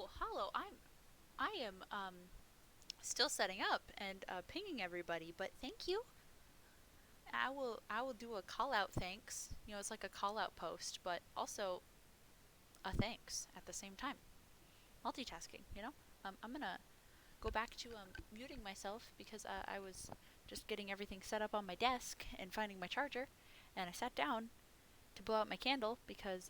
Oh, hello. I am still setting up and pinging everybody, but thank you. I will do a call out thanks. You know, it's like a call out post, but also a thanks at the same time. Multitasking, you know? I'm gonna go back to muting myself because I was just getting everything set up on my desk and finding my charger, and I sat down to blow out my candle because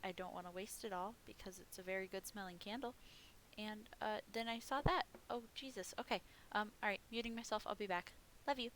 I don't want to waste it all because it's a very good smelling candle. And then I saw that. Oh, Jesus. Okay. Alright, muting myself. I'll be back. Love you.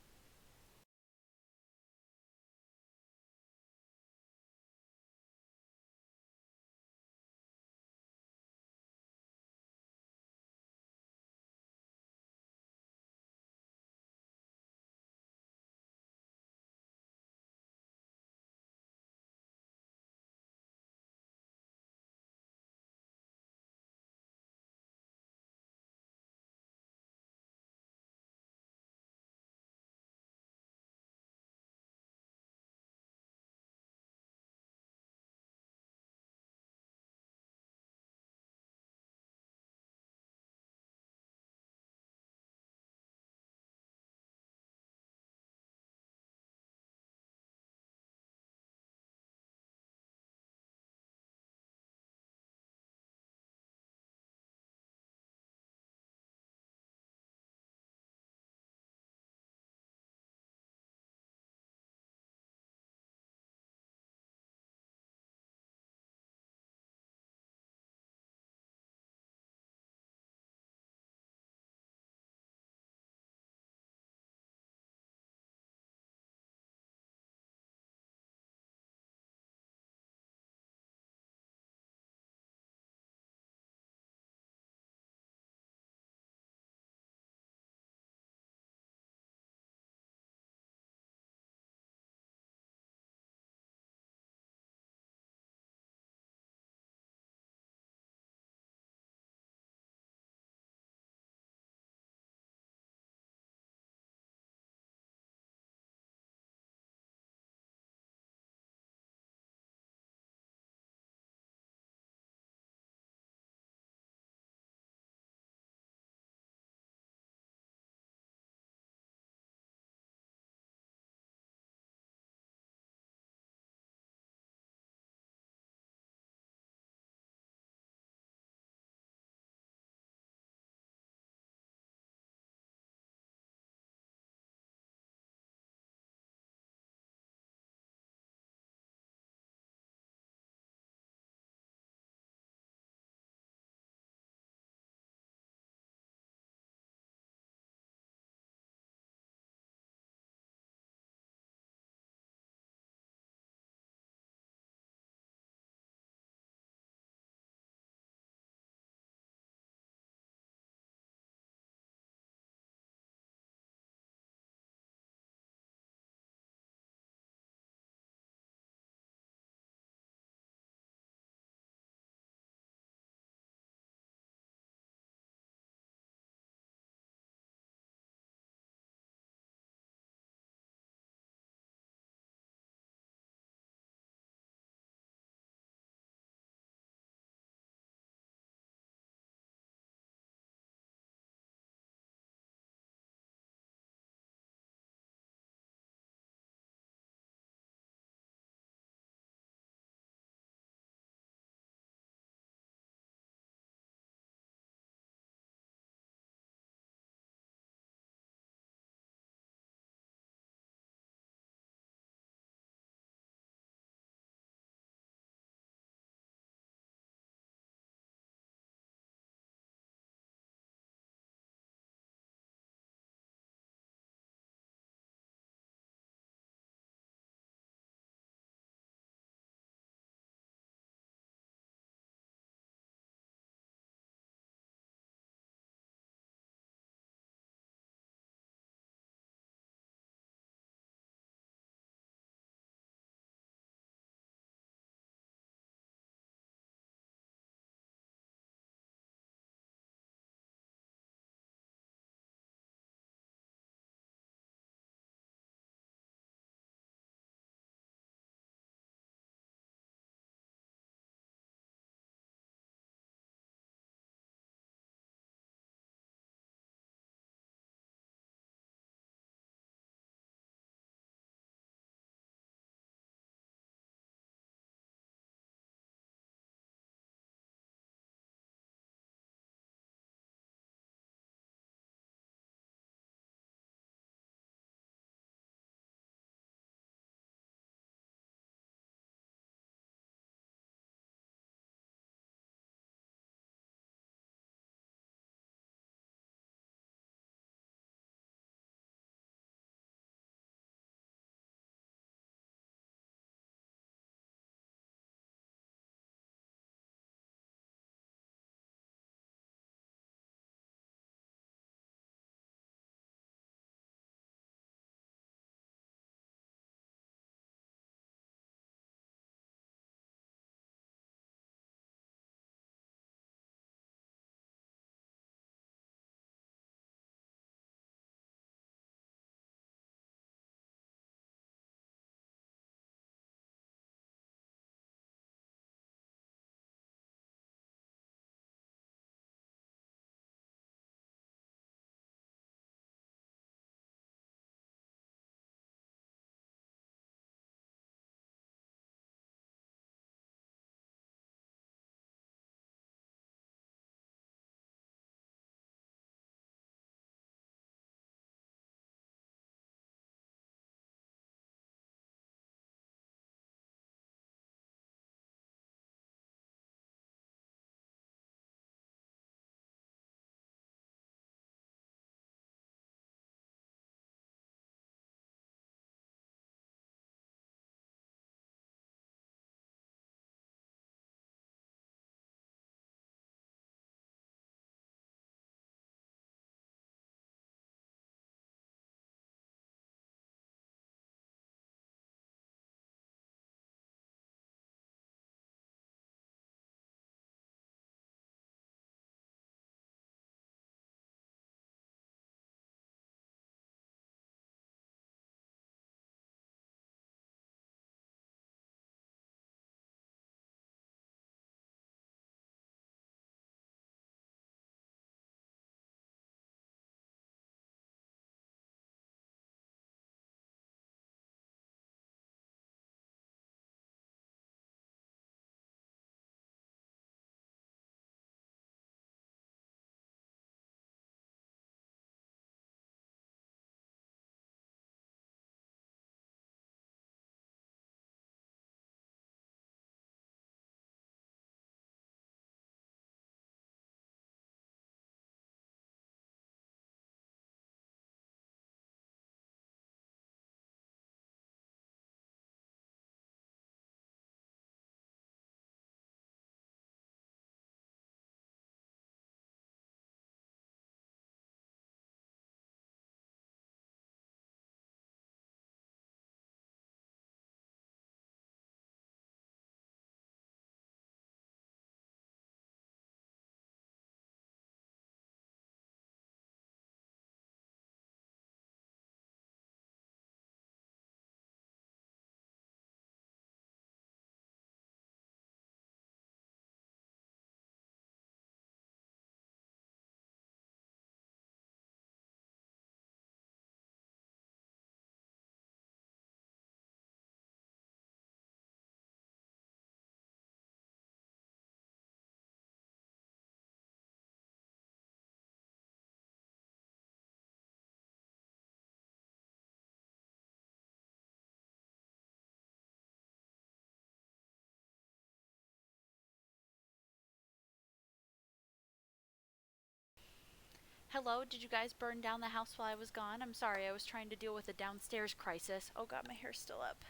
Hello, did you guys burn down the house while I was gone? I'm sorry, I was trying to deal with a downstairs crisis. Oh god, my hair's still up.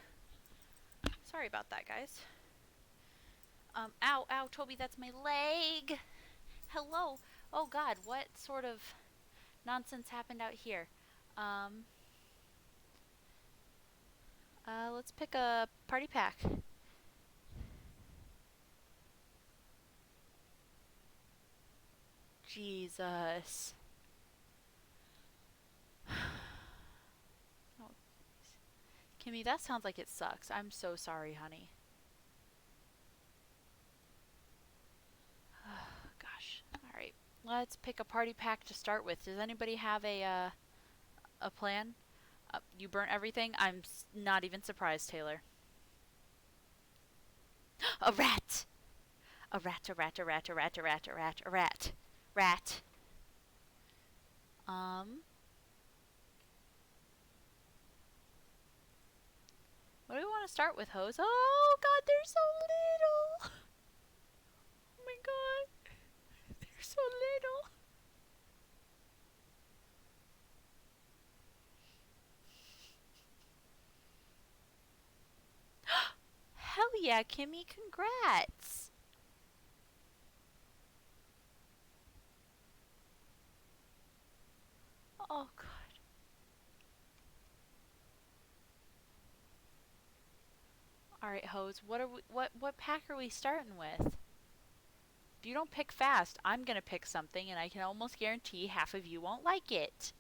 Sorry about that, guys. Ow, ow, Toby, that's my leg! Hello! Oh god, what sort of nonsense happened out here? Um, let's pick a party pack. Jesus. Oh, Kimmy, that sounds like it sucks. I'm so sorry, honey. Gosh. Alright. Let's pick a party pack to start with. Does anybody have a plan? You burnt everything? I'm not even surprised, Taylor. A rat! A rat, a rat, a rat, a rat, a rat, a rat, a rat. Rat. Um, what do we want to start with, Hose? Oh god, they're so little! Oh my god, they're so little. Hell yeah, Kimmy, congrats! Oh god. Alright, Hose, what pack are we starting with? If you don't pick fast, I'm gonna pick something and I can almost guarantee half of you won't like it.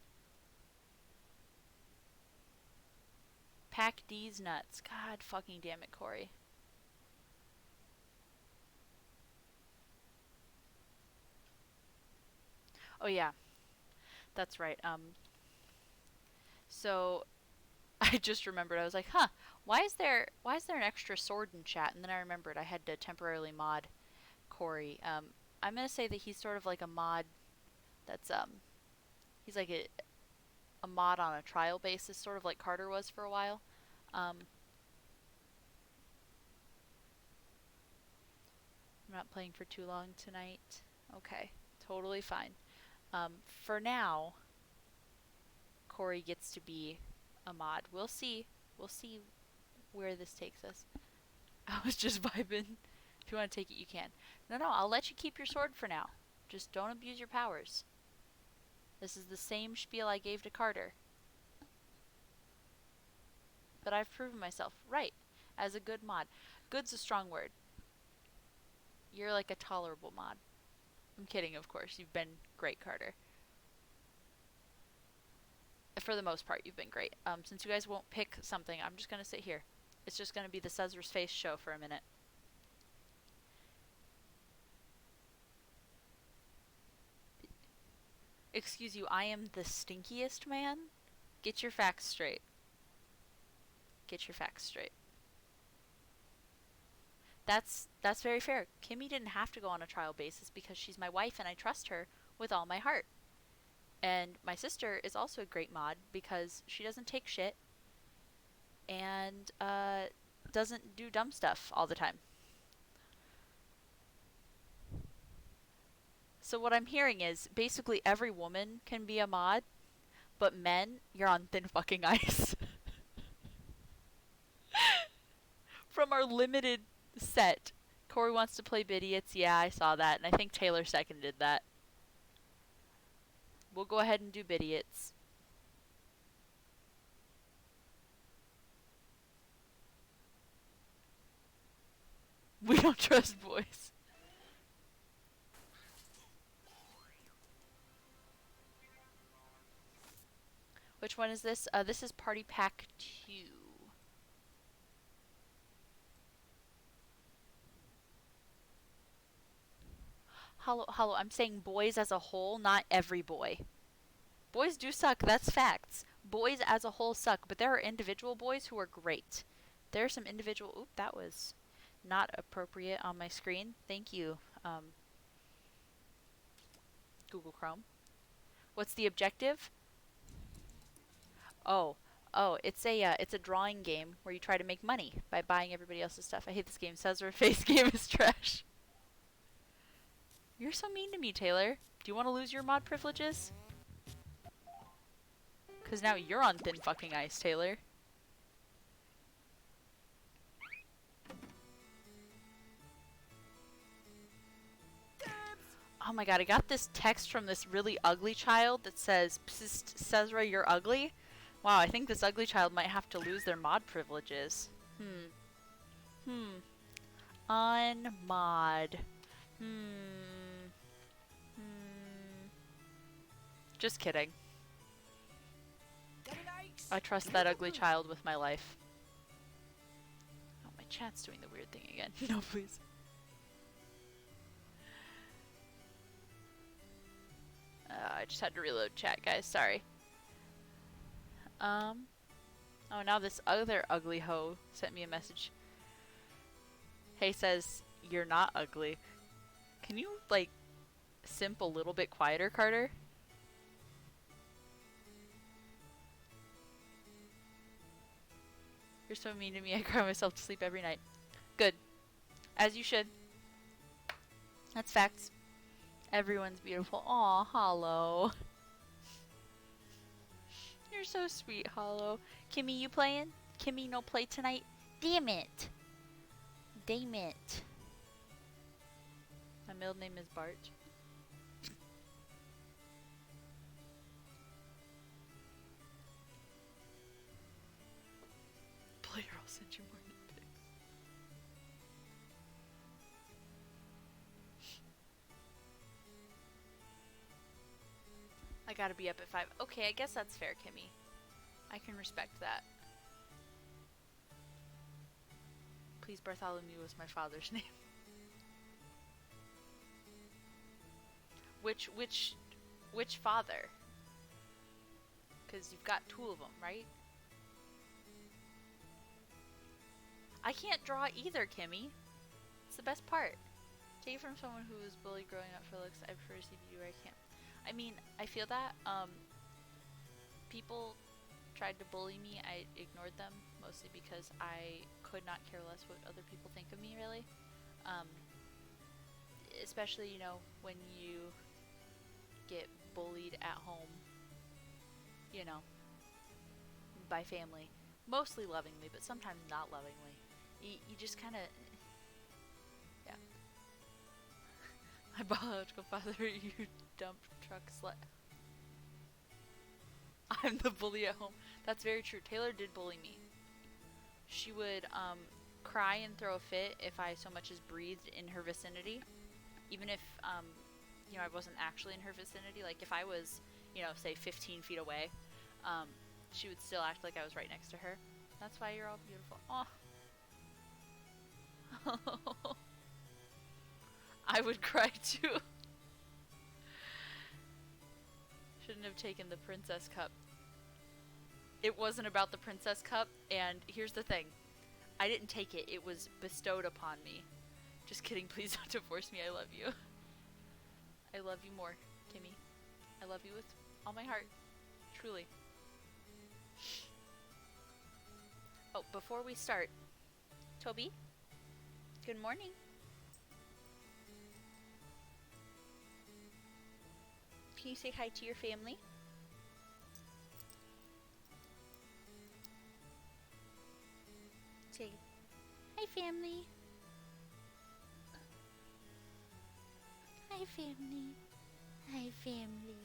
Pack D's nuts. God fucking damn it, Corey. Oh yeah, that's right. So I just remembered. I was like, huh, why is there an extra sword in chat? And then I remembered I had to temporarily mod Corey. I'm gonna say that he's sort of like a mod that's he's like a mod on a trial basis, sort of like Carter was for a while. Um, I'm not playing for too long tonight. Okay, totally fine. For now, Corey gets to be a mod. We'll see. We'll see where this takes us. I was just vibing. If you want to take it, you can. No, no, I'll let you keep your sword for now. Just don't abuse your powers. This is the same spiel I gave to Carter. But I've proven myself right as a good mod. Good's a strong word. You're like a tolerable mod. I'm kidding, of course. You've been great, Carter. For the most part, you've been great. Since you guys won't pick something, I'm just going to sit here. It's just going to be the Cesar's Face show for a minute. Excuse you, I am the stinkiest man? Get your facts straight. Get your facts straight. That's very fair. Kimmy didn't have to go on a trial basis because she's my wife and I trust her with all my heart. And my sister is also a great mod because she doesn't take shit and doesn't do dumb stuff all the time. So what I'm hearing is basically every woman can be a mod, but men, you're on thin fucking ice. From our limited set, Corey wants to play Bidiots. Yeah, I saw that, and I think Taylor seconded that. We'll go ahead and do Bidiots. We don't trust boys. Which one is this? This is Party Pack 2. Hello, hello. I'm saying boys as a whole, not every boy. Boys do suck, that's facts. Boys as a whole suck, but there are individual boys who are great. There are some individual. Oop, that was not appropriate on my screen. Thank you, Google Chrome. What's the objective? Oh, it's a drawing game where you try to make money by buying everybody else's stuff. I hate this game. Cesar Face game is trash. You're so mean to me, Taylor. Do you want to lose your mod privileges? Because now you're on thin fucking ice, Taylor. Oh my god, I got this text from this really ugly child that says, "Psst, Cesra, you're ugly." Wow, I think this ugly child might have to lose their mod privileges. Unmod. Just kidding. I trust that ugly child with my life. Oh, my chat's doing the weird thing again. No, please. I just had to reload chat, guys. Sorry. Oh, now this other ugly hoe sent me a message. Hey, says, "You're not ugly." Can you, like, simp a little bit quieter, Carter? You're so mean to me. I cry myself to sleep every night. Good. As you should. That's facts. Everyone's beautiful. Aw, Hollow. You're so sweet, Hollow. Kimmy, you playing? Kimmy, no play tonight? Damn it. Damn it. My middle name is Bart. Player, I'll send you more pics. I gotta be up at 5. Okay, I guess that's fair, Kimmy. I can respect that. Please, Bartholomew was my father's name. Which father? Because you've got 2 of them, right? I can't draw either, Kimmy. It's the best part. Take it from someone who was bullied growing up for looks. I prefer to see you where I can't. I mean, I feel that. People tried to bully me. I ignored them, mostly because I could not care less what other people think of me, really. Especially, you know, when you get bullied at home, you know, by family. Mostly lovingly, but sometimes not lovingly. You just kind of... Yeah. My biological father, you dump truck slut. I'm the bully at home. That's very true. Taylor did bully me. She would cry and throw a fit if I so much as breathed in her vicinity. Even if, you know, I wasn't actually in her vicinity. Like, if I was, you know, say 15 feet away, she would still act like I was right next to her. That's why you're all beautiful. Aw. I would cry too. Shouldn't have taken the princess cup. It wasn't about the princess cup, and here's the thing. I didn't take it. It was bestowed upon me. Just kidding. Please don't divorce me. I love you. I love you more, Kimmy. I love you with all my heart. Truly. Oh, before we start, Toby, good morning. Can you say hi to your family? Say, hi family. Hi family. Hi family.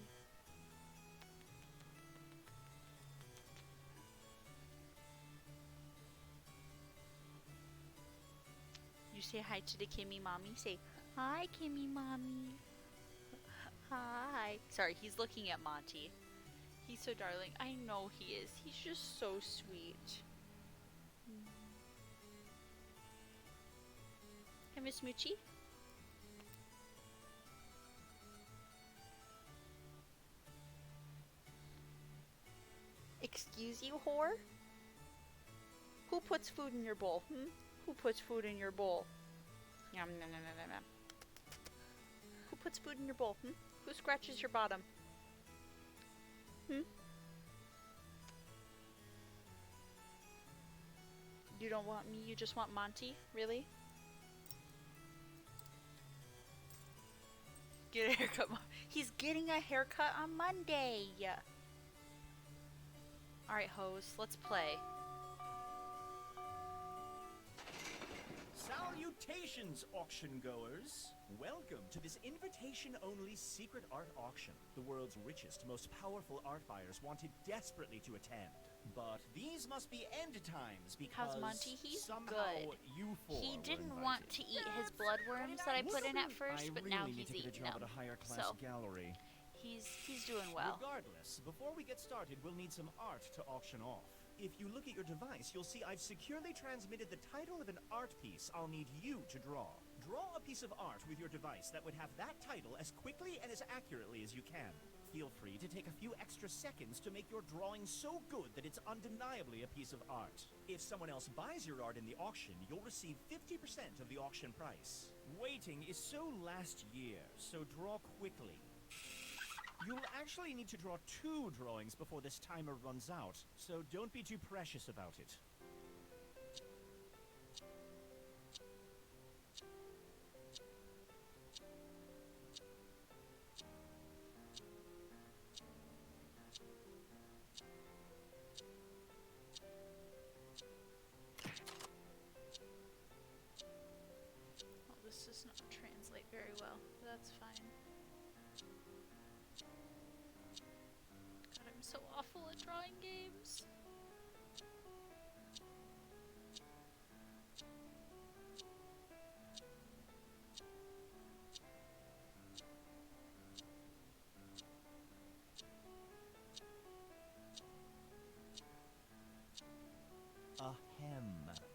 You say hi to the Kimmy mommy. Say, hi Kimmy mommy. Hi. Sorry, he's looking at Monty. He's so darling. I know he is. He's just so sweet. Hi, Miss Moochie. Excuse you, whore? Who puts food in your bowl? Who puts food in your bowl? Yum, yum, yum, yum, yum. Who puts food in your bowl? Who scratches your bottom? You don't want me, you just want Monty? Really? Get a haircut, Mom. He's getting a haircut on Monday. Alright, host, let's play. Salutations, auction goers! Welcome to this invitation-only secret art auction. The world's richest, most powerful art buyers wanted desperately to attend. But these must be end times because How's Monty? He's somehow good. you four He were didn't invited. want to eat his bloodworms that I put in at first, but now he's eating them. At a higher class So gallery. he's doing well. Regardless, before we get started, we'll need some art to auction off. If you look at your device, you'll see I've securely transmitted the title of an art piece I'll need you to draw. Draw a piece of art with your device that would have that title as quickly and as accurately as you can. Feel free to take a few extra seconds to make your drawing so good that it's undeniably a piece of art. If someone else buys your art in the auction, you'll receive 50% of the auction price. Waiting is so last year, so draw quickly. You'll actually need to draw 2 drawings before this timer runs out, so don't be too precious about it. Well, this does not translate very well, but that's fine. God, I'm so awful at drawing games. Ahem.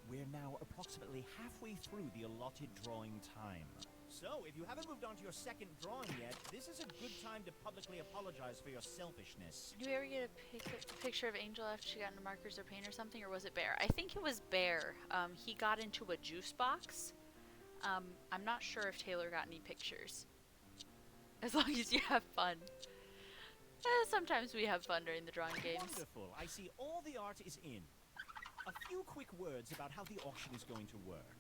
We're now approximately halfway through the allotted drawing time. So, if you haven't moved on to your second drawing yet, this is a good time to publicly apologize for your selfishness. Did we ever get a picture of Angel after she got into markers or paint or something, or was it Bear? I think it was Bear. He got into a juice box. I'm not sure if Taylor got any pictures. As long as you have fun. Sometimes we have fun during the drawing games. Wonderful. I see all the art is in. A few quick words about how the auction is going to work.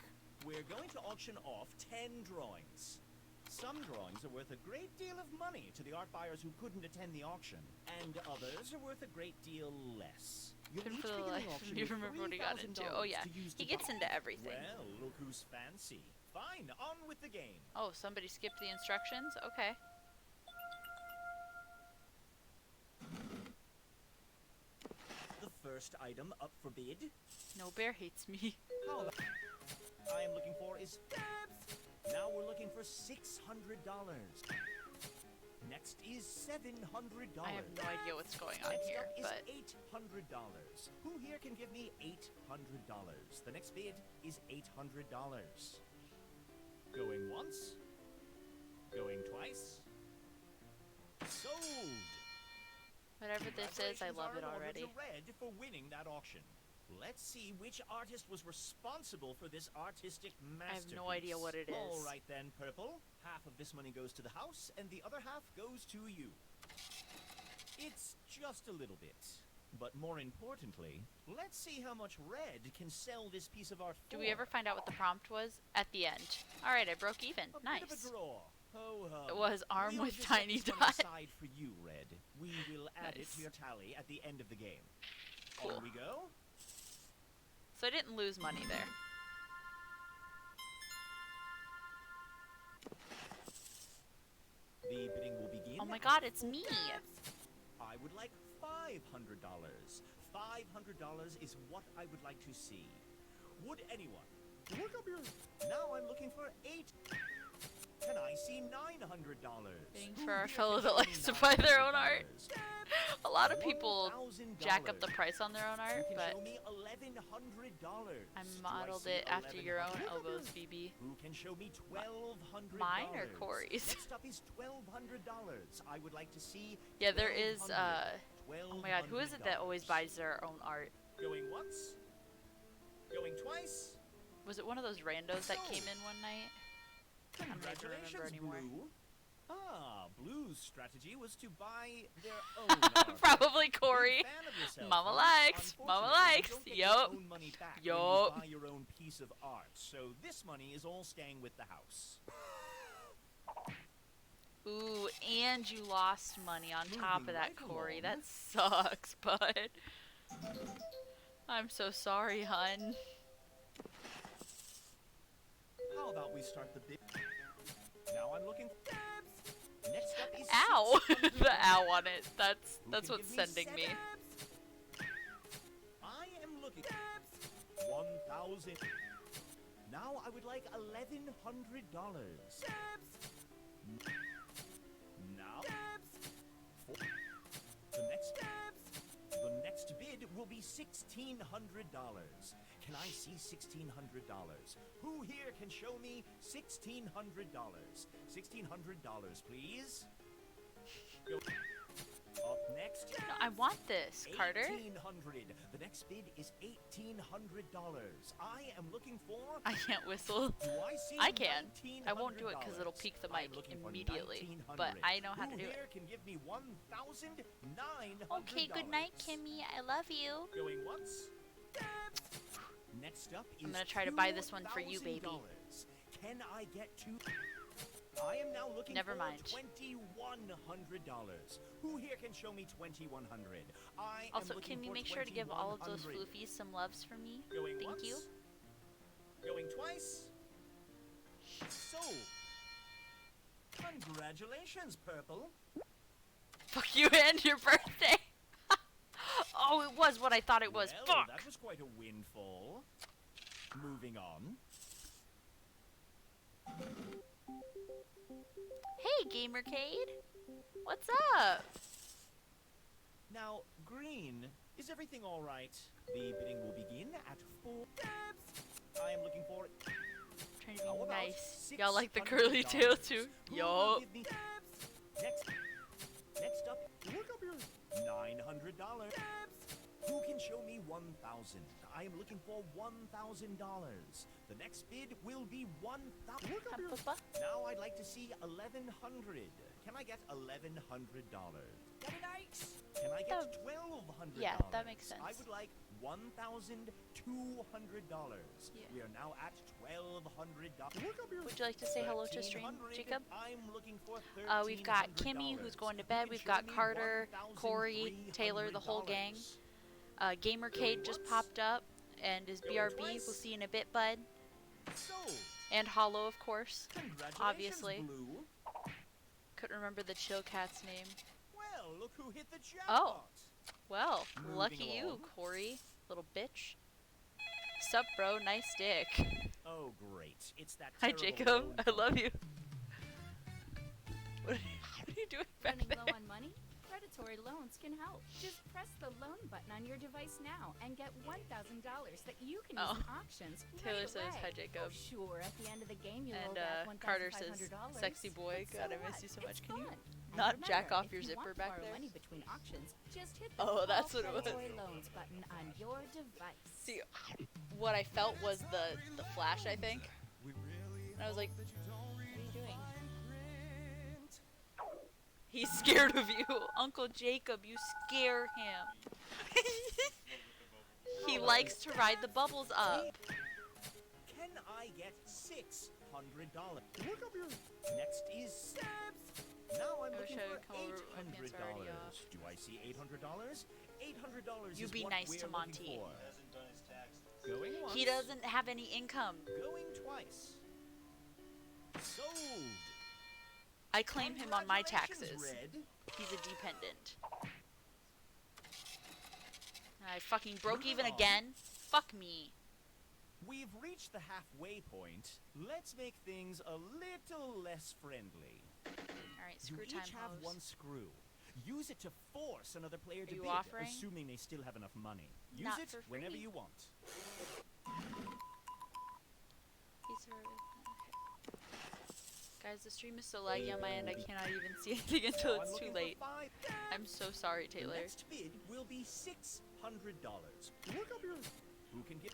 We're going to auction off 10 drawings. Some drawings are worth a great deal of money to the art buyers who couldn't attend the auction, and others are worth a great deal less. Couldn't for the life of me remember what he got into. Oh yeah, he gets into everything. Well, look who's fancy. Fine, on with the game. Oh, somebody skipped the instructions? Okay. The first item up for bid. No, Bear hates me. How about I am looking for is now we're looking for $600. Next is $700. I have no idea what's going on Next here, up is but $800. Who here can give me $800? The next bid is $800. Going once. Going twice. Sold. whatever this is, I love it already. To Red for winning that auction. Let's see which artist was responsible for this artistic masterpiece. I have no idea what it is. All right then, Purple. Half of this money goes to the house, and the other half goes to you. It's just a little bit. But more importantly, let's see how much Red can sell this piece of art for. Do we ever find out what the prompt was? At the end. Alright, I broke even. A Nice. bit of a draw. Ho ho. It was arm We'll with just tiny set this one dot. aside for you, Red. We will add it Nice. to your tally at the end of the game. Cool. On we go. So I didn't lose money there. The bidding will begin. Oh my at god, it's me! I would like $500. $500 is what I would like to see. Would anyone look up your... Now I'm looking for 8. Can I see $900? Bidding for our fellow that likes to buy their own art. A lot of people jack up the price on their own art, Who can but show me $1,100? I Do modeled see it after your own 1,100? elbows, BB. Who can show me $1,200? Mine or Corey's? Next up is $1,200. I would like to see. Yeah, there is, $1,200. oh my god, who is it that always buys their own art? Going once. Going twice. Was it one of those randos that came in one night? I don't even Congratulations, remember anymore. Blue. Ah, Blue's strategy was to buy their own art. Probably Corey. Big fan of yourself, Mama huh? likes. Mama Unfortunately, likes. you don't get Yup. your own money back when Yup. you buy your own piece of art. So this money is all staying with the house. Ooh, and you lost money on top of that, Moving right Corey. along. That sucks, bud. I'm so sorry, hun. How about we start the big... Now I'm looking... Next up is Ow! The $600. ow on it. That's Who can what's give sending me. I am looking... 1,000. Now I would like $1,100. Now... The next bid will be $1,600. Can I see $1,600? Who here can show me $1,600? $1,600, please. Go. Up next. No, I want this, Carter. $1,800. The next bid is $1,800. I am looking for... I can't whistle. Do I see I can. $1,900? I won't do it because it'll peak the mic I'm looking for immediately. $1,900. But I know how to Who do here it. can give me $1,900? Okay, good night, Kimmy. I love you. Going once. Next up is I'm gonna try to buy this one for you, baby. $2,000. Can I get two? I am now looking Never for mind. $2,100. Who here can show me $2,100? I am Also, looking can you for make sure to give all of those $2,100. floofies some loves for me? Going Thank once. you. Going twice. Sold. Congratulations, Purple. Fuck you and your birthday. Oh, it was what I thought it was. Well, Fuck. that was quite a windfall. Moving on. Hey, Gamercade. What's up? Now, Green, is everything all right? The bidding will begin at 4. I am looking for... Trying to How be about nice. Y'all like the curly $600? tail too? Who will Yup. give me... Next up, look up here. $900. Who can show me 1,000? I am looking for $1,000. The next bid will be 1,000. Look up here. Now I'd like to see 1,100. Can I get $1,100? Can I get $1,200? Yeah, that makes sense. I would like $1,200. Yeah. We are now at $1,200. Look up here. Would you like to say hello to stream, 1,300. Jacob? I'm looking for We've got Kimmy, who's going to bed. We've got Carter, Corey, Taylor, the whole gang. Gamercade just popped up and is BRB. We'll see you in a bit, bud. Sold. And Hollow, of course. Congratulations, Obviously. Blue. Couldn't remember the chill cat's name. Well, look who hit the jackpot. Oh. Well, Moving lucky you, along. Corey. Little bitch. Sup, bro? Nice dick. Oh, great. It's that Hi, terrible Jacob. loan I love you. What are you doing back Running there? low on money? Predatory loans can help. Just press the loan button on your device now and get $1,000 that you can use Oh. in auctions Taylor right says, away. hi, Jacob. Oh, sure, at the end of the game you'll And owe back Carter says, $1,500. sexy boy, But God, I so miss what? you so much. It's Can you fun. And not jack remember, off your if you zipper want to back borrow there? money between auctions, just hit the Oh, that's Call what it was. Predatory Loans button on your device. See, what I felt was the flash, I think. And I was like, what are you doing? He's scared of you. Uncle Jacob, you scare him. He likes to ride the bubbles up. Can I get $600? Look up here. Next is now I'm I wish looking I for would come over with my pants already off. $800. Do I see $800? $800 You is be what nice we're to looking Monty. for. Going once. He doesn't have any income. Going twice. Sold. I claim him on my Congratulations, taxes. Red. He's a dependent. I fucking broke Moving even on. again. Fuck me. We've reached the halfway point. Let's make things a little less friendly. Alright, You screw each time have hose. one screw. Use it to force another player to you bid, offering? assuming they still have enough money. Use Not it for whenever free. you want. He's already- okay. Guys, the stream is so laggy on my end, I cannot even see anything until Now I'm it's too looking late. for $5. I'm so sorry, The Taylor. next bid will be $600. Look up here. Who can get?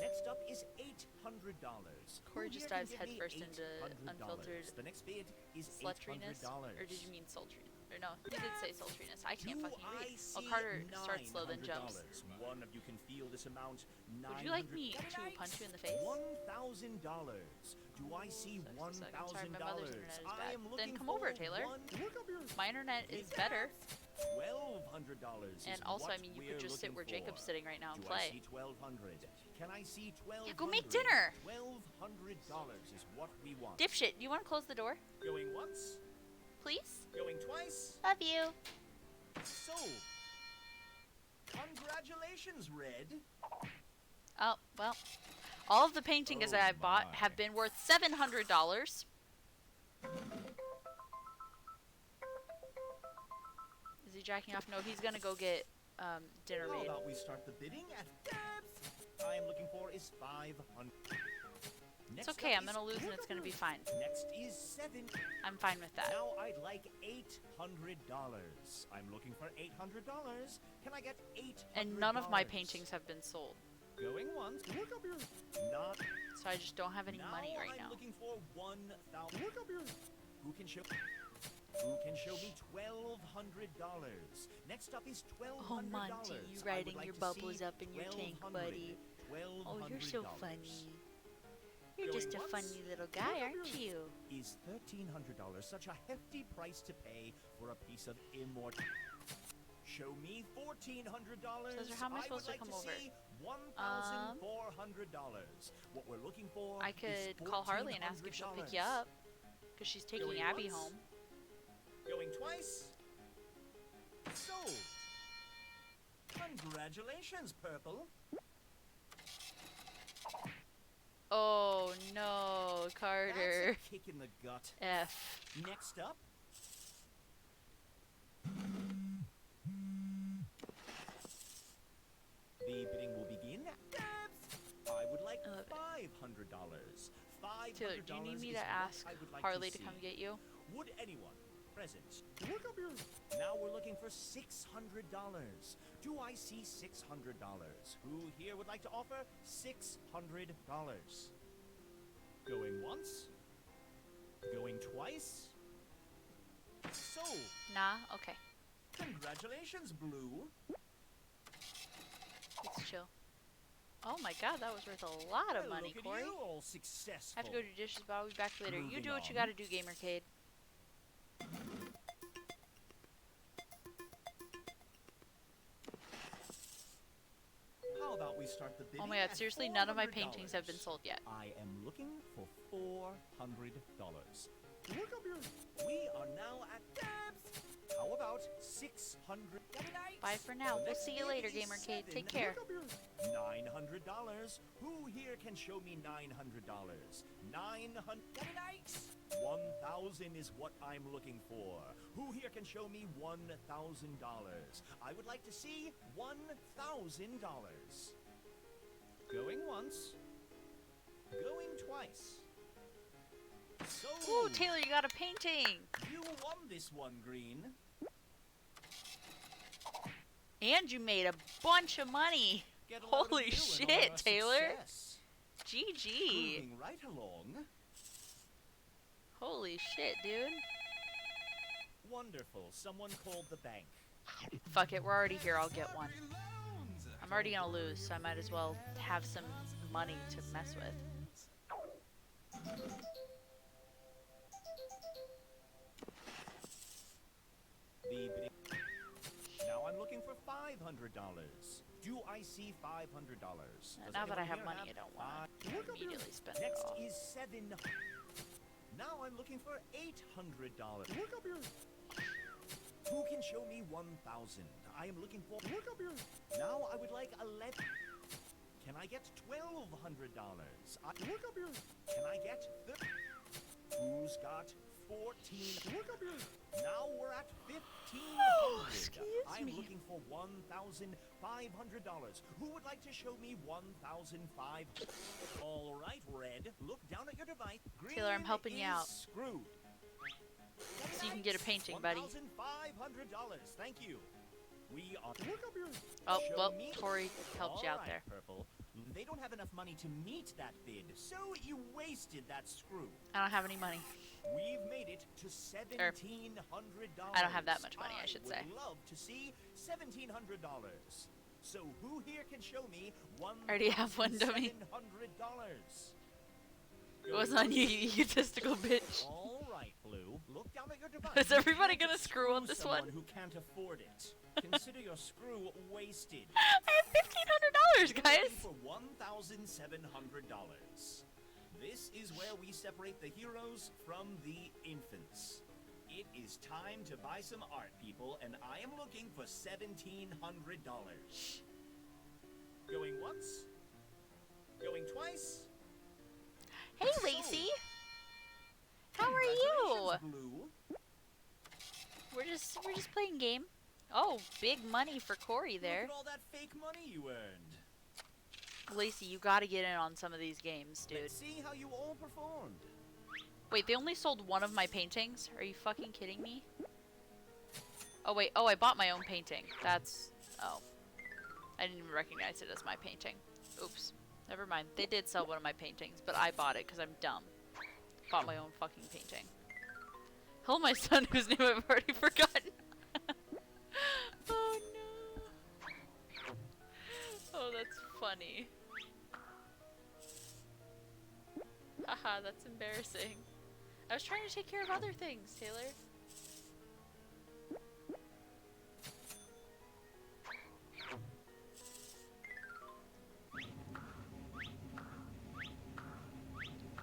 Next up is $800. Corey Who just here can dives give me headfirst into $800? unfiltered The next bid is Slutriness? $800. Or did you mean sultriness? Or no, you did say sultriness. I can't Do fucking I read. Oh, see Carter starts slow then $900? jumps. One of you can feel this amount. Would you like $900. me to punch you in the face? $1,000. Do I see Sucks to suck. I'm sorry, $1,000? my mother's internet is I bad. am Then looking come for over, Taylor. Look up here. My internet is better. $1,200 And is also, what I mean, you we're could just sit looking where Jacob's for. sitting right now and Do I play. see 1,200? Can I see 1,200? Yeah, go make dinner. $1,200 is what we want. Dipshit, you want to close the door? Going once, Please? going twice. Love you. Sold. Congratulations, Red. Oh, well. All of the paintings that I've bought my. have been worth $700. Is he jacking off? No, he's gonna go get dinner How made. about we start the bidding at I am looking for is 500. It's okay, I'm gonna lose and it's gonna be fine. Next is 7. I'm fine with that. Now I'd like $800. I'm looking for $800. Can I get $800? And none of my paintings have been sold. Going once. Look up here. Not. So I just don't have any money right I'm now. looking for 1,000. Look up here. Who can show? Who can show me $1,200? Next up is $1,200. Oh, Monty, you riding your bubbles up in your tank, buddy. Oh, you're so funny. You're just a funny little guy, aren't you? Is $1,300 such a hefty price to pay for a piece of immortal? Show me $1,400. So, how am I supposed to come over? $1,400. What we're looking for. I could call Harley and ask if she'll pick you up, because she's taking Going Abby once. home. Going twice. Sold. Congratulations, Purple. Oh no, Carter. That's a kick in the gut. F. Next up. The bidding will begin. I would like I love it. $500. $500. Taylor, do you need me is to what ask I would like Harley to to come see. get you? Would anyone present look up here? Now we're looking for $600. Do I see $600? Who here would like to offer $600? Going once? Going twice? Sold. Nah? Okay. Congratulations, Blue. Let's chill. Oh my god, that was worth a lot of Well, money, look at Corey. you, all I successful. have to go do dishes, but I'll be back later. You Moving do what you on. gotta do, Gamercade. How about we start the bidding? Oh my god, at seriously, none of my $400? paintings have been sold yet. I am looking for $400. Look up here. We are now at how about $600? Bye for now. The We'll next see you bid later, is Gamercade. 7. Take care. Look up here. $900. Who here can show me $900? 900. 1,000 is what I'm looking for. Who here can show me $1,000? I would like to see $1,000. Going once. Going twice. So Ooh, Taylor, you got a painting! you won this one, Green. And you made a bunch of money! Get a load of Holy you and all shit, our Taylor. success. GG! Moving right along. Holy shit, dude. Wonderful. Someone called the bank. Fuck it, we're already here, I'll get one. I'm already gonna lose, so I might as well have some money to mess with. The bidding. Now I'm looking for $500. Do I see $500? Now that I have money, I don't want to immediately spend it Next all. is 7. Now I'm looking for $800. Look up here. Who can show me 1,000? I am looking for. Look up here. Now I would like 11. Can I get $1,200? Look up here. Can I get Who's got 14? Look up here. Now we're at 1,500. Excuse I'm me. looking for $1,500. Who would like to show me 1,500? All right, Red. Look down at your device. Green Taylor, I'm helping you is out. Screwed. So you can get a painting, buddy. $1,500. Thank you. We are. Look up here. Oh, Show well, me. Corey helped you out All there. right, Purple. They don't have enough money to meet that bid, so you wasted that screw. I don't have any money. We've made it to $1,700. I don't have that much money, I should say. I would love to see $1,700. So who here can show me I already have one dummy. $1,700? It wasn't on you, you egotistical bitch. All right, Blue. Look down at your device. Is everybody You can't gonna screw on this someone one? who can't afford it. Consider your screw wasted. I have $1,500, You're guys. looking for $1,700. This is where we separate the heroes from the infants. It is time to buy some art, people, and I am looking for $1,700. Going once? Going twice? Hey, Lacey. How are you? Congratulations, Blue. We're just playing game. Oh, big money for Corey there. Look at all that fake money you earned. Lacey, you gotta get in on some of these games, dude. Let's see how you all performed. Wait, they only sold one of my paintings? Are you fucking kidding me? Oh, wait. Oh, I bought my own painting. That's... Oh. I didn't even recognize it as my painting. Oops. Never mind. They did sell one of my paintings, but I bought it because I'm dumb. Bought my own fucking painting. Hello, my son, whose name I've already forgotten. Oh, no. Oh, that's funny. Haha, that's embarrassing. I was trying to take care of other things, Taylor.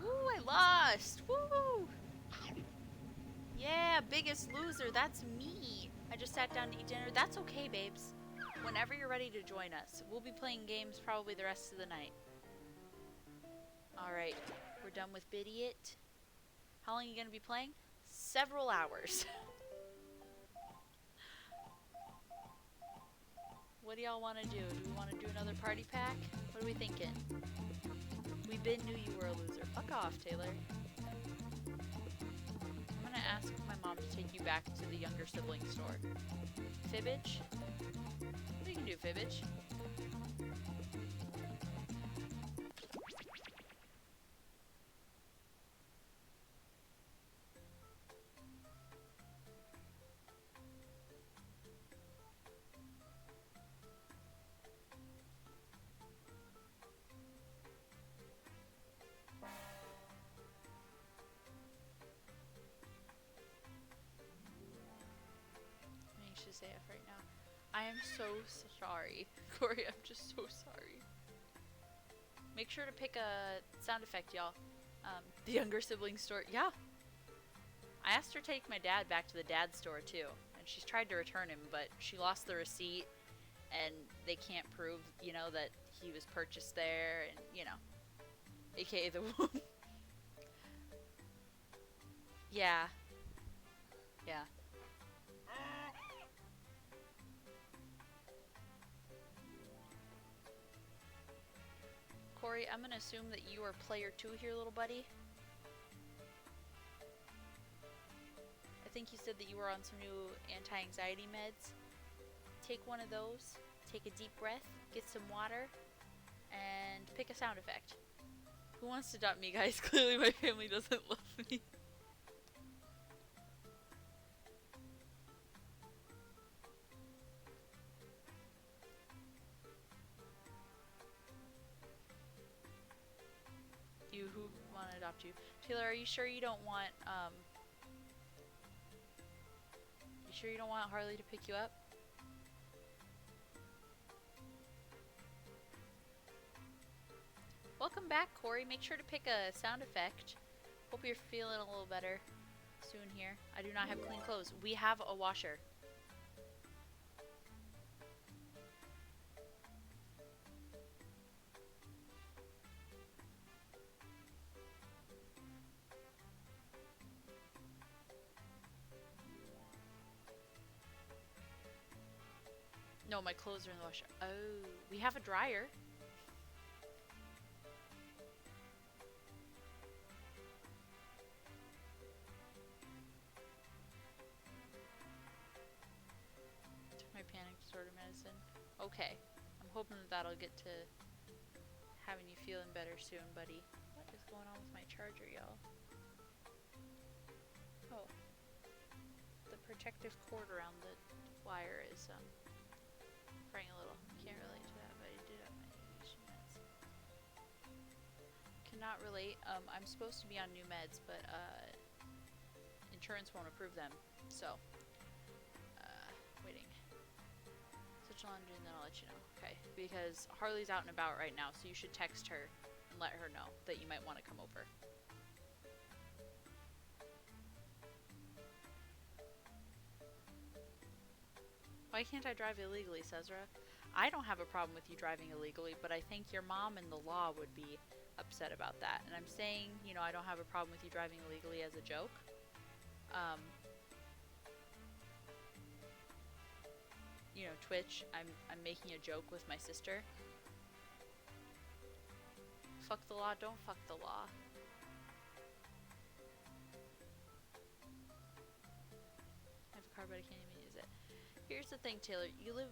Ooh, I lost! Woo! Yeah, biggest loser, that's me. I just sat down to eat dinner. That's okay, babes. Whenever you're ready to join us. We'll be playing games probably the rest of the night. Alright, we're done with Bidiot. How long are you going to be playing? Several hours. What do y'all want to do? Do we want to do another party pack? What are we thinking? We been knew you were a loser. Fuck off, Taylor. I'm going to ask my mom to take you back to the younger sibling store. Fibbage? What you can do, Fibbage? AF right now. I am so sorry. Corey, I'm just so sorry. Make sure to pick a sound effect, y'all. The younger sibling store. Yeah. I asked her to take my dad back to the dad store, too. And she's tried to return him, but she lost the receipt. And they can't prove, you know, that he was purchased there. And, you know. AKA the womb. Yeah. Yeah. Corey, I'm gonna assume that you are player 2 here, little buddy. I think you said that you were on some new anti-anxiety meds. Take one of those, take a deep breath, get some water, and pick a sound effect. Who wants to adopt me, guys? Clearly my family doesn't love me. You who want to adopt you. Taylor, are you sure you don't want, you sure you don't want Harley to pick you up? Welcome back, Corey. Make sure to pick a sound effect. Hope you're feeling a little better soon here. I do not have clean clothes. We have a washer. No, my clothes are in the washer. Oh, we have a dryer. Took my panic disorder medicine. Okay, I'm hoping that that'll get to having you feeling better soon, buddy. What is going on with my charger, y'all? Oh, the protective cord around the wire is fraying a little. Can't relate to that, but I did have my ADHD meds. cannot relate. I'm supposed to be on new meds, but insurance won't approve them. So, waiting. Such a long day, and then I'll let you know. Okay, because Harley's out and about right now, so you should text her and let her know that you might want to come over. Why can't I drive illegally, Cesra? I don't have a problem with you driving illegally, but I think your mom and the law would be upset about that. And I'm saying, you know, I don't have a problem with you driving illegally as a joke. You know, Twitch, I'm making a joke with my sister. Fuck the law, don't fuck the law. I have a car, but I can't even use it. Here's the thing, Taylor. You live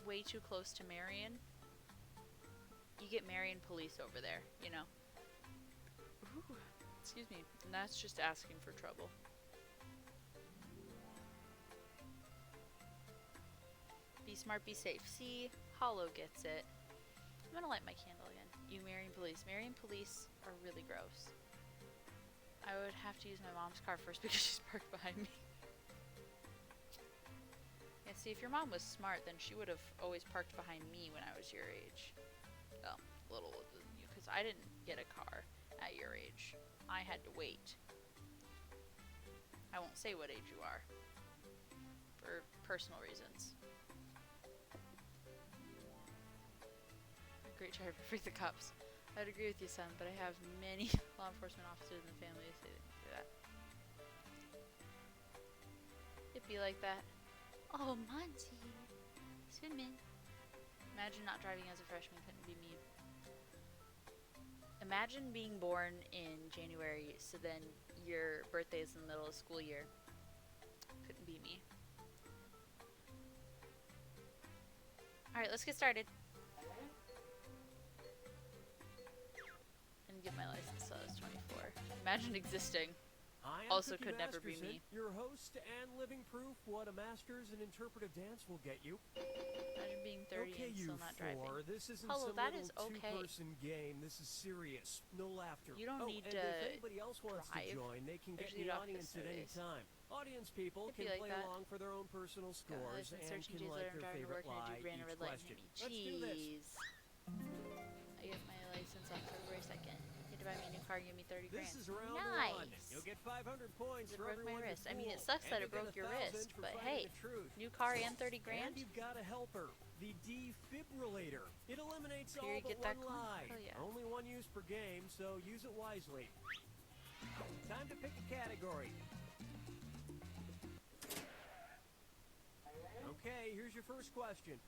way too close to Marion. You get Marion police over there, you know. Ooh, excuse me. And that's just asking for trouble. Be smart, be safe. See, Hollow gets it. I'm gonna light my candle again. You Marion police. Marion police are really gross. I would have to use my mom's car first because she's parked behind me. Yeah, see, if your mom was smart, then she would have always parked behind me when I was your age. Well, a little older than you, because I didn't get a car at your age. I had to wait. I won't say what age you are, for personal reasons. Great try to free the cops. I'd agree with you, son, but I have many law enforcement officers in the family who say they didn't do that. It'd be like that. Oh, Monty. Swimming. Imagine not driving as a freshman. Couldn't be me. Imagine being born in January, so then your birthday is in the middle of school year. Couldn't be me. Alright, let's get started. And get my license till I was 24. Imagine existing. I am Also Cookie could never be Masterson, me. your host and living proof what a master's in interpretive dance will get you. Imagine being 30 Okay, and you still not driving. four, this isn't Hello, some that little is okay. two-person game. This is serious. No laughter. You don't need and to if anybody else wants drive. to join, they can I get just in need the office audience at any Saturdays. time. Audience people It'd can be like play that. along for their own personal Got my scores license and 13 can days like later, I'm their driving to favorite work and I lie do ran a each red light and question. hit me. Let's do this. Jeez. I get my license on February 2nd. You had to buy me a new car and give me 30 grand. This is round Nice. one. You'll get 500 points It for broke my everyone wrist. you I mean, it fool, sucks that and it you'll broke get your 1,000 wrist, for but finding hey, the truth. new car and 30 grand? And you've got a helper, the defibrillator. It eliminates Here all you but get that one coin? lie. Hell yeah. Only one use per game, so use it wisely. Time to pick a category. Okay, here's your first question.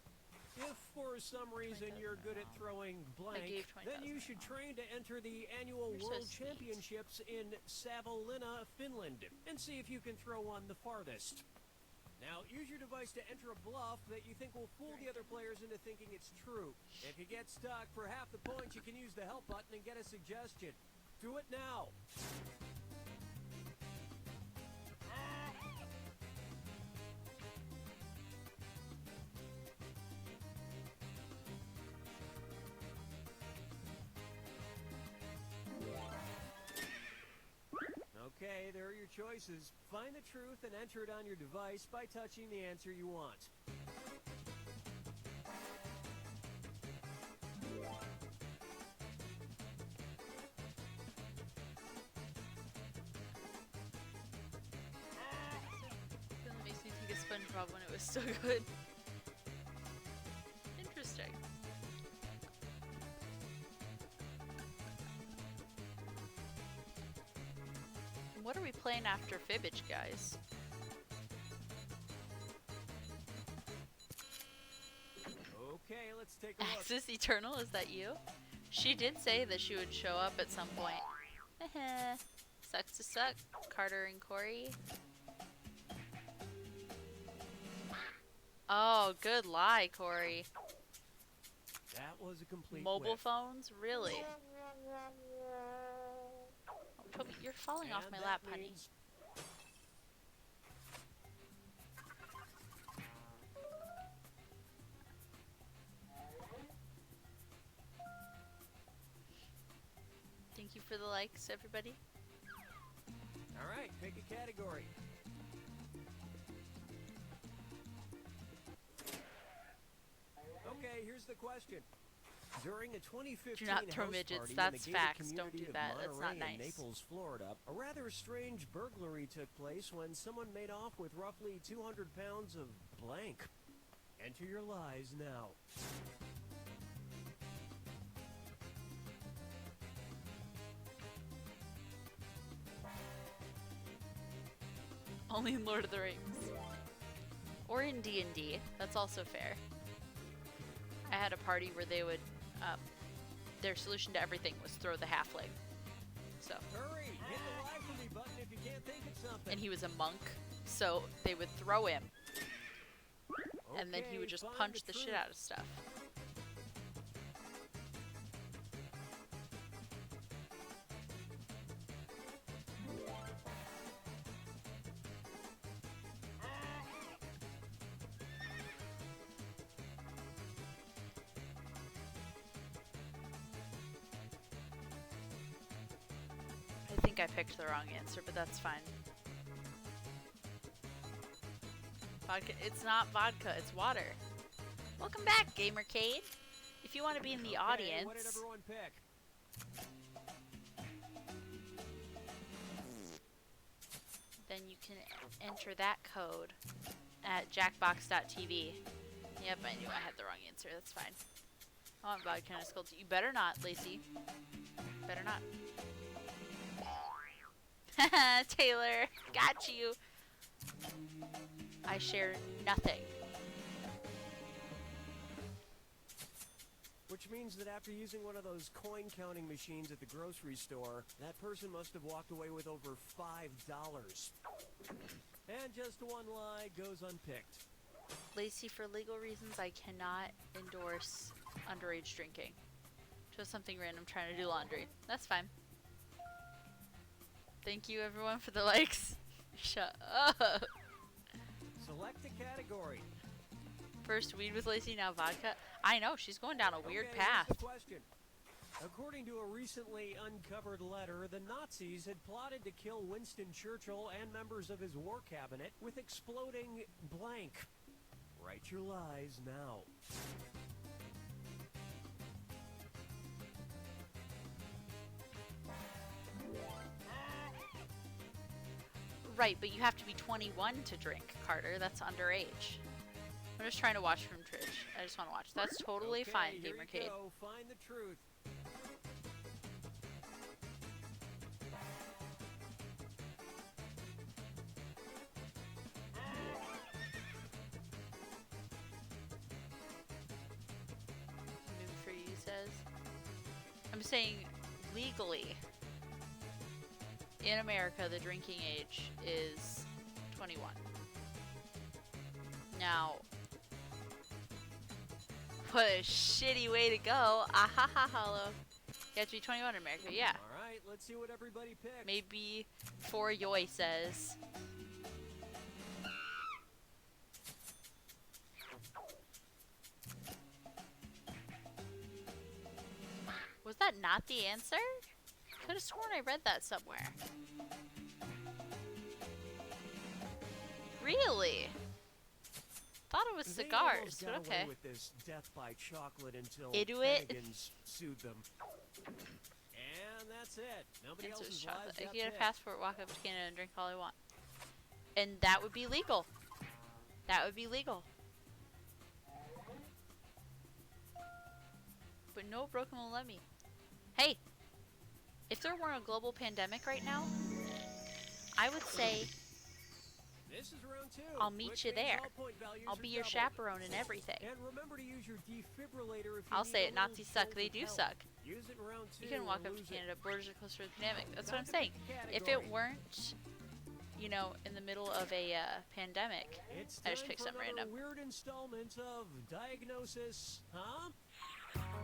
If for some reason you're good at throwing blank, gave then 20,000 you should off. train to enter the annual You're so World sweet. Championships in Savonlinna, Finland, and see if you can throw one the farthest. Now, use your device to enter a bluff that you think will fool the other players into thinking it's true. If you get stuck, for half the points, you can use the help button and get a suggestion. Do it now. Okay, there are your choices. Find the truth and enter it on your device by touching the answer you want. It makes me think of SpongeBob when it was so good. Interesting. What are we playing after Fibbage, guys? Okay, let's take a look. Axis Eternal, is that you? She did say that she would show up at some point. Sucks to suck. Carter and Corey. Oh, good lie, Corey. That was a complete Mobile whiff. phones? Really? Oh, Toby, you're falling off And my that lap, honey. means Thank you for the likes, everybody. All right, pick a category. Okay, here's the question. During a 2015 Do not throw house midgets. party That's in the gated facts. Don't community do of that. That's Monterey not in nice. Naples, Florida, a rather strange burglary took place when someone made off with roughly 200 pounds of blank. Enter your lies now. Only in Lord of the Rings. Or in D&D. That's also fair. I had a party where they would, their solution to everything was throw the halfling. So, Hurry, hit the lie for me button if you can't think of something. and he was a monk, so they would throw him, and then he would just find punch the truth. shit out of stuff. I think I picked the wrong answer, but that's fine. Vodka. It's not vodka, it's water. Welcome back, Gamercade. If you want to be in the Okay, audience, what did everyone pick? then you can enter that code at jackbox.tv. Yep, I knew I had the wrong answer. That's fine. I want vodka and a skull tea. You better not, Lacey. Better not. Haha, Taylor. Got you. I share nothing. Which means that after using one of those coin counting machines at the grocery store, that person must have walked away with over $5. And just one lie goes unpicked. Lacey, for legal reasons, I cannot endorse underage drinking. Just something random trying to do laundry. That's fine. Thank you, everyone, for the likes. Shut up. Select a category. First weed with Lacey, now vodka. I know, she's going down a weird Okay, path. here's the question. According to a recently uncovered letter, the Nazis had plotted to kill Winston Churchill and members of his war cabinet with exploding blank. Write your lies now. Right, but you have to be 21 to drink, Carter. That's underage. I'm just trying to watch from Twitch. I just want to watch. That's totally Okay, fine, here you Gamercade. go. Find the truth. New for you says. I'm saying legally in America the drinking age is 21. Now, what a shitty way to go. Ahaha, hello. You have to be 21 in America, yeah. All right, let's see what everybody picked. Maybe for Yoy says. Was that not the answer? Could have sworn I read that somewhere. Really? Thought it was They cigars, almost but got away okay. with this death by chocolate until Inuit. Fennigans sued them. And that's it. Nobody Answer is else's chocolate. lives I got can get a picked. passport, walk up to Canada, and drink all I want. And that would be legal. That would be legal. But no broken will let me. Hey, if there weren't a global pandemic right now, I would say This is round 2. I'll meet which you means there. all point values I'll are be your doubled. chaperone and everything. And remember to use your defibrillator if you I'll need say a it. little Nazis suck. jolt They of do help. suck. Use it in round 2 You can walk or up to lose it. Canada. Borders are closer to the pandemic. That's what I'm Time to saying. pick a If it category. weren't, you know, in the middle of a pandemic, It's I just time picked for something another random. weird installment of Diagnosis, huh?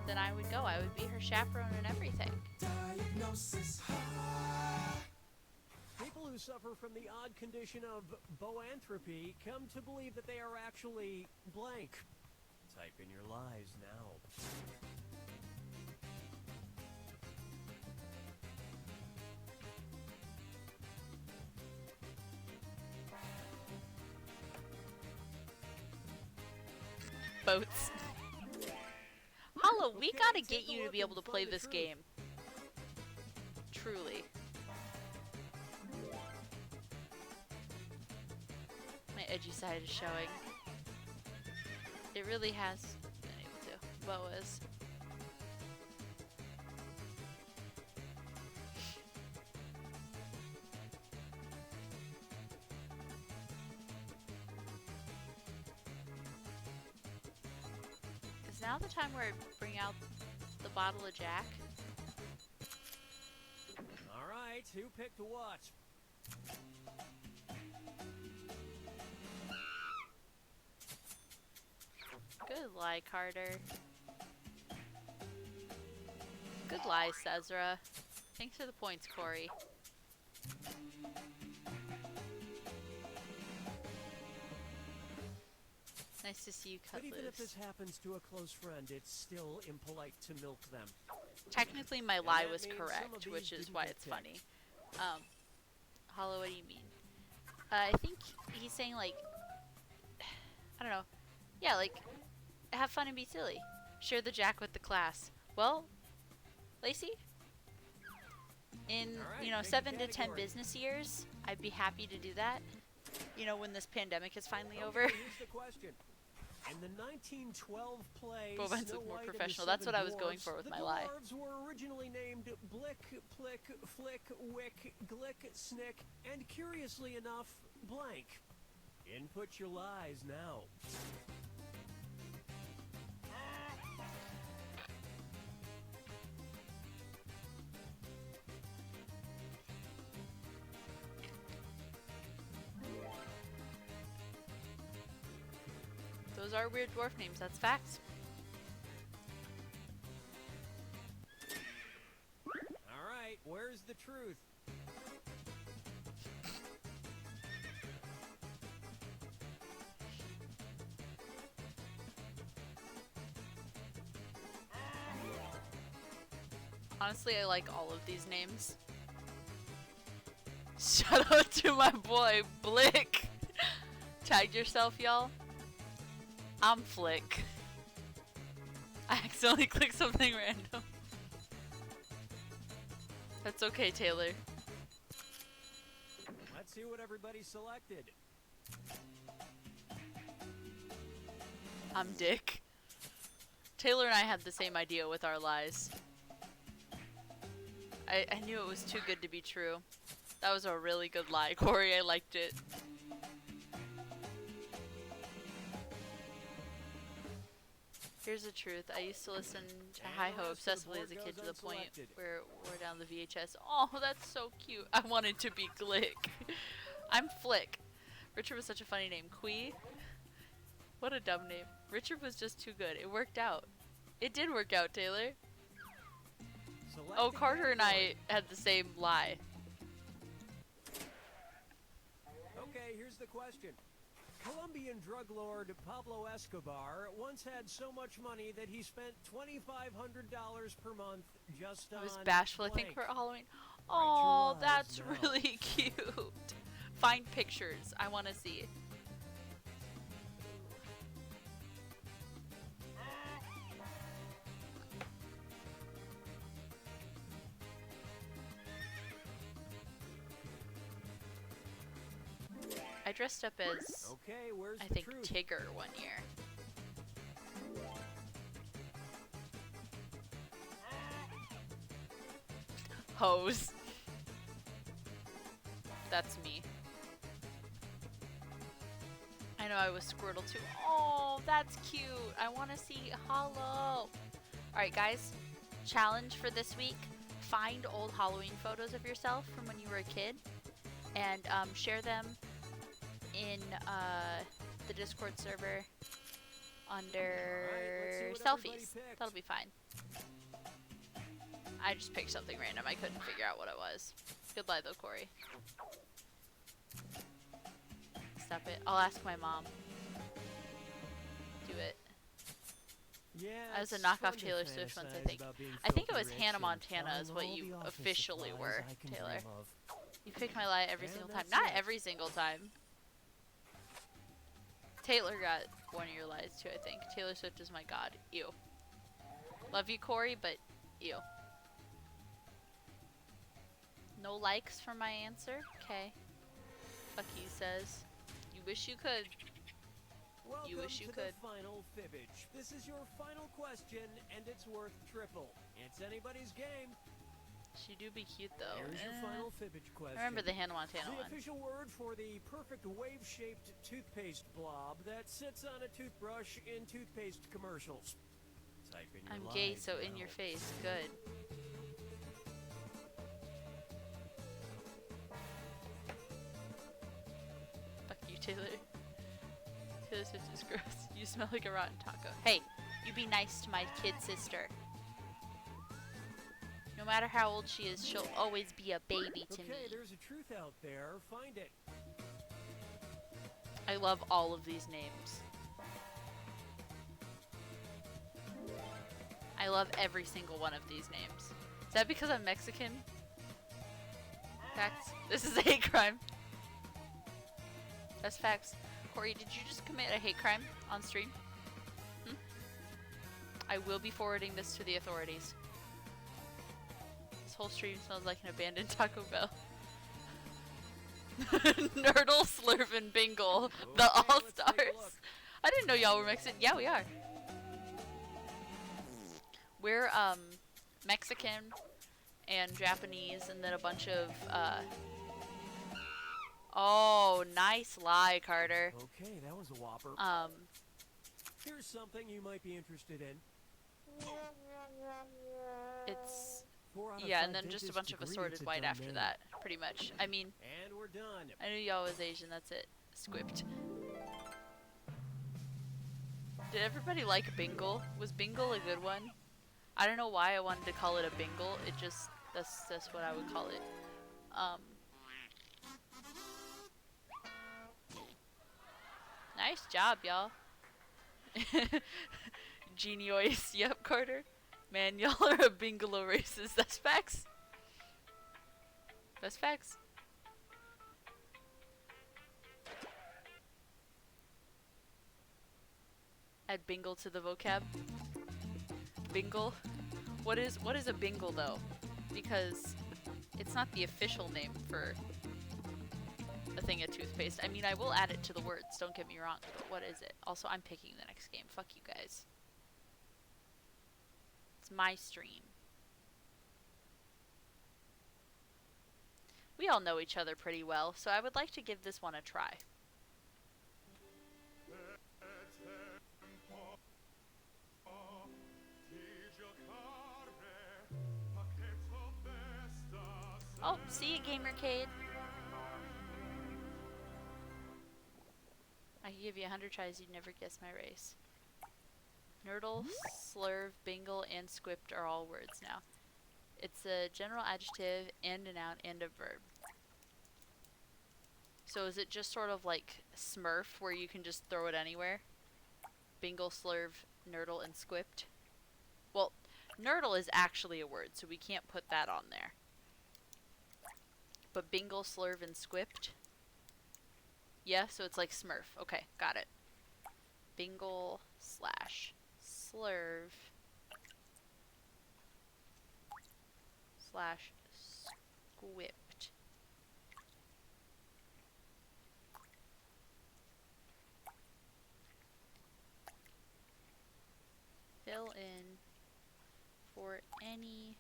then I would go. I would be her chaperone and everything. People who suffer from the odd condition of boanthropy come to believe that they are actually blank. Type in your lies now. Boats. Hollow, we Okay, gotta take get a you to look be able and to play find the this truth. game. Truly. My edgy side is showing. It really has been able to. Boas. Is now the time where I bring out the bottle of Jack? All right, who picked what? Good lie, Carter. Good lie, Cezra. Thanks for the points, Corey. Nice to see you cut But even if loose. this happens to a close friend, it's still impolite to milk them. Technically, my And lie that was means some of correct, these which is didn't why get it's picked. funny. Hollow, what do you mean? I think he's saying, like, I don't know. Yeah, like, have fun and be silly. Share the Jack with the class. Well, Lacey, in, All right, pick a 7 to 10 category. business years, I'd be happy to do that. When this pandemic is finally Okay, over. here's the question. In the 1912 play Boven's Snow look more White and the professional. That's Seven what I was going Dwarfs, for with the my lie. dwarves were originally named Blick, Plick, Flick, Wick, Glick, Snick, and curiously enough, blank. Input your lies now. Those are weird dwarf names, that's facts. All right, where's the truth? Honestly, I like all of these names. Shout out to my boy, Blick. Tagged yourself, y'all. I'm Flick. I accidentally clicked something random. That's okay, Taylor. Let's see what everybody selected. I'm Dick. Taylor and I had the same idea with our lies. I knew it was too good to be true. That was a really good lie, Corey. I liked it. Here's the truth. I used to listen to And Hi the Ho rest of the obsessively board as a kid goes to the point unselected. where we're down the VHS. Oh, that's so cute. I wanted to be Glick. I'm Flick. Richard was such a funny name. Quee? What a dumb name. Richard was just too good. It worked out. It did work out, Taylor. Select Oh, a Carter and I category. had the same lie. Okay, here's the question. Colombian drug lord Pablo Escobar once had so much money that he spent $2,500 per month just on I was bashful, I think, blank. for Halloween. Write your Oh, lies that's now. really cute. Find pictures. I want to see. I dressed up as, Okay, where's I the think, truth? Tigger one year. Hose. That's me. I know I was Squirtle too. Oh, that's cute. I want to see Hollow. Alright, guys. Challenge for this week. Find old Halloween photos of yourself from when you were a kid. And share them in the Discord server under Alright, let's see what everybody selfies. picked. That'll be fine. I just picked something random. I couldn't figure out what it was. Good lie though, Corey. Stop it. I'll ask my mom. Do it. Yeah, I was a it's knockoff fun to Taylor Swift once, I fantasize think. about being I think it filthy was rich Hannah and Montana buying is what all you the office officially supplies were, I can Taylor. dream of. You pick my lie every And single time. that's Not it. every single time. Taylor got one of your lies too, I think. Taylor Swift is my god. Ew. Love you, Corey, but ew. No likes for my answer? Okay. Fuck you says. You wish you could. Welcome wish you to could. the final fibbage. This is your final question, and it's worth triple. It's anybody's game. She do be cute though. Here's your final fibbage question. I remember the Hannah Montana The one. official word for the perfect wave-shaped toothpaste blob that sits on a toothbrush in toothpaste commercials. Type in your I'm gay, lies so in now. your face. Good. Fuck you, Taylor. Taylor Swift is gross. You smell like a rotten taco. Hey, you be nice to my kid sister. No matter how old she is, she'll always be a baby to Okay, me. there's a truth out there. Find it. I love all of these names. I love every single one of these names. Is that because I'm Mexican? Facts. This is a hate crime. That's facts. Corey, did you just commit a hate crime on stream? I will be forwarding this to the authorities. This whole stream smells like an abandoned Taco Bell. Nerdle, Slurv, and Bingle. The Okay, let's take a All-Stars. look. I didn't know y'all were Mexican. Yeah, we are. We're, Mexican and Japanese, and then a bunch of, Oh, nice lie, Carter. Okay, that was a whopper. Here's something you might be interested in. It's... 4 out of Yeah, 5 and then just a dentists bunch of agree assorted it's a white dumb after name. that, pretty much. I mean, And we're done. I knew y'all was Asian, that's it. Squipped. Did everybody like Bingle? Was Bingle a good one? I don't know why I wanted to call it a Bingle. It just, that's what I would call it. Nice job, y'all. Genioise, yep, Carter. Man, y'all are a Bingalo racist. That's facts. That's facts. Add bingle to the vocab. Bingle. What is a bingle though? Because it's not the official name for a thing of toothpaste. I mean, I will add it to the words, don't get me wrong, but what is it? Also, I'm picking the next game. Fuck you guys. It's my stream. We all know each other pretty well, so I would like to give this one a try. Oh, see you, Gamercade. I can give you 100 tries, you'd never guess my race. Nerdle, Slurv, Bingle, and Squipt are all words now. It's a general adjective and a noun and a verb. So is it just sort of like Smurf, where you can just throw it anywhere? Bingle, Slurv, Nerdle, and Squipt? Well, Nerdle is actually a word, so we can't put that on there. But Bingle, Slurv, and Squipt? Yeah, so it's like Smurf. Okay, got it. Bingle slash Slurv slash Squipt. Fill in for any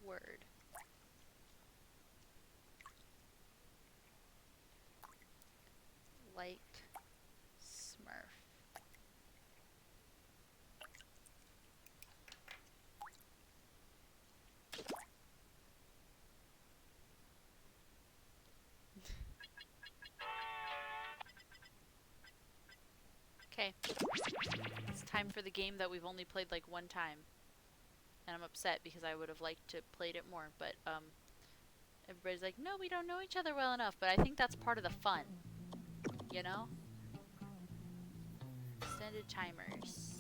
word. Like Smurf. Okay. It's time for the game that we've only played like one time. And I'm upset because I would have liked to played it more, but everybody's like, "No, we don't know each other well enough." But I think that's part of the fun. You know? Extended timers.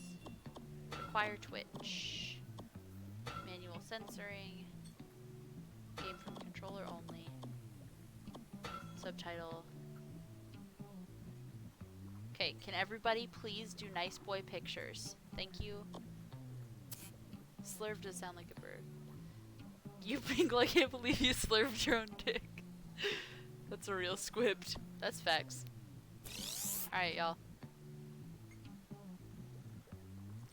Require Twitch. Manual censoring. Game from controller only. Subtitle. Okay, can everybody please do nice boy pictures? Thank you. Slurve does sound like a bird. You Pinkle, I can't believe you slurved your own dick. That's a real squibbed. That's facts. Alright, y'all.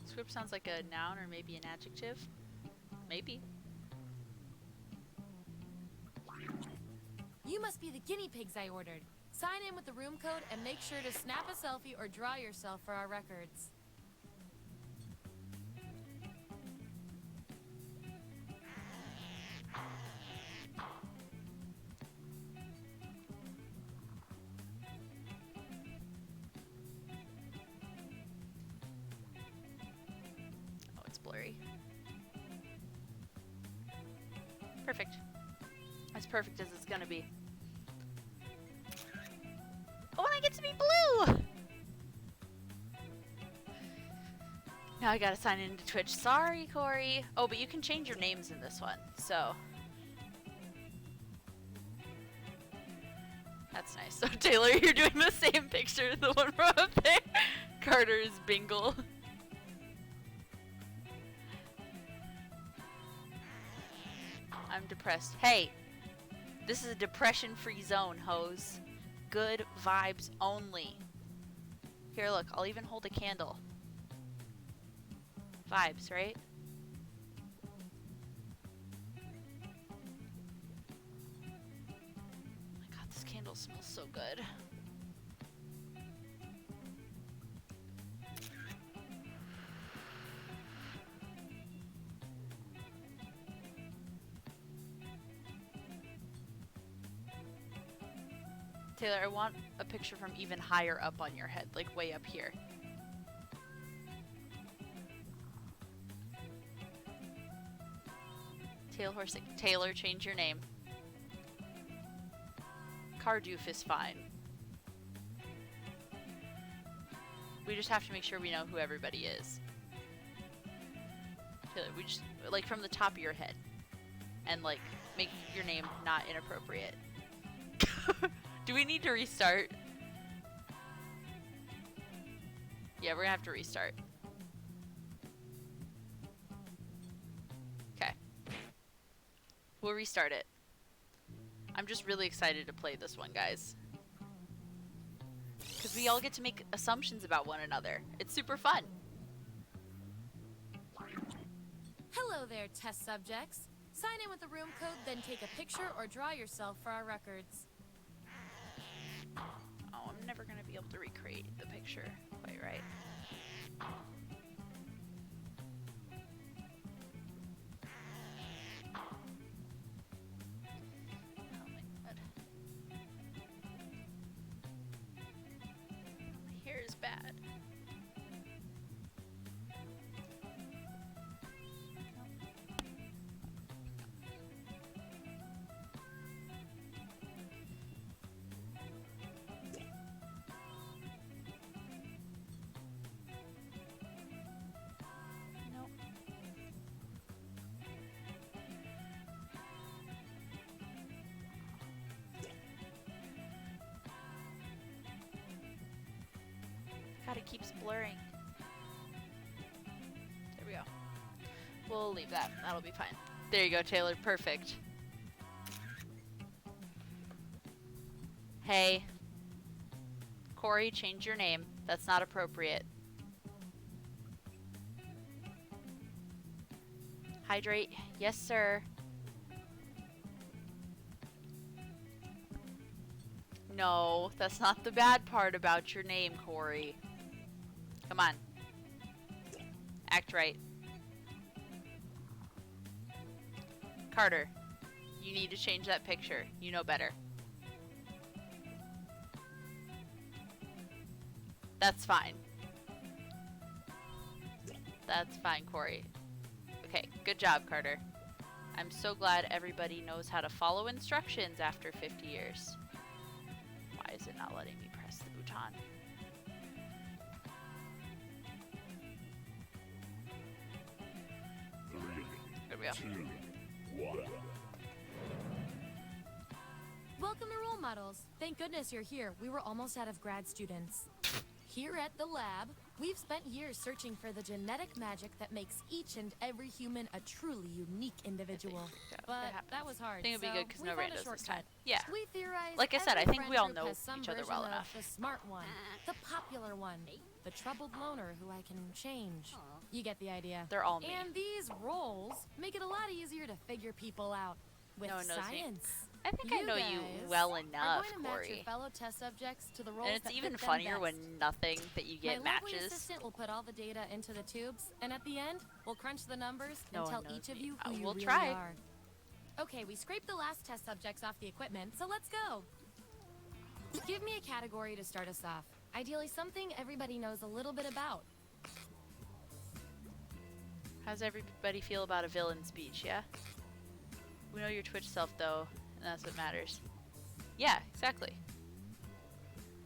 Squib sounds like a noun or maybe an adjective. Maybe. You must be the guinea pigs I ordered. Sign in with the room code and make sure to snap a selfie or draw yourself for our records. Oh, it's blurry. Perfect. As perfect as it's gonna be. Oh, and I get to be blue! Now I gotta sign into Twitch. Sorry, Corey. Oh, but you can change your names in this one, so. That's nice. So, Taylor, you're doing the same picture, the one from up there. Carter is Bingle. I'm depressed. Hey, this is a depression-free zone, hoes. Good vibes only. Here, look, I'll even hold a candle. Vibes, right? Oh my god, this candle smells so good. Taylor, I want a picture from even higher up on your head, like way up here. Taylor, change your name. Cardoof is fine. We just have to make sure we know who everybody is. Taylor, we just, like, from the top of your head. And, like, make your name not inappropriate. Do we need to restart? Yeah, we're gonna have to restart. Okay. We'll restart it. I'm just really excited to play this one, guys. Because we all get to make assumptions about one another. It's super fun. Hello there, test subjects. Sign in with the room code, then take a picture or draw yourself for our records. Oh, I'm never gonna be able to recreate the picture quite right. Oh my god. My hair is bad. Nope. God, it keeps blurring. There we go. We'll leave that. That'll be fine. There you go, Taylor. Perfect. Hey. Corey, change your name. That's not appropriate. Hydrate. Yes, sir. No, that's not the bad part about your name, Corey. Come on. Act right. Carter, you need to change that picture. You know better. That's fine. That's fine, Corey. Okay, good job, Carter. I'm so glad everybody knows how to follow instructions after 50 years. Why is it not letting me press the button? There we go. Welcome to Role Models. Thank goodness you're here. We were almost out of grad students. Here at the lab, we've spent years searching for the genetic magic that makes each and every human a truly unique individual. But that was hard. I think it'd be good because no randos this time. Yeah. We theorized Like I said, I every think we all friend group know has some each other version well of enough. The smart one, the popular one, the troubled loner who I can change. You get the idea. They're all me. And these roles make it a lot easier to figure people out with No one knows me. science. I think I know you guys well are enough, going to match your Corey. fellow test subjects to the roles And it's that even fit them funnier best. when nothing that you get My lovely matches. assistant will put all the data into the tubes, and at the end, we'll crunch the numbers No and one tell knows each of me. you who you We'll really try. are. Okay, we scraped the last test subjects off the equipment, so let's go. Give me a category to start us off. Ideally, something everybody knows a little bit about. How's everybody feel about a villain speech, yeah? We know your Twitch self, though, and that's what matters. Yeah, exactly.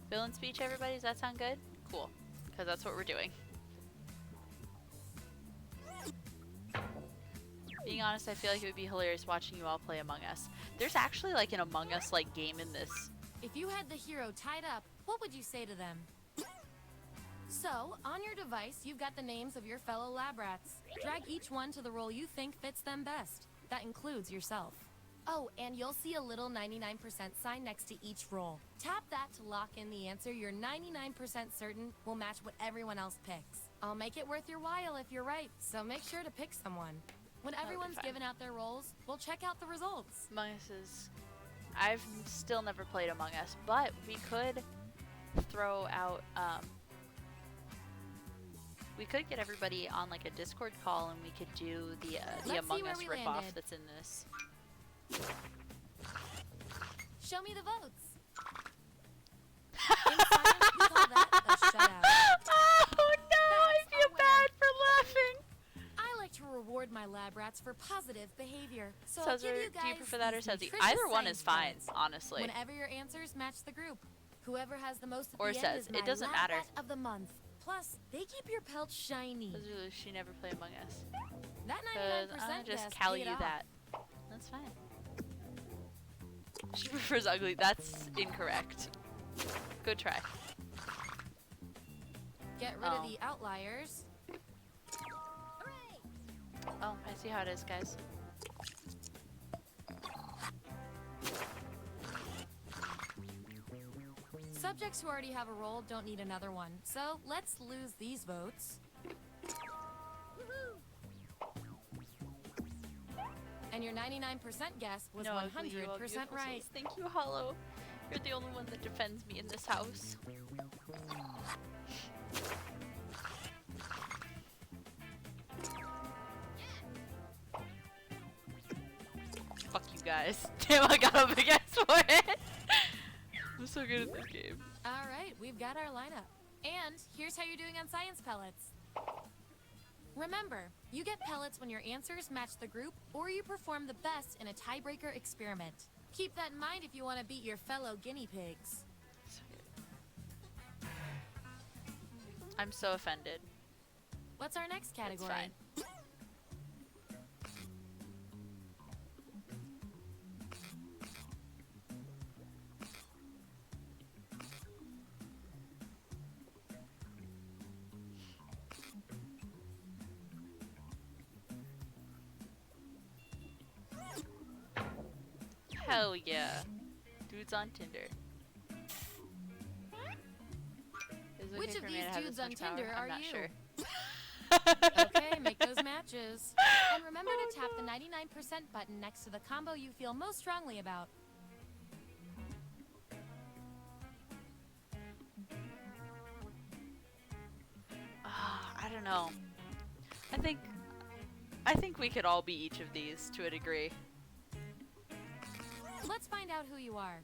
Villain speech, everybody? Does that sound good? Cool. Because that's what we're doing. Being honest, I feel like it would be hilarious watching you all play Among Us. There's actually like an Among Us like game in this. If you had the hero tied up, what would you say to them? So, on your device, you've got the names of your fellow lab rats. Drag each one to the role you think fits them best. That includes yourself. Oh, and you'll see a little 99% sign next to each role. Tap that to lock in the answer you're 99% certain will match what everyone else picks. I'll make it worth your while if you're right, so make sure to pick someone. When everyone's fine. given out their roles, we'll check out the results. Among Us is... I've still never played Among Us, but we could throw out... we could get everybody on like a Discord call and we could do the Let's Among see where Us we ripoff landed. that's in this. Show me the votes. In science, we call that a shutout. Oh no, I That's feel a winner. bad for laughing. I like to reward my lab rats for positive behavior. So I'll Suzzy, give you guys do you prefer that or these Suzzy? nutritious Either one science is fine, points. honestly. Whenever your answers match the group. Whoever has the most at Or the end says, is it my doesn't lab matter. rat of the month. Plus, they keep your pelts shiny. Suzzy, she never played Among Us. That Because 99% I just guess call paid you off. that. That's fine. She prefers ugly. That's incorrect. Good try. Get rid Oh. of the outliers. Oh, I see how it is, guys. Subjects who already have a role don't need another one. So let's lose these votes. And your 99% guess was No, 100% ugly, you all beautiful right. souls. Thank you, Hollow. You're the only one that defends me in this house. Fuck you guys. Damn, I got up against for it. I'm so good at this game. All right, we've got our lineup. And here's how you're doing on science pellets. Remember, you get pellets when your answers match the group or you perform the best in a tiebreaker experiment. Keep that in mind if you want to beat your fellow guinea pigs. So good. I'm so offended. What's our next It's category? fine. Hell yeah. Dudes on Tinder. Is it Which okay of for me these to have dudes this on much power? Tinder I'm are not you? sure. Okay, make those matches. And remember to tap the 99% button next to the combo you feel most strongly about. I don't know. I think we could all be each of these to a degree. Let's find out who you are.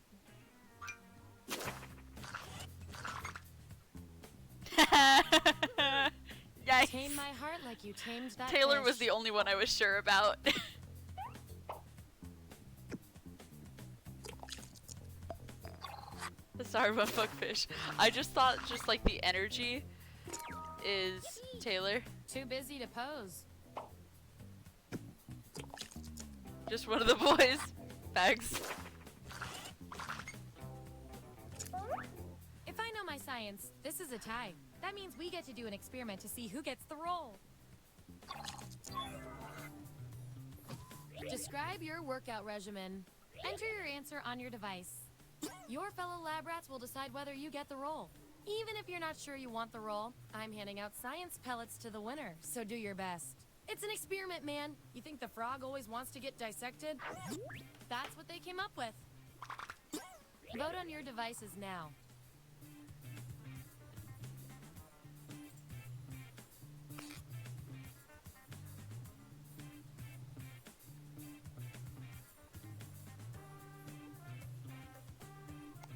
Yikes. Tame my heart like you tamed that Taylor was fish. the only one I was sure about. Sorry about fuckfish. I just thought just like the energy is Taylor. Too busy to pose. Just one of the boys. Bags. If I know my my science. This is a tie. That means we get to do an experiment to see who gets the role. Describe your workout regimen. Enter your answer on your device. Your fellow lab rats will decide whether you get the role. Even if you're not sure you want the role, I'm handing out science pellets to the winner, so do your best. It's an experiment, man. You think the frog always wants to get dissected? That's what they came up with. Vote on your devices now.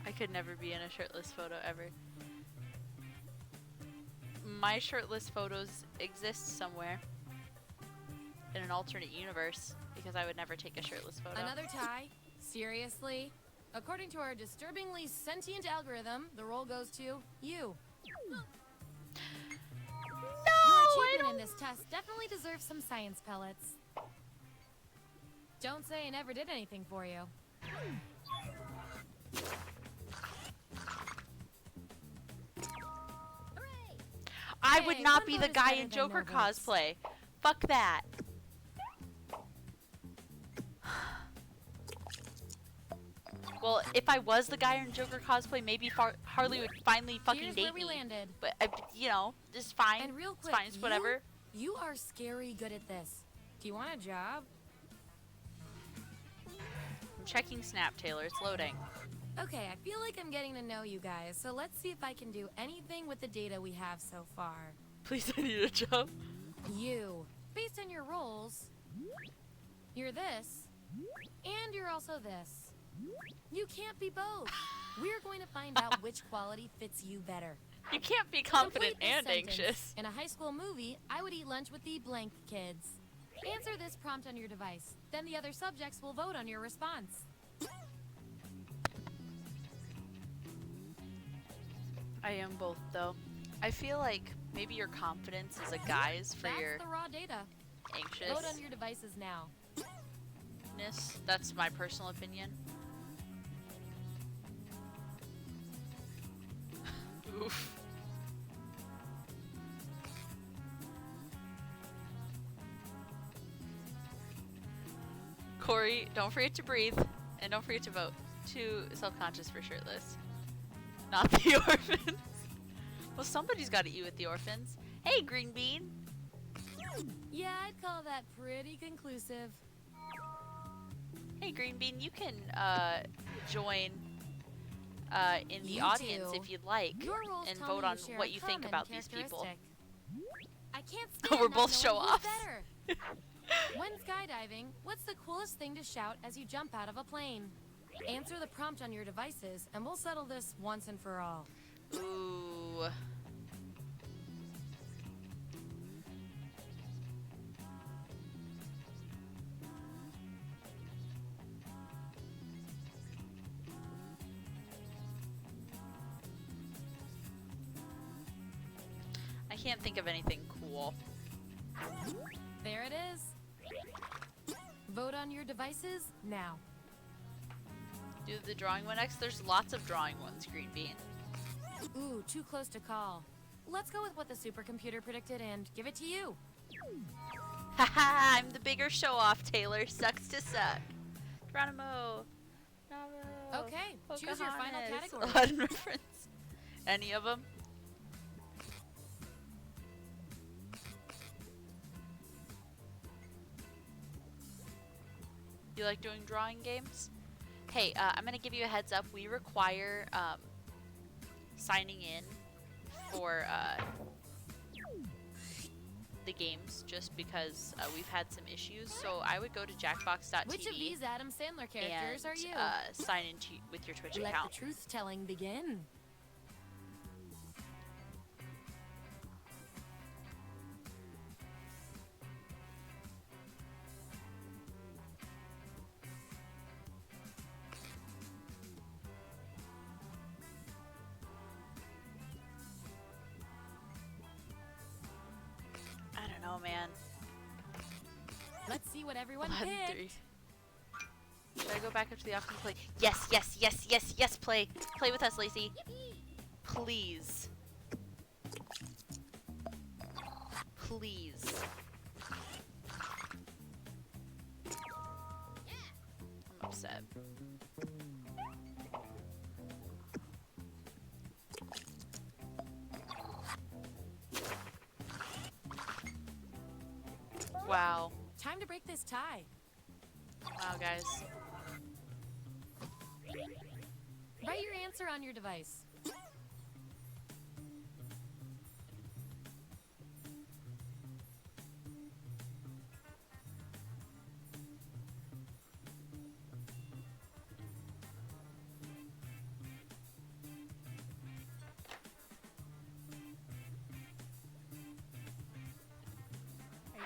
I could never be in a shirtless photo ever. My shirtless photos exist somewhere in an alternate universe because I would never take a shirtless photo. Another tie? Seriously? According to our disturbingly sentient algorithm, the role goes to you. Your achievement in this test definitely deserves some science pellets. Don't say I never did anything for you. I Hey, would not one be vote the is guy better in than Joker no votes. cosplay. Fuck that. Well, if I was the guy in Joker cosplay, maybe Harley would finally fucking Here's date where we me. landed. But you know, just fine. And real It's quick, fine. It's whatever. You are scary good at this. Do you want a job? I'm checking Snap, Taylor. It's loading. Okay, I feel like I'm getting to know you guys, so let's see if I can do anything with the data we have so far. Please, I need a job. You, based on your roles, you're this, and you're also this. You can't be both. We're going to find out which quality fits you better. You can't be confident Complete this and sentence. anxious. In a high school movie, I would eat lunch with the blank kids. Answer this prompt on your device. Then the other subjects will vote on your response. I am both, though. I feel like maybe your confidence is a guise for That's your the raw data. Vote on your devices now. anxiousness. That's my personal opinion. Oof. Corey, don't forget to breathe, and don't forget to vote. Too self-conscious for shirtless. Not the orphans. Well, somebody's got to eat with the orphans. Hey, Green Bean. Yeah, I'd call that pretty conclusive. Hey, Green Bean, you can join in the You audience two. if you'd like, Your roles and tell vote me on share what a you think common about these people. characteristic. I can't stand We're not both knowing who's show-offs. better. When skydiving, what's the coolest thing to shout as you jump out of a plane? Answer the prompt on your devices, and we'll settle this once and for all. Ooh. I can't think of anything cool. There it is. Vote on your devices now. Do the drawing one next. There's lots of drawing ones, Green Bean. Ooh, too close to call. Let's go with what the supercomputer predicted and give it to you. Haha, I'm the bigger show-off, Taylor. Sucks to suck. Geronimo. Bravo. Okay, choose your final Pocahontas. category. Aladdin reference. Any of them? You like doing drawing games? Hey, I'm gonna give you a heads up. We require signing in for the games just because we've had some issues. So I would go to jackbox.tv. Which of these Adam Sandler characters and, are you? sign in with your Twitch Let account. the truth-telling begin. I don't know, man. Let's see what everyone Aladdin picked. 3. Should I go back up to the option to play? Yes, yes, yes, yes, yes, play. Play with us, Lacey. Please. Please. I'm upset. Wow. Time to break this tie. Wow, guys. Write your answer on your device.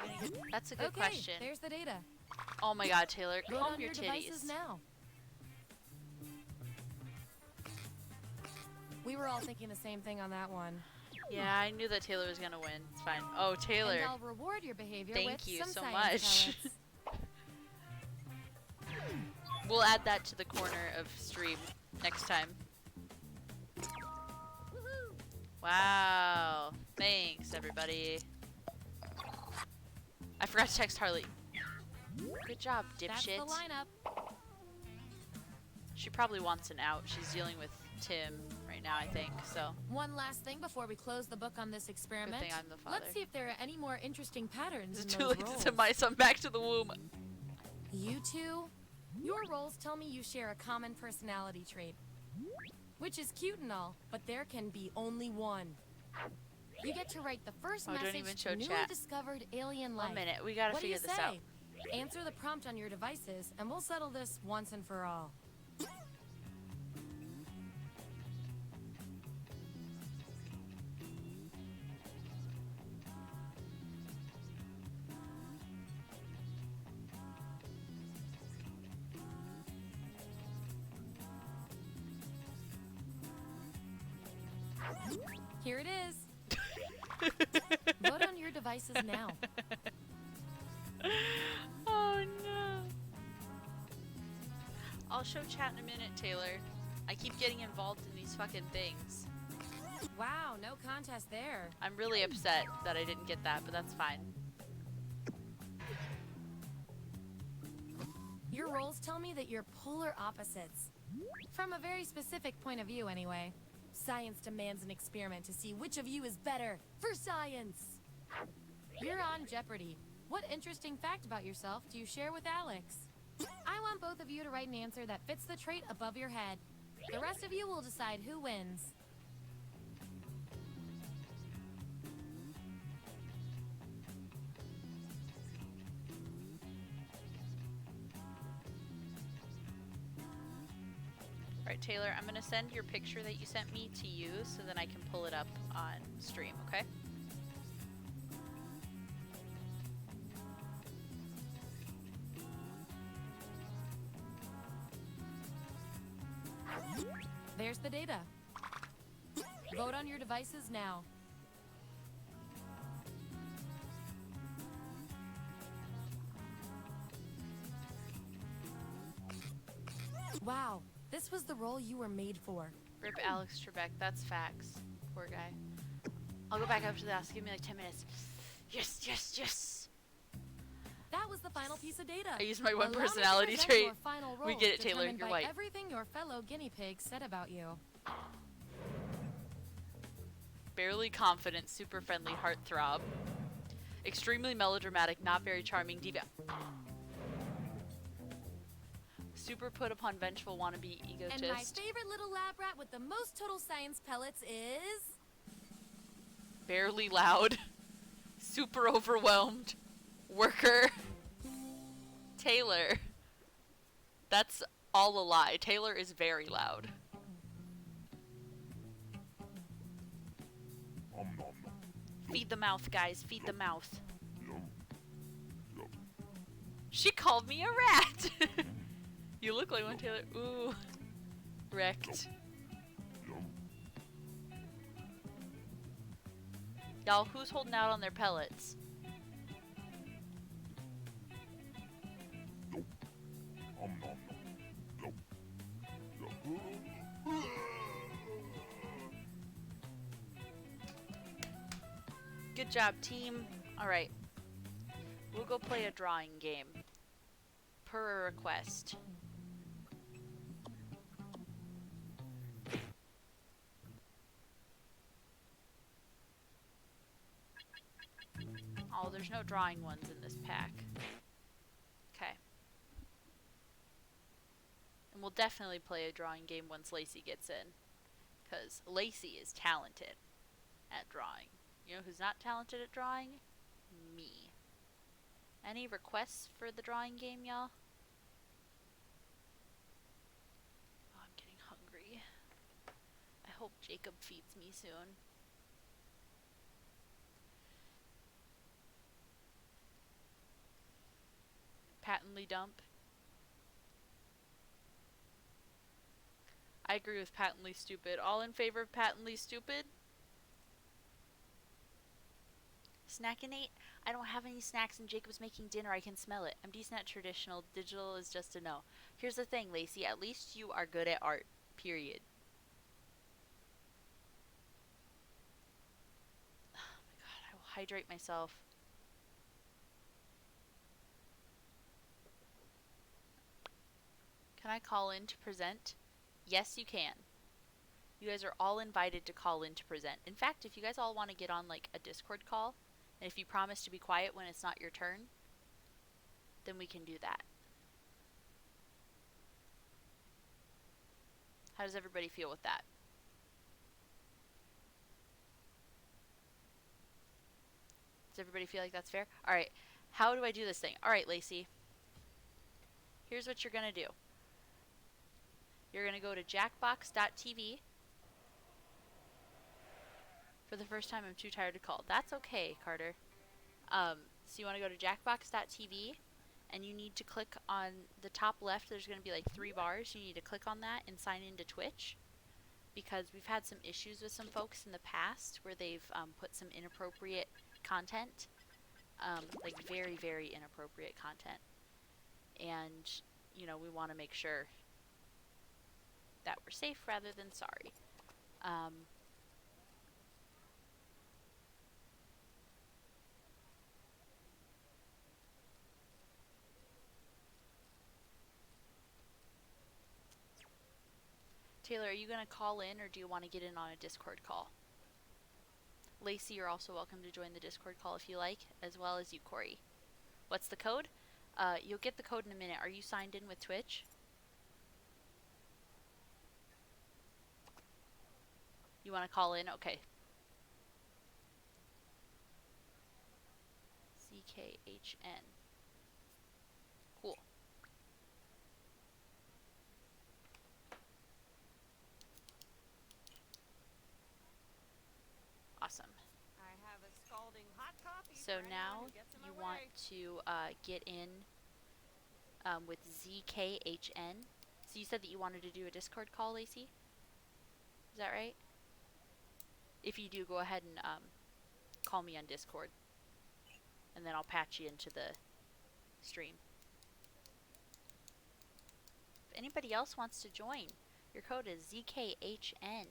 Are you gonna get... That's a good Okay, question. there's the data. Oh my god, Taylor, Vote calm on your your devices titties. now. We were all thinking the same thing on that one. Yeah, I knew that Taylor was gonna win. It's fine. Oh, Taylor. And I'll reward your behavior Thank with you some so science much. pellets. We'll add that to the corner of stream next time. Wow. Thanks, everybody. I forgot to text Harley. Good job, That's the dipshit. lineup. She probably wants an out. She's dealing with Tim right now, I think. So, One last thing before we close the book on this experiment. thing I'm the father. Let's see if there are any more interesting patterns it's in too those late roles. to send my son back to the womb. You two, your roles tell me you share a common personality trait. Which is cute and all, but there can be only one. You get to write the first Oh, don't message even show to newly chat. discovered alien life. 1 minute. We gotta What do you figure this out. say? Answer the prompt on your devices, and we'll settle this once and for all. Here it is. Vote on your devices now. Oh no. I'll show chat in a minute, Taylor. I keep getting involved in these fucking things. Wow, no contest there. I'm really upset that I didn't get that, but that's fine. Your roles tell me that you're polar opposites. From a very specific point of view, anyway. Science demands an experiment to see which of you is better for science. You're on Jeopardy. What interesting fact about yourself do you share with Alex? I want both of you to write an answer that fits the trait above your head. The rest of you will decide who wins. Alright, Taylor, I'm gonna send your picture that you sent me to you so then I can pull it up on stream, okay? There's the data. Vote on your devices now. Wow, this was the role you were made for. Rip Alex Trebek, that's facts. Poor guy. I'll go back up to the house. Give me like 10 minutes. Yes, yes, yes! That was the final piece of data. I used my one Allow me to personality present trait. your final We roles, get it, Taylor. determined You're by white. Everything your fellow guinea pigs said about you. Barely confident, super friendly, heartthrob. Extremely melodramatic, not very charming, diva. Super put upon vengeful wannabe egotist. And my favorite little lab rat with the most total science pellets is... Barely loud. Super overwhelmed. Worker. Taylor. That's all a lie. Taylor is very loud. Feed the mouth, guys. Feed the mouth. She called me a rat. You look like one, Taylor. Ooh. Wrecked. Y'all, who's holding out on their pellets? Good job, team. Alright. We'll go play a drawing game. Per a request. Oh, there's no drawing ones in this pack. Okay. And we'll definitely play a drawing game once Lacey gets in. Because Lacey is talented at drawing. You know who's not talented at drawing? Me. Any requests for the drawing game, y'all? Oh, I'm getting hungry. I hope Jacob feeds me soon. Patently dump. I agree with patently stupid. All in favor of patently stupid? Snackinate? I don't have any snacks and Jacob's making dinner. I can smell it. I'm decent at traditional. Digital is just a no. Here's the thing, Lacey. At least you are good at art. Period. Oh my god, I will hydrate myself. Can I call in to present? Yes, you can. You guys are all invited to call in to present. In fact, if you guys all want to get on like a Discord call, and if you promise to be quiet when it's not your turn, then we can do that. How does everybody feel with that? Does everybody feel like that's fair? Alright, how do I do this thing? Alright, Lacey. Here's what you're going to do. You're going to go to jackbox.tv. For the first time, I'm too tired to call. That's okay, Carter. So you want to go to jackbox.tv, and you need to click on the top left. There's going to be like 3 bars. You need to click on that and sign into Twitch, because we've had some issues with some folks in the past where they've put some inappropriate content, like very, very inappropriate content. And, you know, we want to make sure that we're safe rather than sorry. Taylor, are you going to call in, or do you want to get in on a Discord call? Lacey, you're also welcome to join the Discord call if you like, as well as you, Corey. What's the code? You'll get the code in a minute. Are you signed in with Twitch? You want to call in? Okay. CKHN. Cool. Awesome. I have a scalding hot coffee. So for now anyone who gets in my you want way. to get in with ZKHN. So you said that you wanted to do a Discord call, Lacey? Is that right? If you do, go ahead and call me on Discord, and then I'll patch you into the stream. If anybody else wants to join, your code is ZKHN.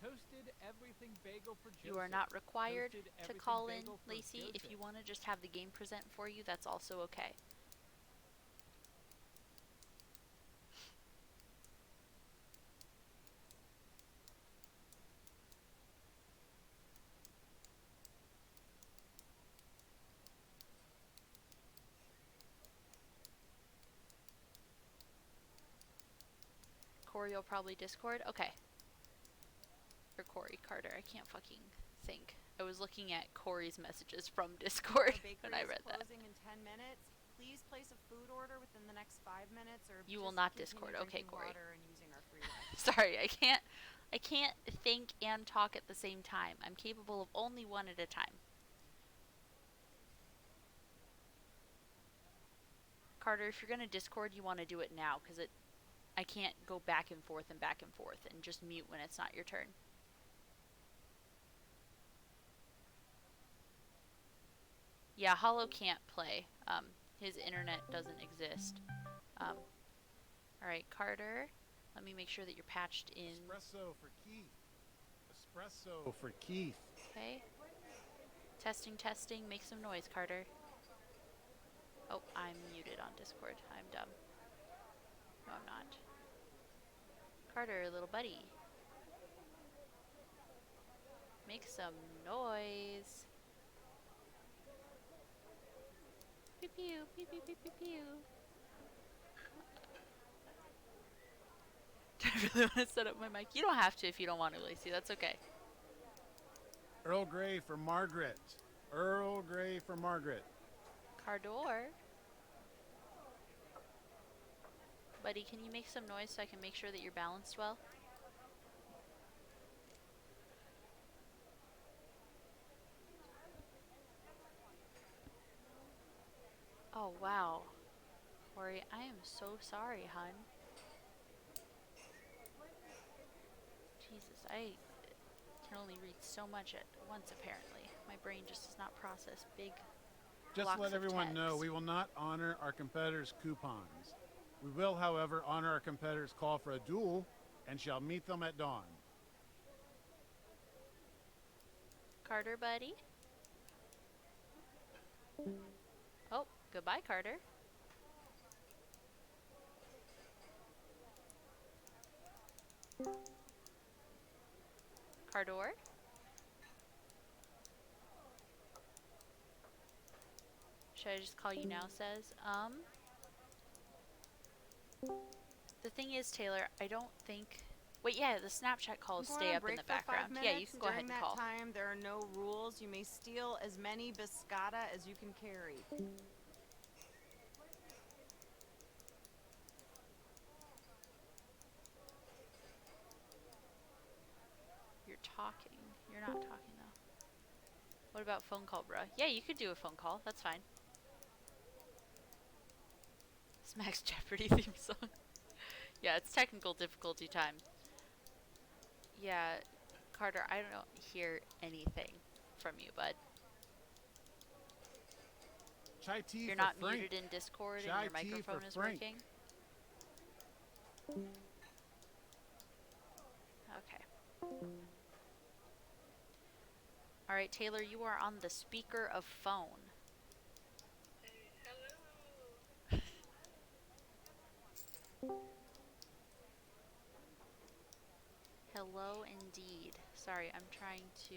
Toasted everything bagel for Joseph. You are not required Toasted to everything call in, bagel for Lacey. If Joseph. you want to just have the game present for you, that's also okay. Corey will probably Discord. Okay. Or Corey Carter. I can't fucking think. I was looking at Corey's messages from Discord The bakery when I is read that. closing in 10 minutes. Please place a food order within the next 5 minutes, or You just will not continue Discord. Okay, drinking Corey. water and using our free Wi-Fi. Sorry, I can't think and talk at the same time. I'm capable of only one at a time. Carter, if you're gonna Discord, you want to do it now, because I can't go back and forth and just mute when it's not your turn. Yeah, Hollow can't play. His internet doesn't exist. Alright, Carter. Let me make sure that you're patched in. Espresso for Keith. Espresso for Keith. Okay. Testing, testing. Make some noise, Carter. Oh, I'm muted on Discord. I'm dumb. No, I'm not. Carter, little buddy. Make some noise. Pew pew, pew pew pew pew pew. Do I really want to set up my mic? You don't have to if you don't want to, Lacey. That's okay. Earl Grey for Margaret. Earl Grey for Margaret. Cardor. Buddy, can you make some noise so I can make sure that you're balanced well? Oh, wow. Corey, I am so sorry, hun. Jesus, I can only read so much at once, apparently. My brain just does not process big Just blocks let of everyone know text. we will not honor our competitors' coupons. We will, however, honor our competitors' call for a duel and shall meet them at dawn. Carter, buddy. Oh, goodbye, Carter. Cardor. Should I just call you now, says? The thing is, Taylor, I don't think... Wait, yeah, the Snapchat calls I'm going stay on up in break the for 5 background. Yeah, you minutes. can go ahead During and that call. time, there are no rules. You may steal as many biscotta as you can carry. You're talking. You're not talking, though. What about phone call, bruh? Yeah, you could do a phone call. That's fine. Smack's Jeopardy theme song. Yeah, it's technical difficulty time. Yeah, Carter, I don't hear anything from you, bud. Chai tea You're for not Frank. muted in Discord Chai and your tea microphone for is Frank. working. Okay. Alright, Taylor, you are on the speaker of phone. Hello indeed. Sorry, I'm trying to,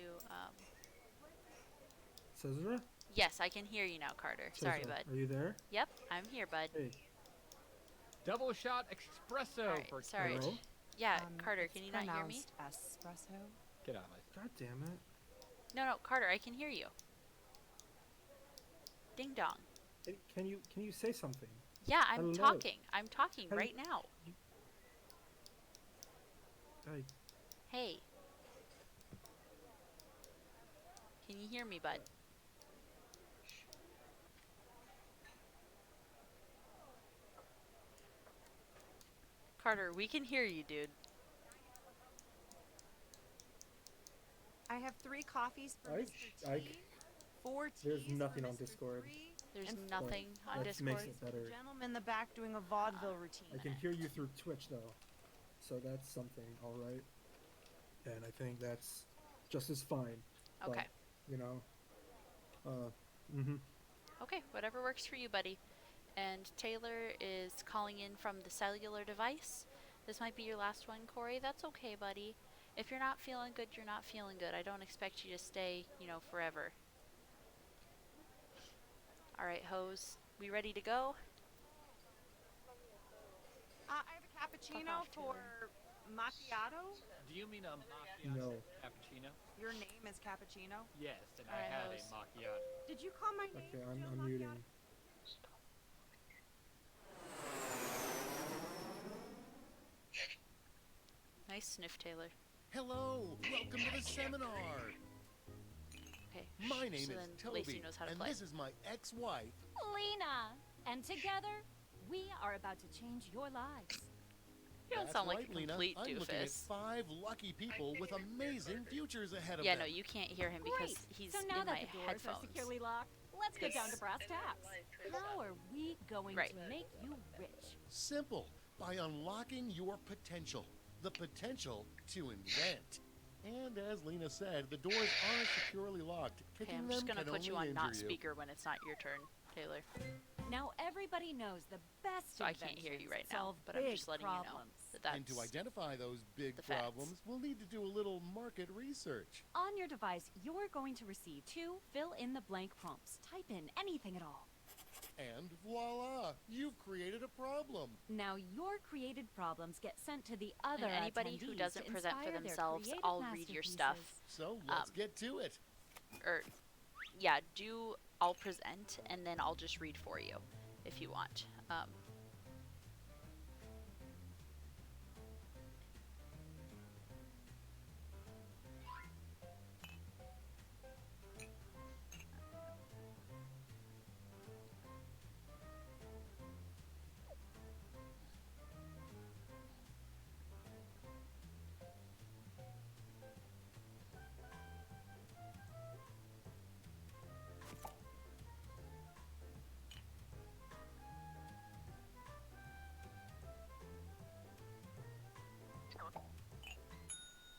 Cesar? Yes, I can hear you now, Carter. Sorry, Cesar, bud. are you there? Yep, I'm here, bud. Hey. Double shot espresso Alright, for sorry. Hello? Yeah, Carter, can you not hear me? Espresso. Get out of my... God damn it. No, Carter, I can hear you. Ding dong. Hey, can you say something? Yeah, I'm Hello. talking. I'm talking Hello. right now. Hey. Hey. Can you hear me, bud? Carter, we can hear you, dude. I have 3 coffees for Mr. T, 4 teas There's for nothing on Mr. Discord. 3, There's and nothing on that Discord. makes it better. gentleman in the back doing a vaudeville routine. I can hear you through Twitch though, so that's something, all right. And I think that's just as fine. Okay. But, you know. Okay, whatever works for you, buddy. And Taylor is calling in from the cellular device. This might be your last one, Corey. That's okay, buddy. If you're not feeling good, you're not feeling good. I don't expect you to stay, forever. Alright, Hose. We ready to go? I have a cappuccino off, for macchiato. Do you mean a macchiato No. cappuccino? Your name is cappuccino. Yes, and I Alright, had Hose. a macchiato. Did you call my name? Okay, Jill I'm muting. Macchiato? Nice sniff, Taylor. Hello, welcome to the seminar. Okay. My name so is then Lacey Toby, knows how to and play. this is my ex-wife. Lena! And together, we are about to change your lives. You don't That's sound like right, a Lena. complete I'm looking at doofus. 5 lucky people with amazing futures ahead of Yeah, them. no, you can't hear him because Great! he's So now in that my the doors headphones. are securely locked, let's get down to brass tacks. How are we going Right. to make you rich? Simple. by unlocking your potential. The potential to invent. And as Lena said, the doors are securely locked. Okay, Kicking I'm just them gonna can put you only on not injure you. speaker when it's not your turn, Taylor. Now everybody knows the best So I can't hear you right now, solve but I'm big just letting problems. you know that And to that's identify those big the facts. problems, we'll need to do a little market research. On your device, you're going to receive 2 fill-in-the-blank prompts. Type in anything at all. And voila, you've created a problem. Now your created problems get sent to the other and anybody who attendees doesn't to present for inspire their themselves, creative I'll read your stuff. masterpieces. So let's get to it. Or, yeah, I'll present and then I'll just read for you if you want.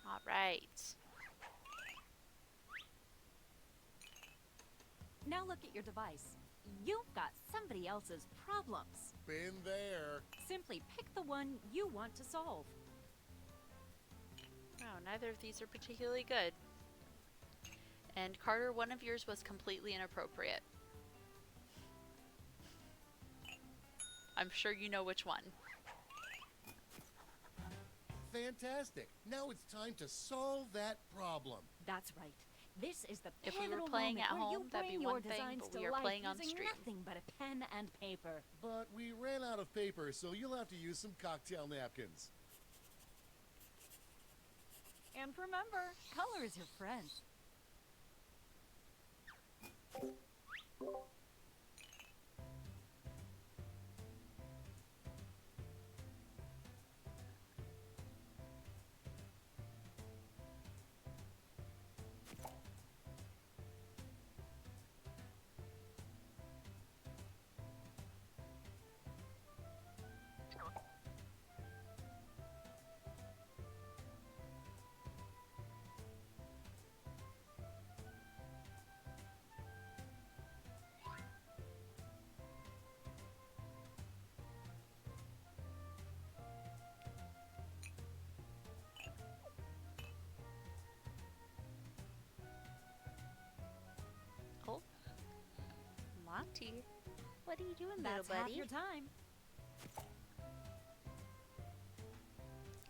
All right. Now look at your device. You've got somebody else's problems. Been there. Simply pick the one you want to solve. Oh, neither of these are particularly good. And Carter, one of yours was completely inappropriate. I'm sure you know which one. Fantastic. Now it's time to solve that problem. That's right. This is the If we were pivotal playing moment at where you home, that'd be bring your one thing, designs but to we are life playing on using stream. nothing but a pen and paper. But we ran out of paper, so you'll have to use some cocktail napkins. And remember, color is your friend. Oh, Monty, what are you doing, That's little half buddy? your time.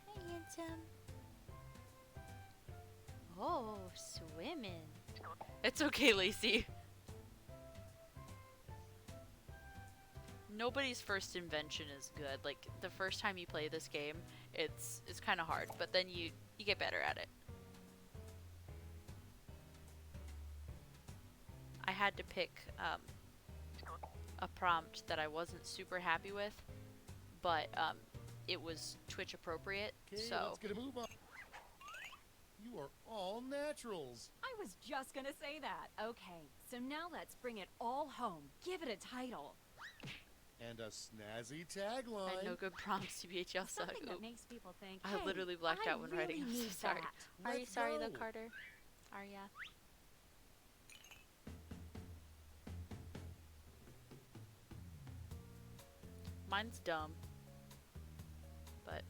Hi, handsome. Oh, swimming. It's okay, Lacey. Nobody's first invention is good. Like, the first time you play this game, it's kind of hard, but then you get better at it. I had to pick a prompt that I wasn't super happy with, but it was Twitch appropriate, Okay, so let's get a move on. You are all naturals. I was just gonna say that. Okay, so now let's bring it all home. Give it a title. And a snazzy tagline. and no good prompts, TBHL suck. Something that Oop. makes people think, I hey, literally blacked out when really writing. I'm so need sorry. that. Are you Let's sorry though, go. Carter? Are ya? Mine's dumb. But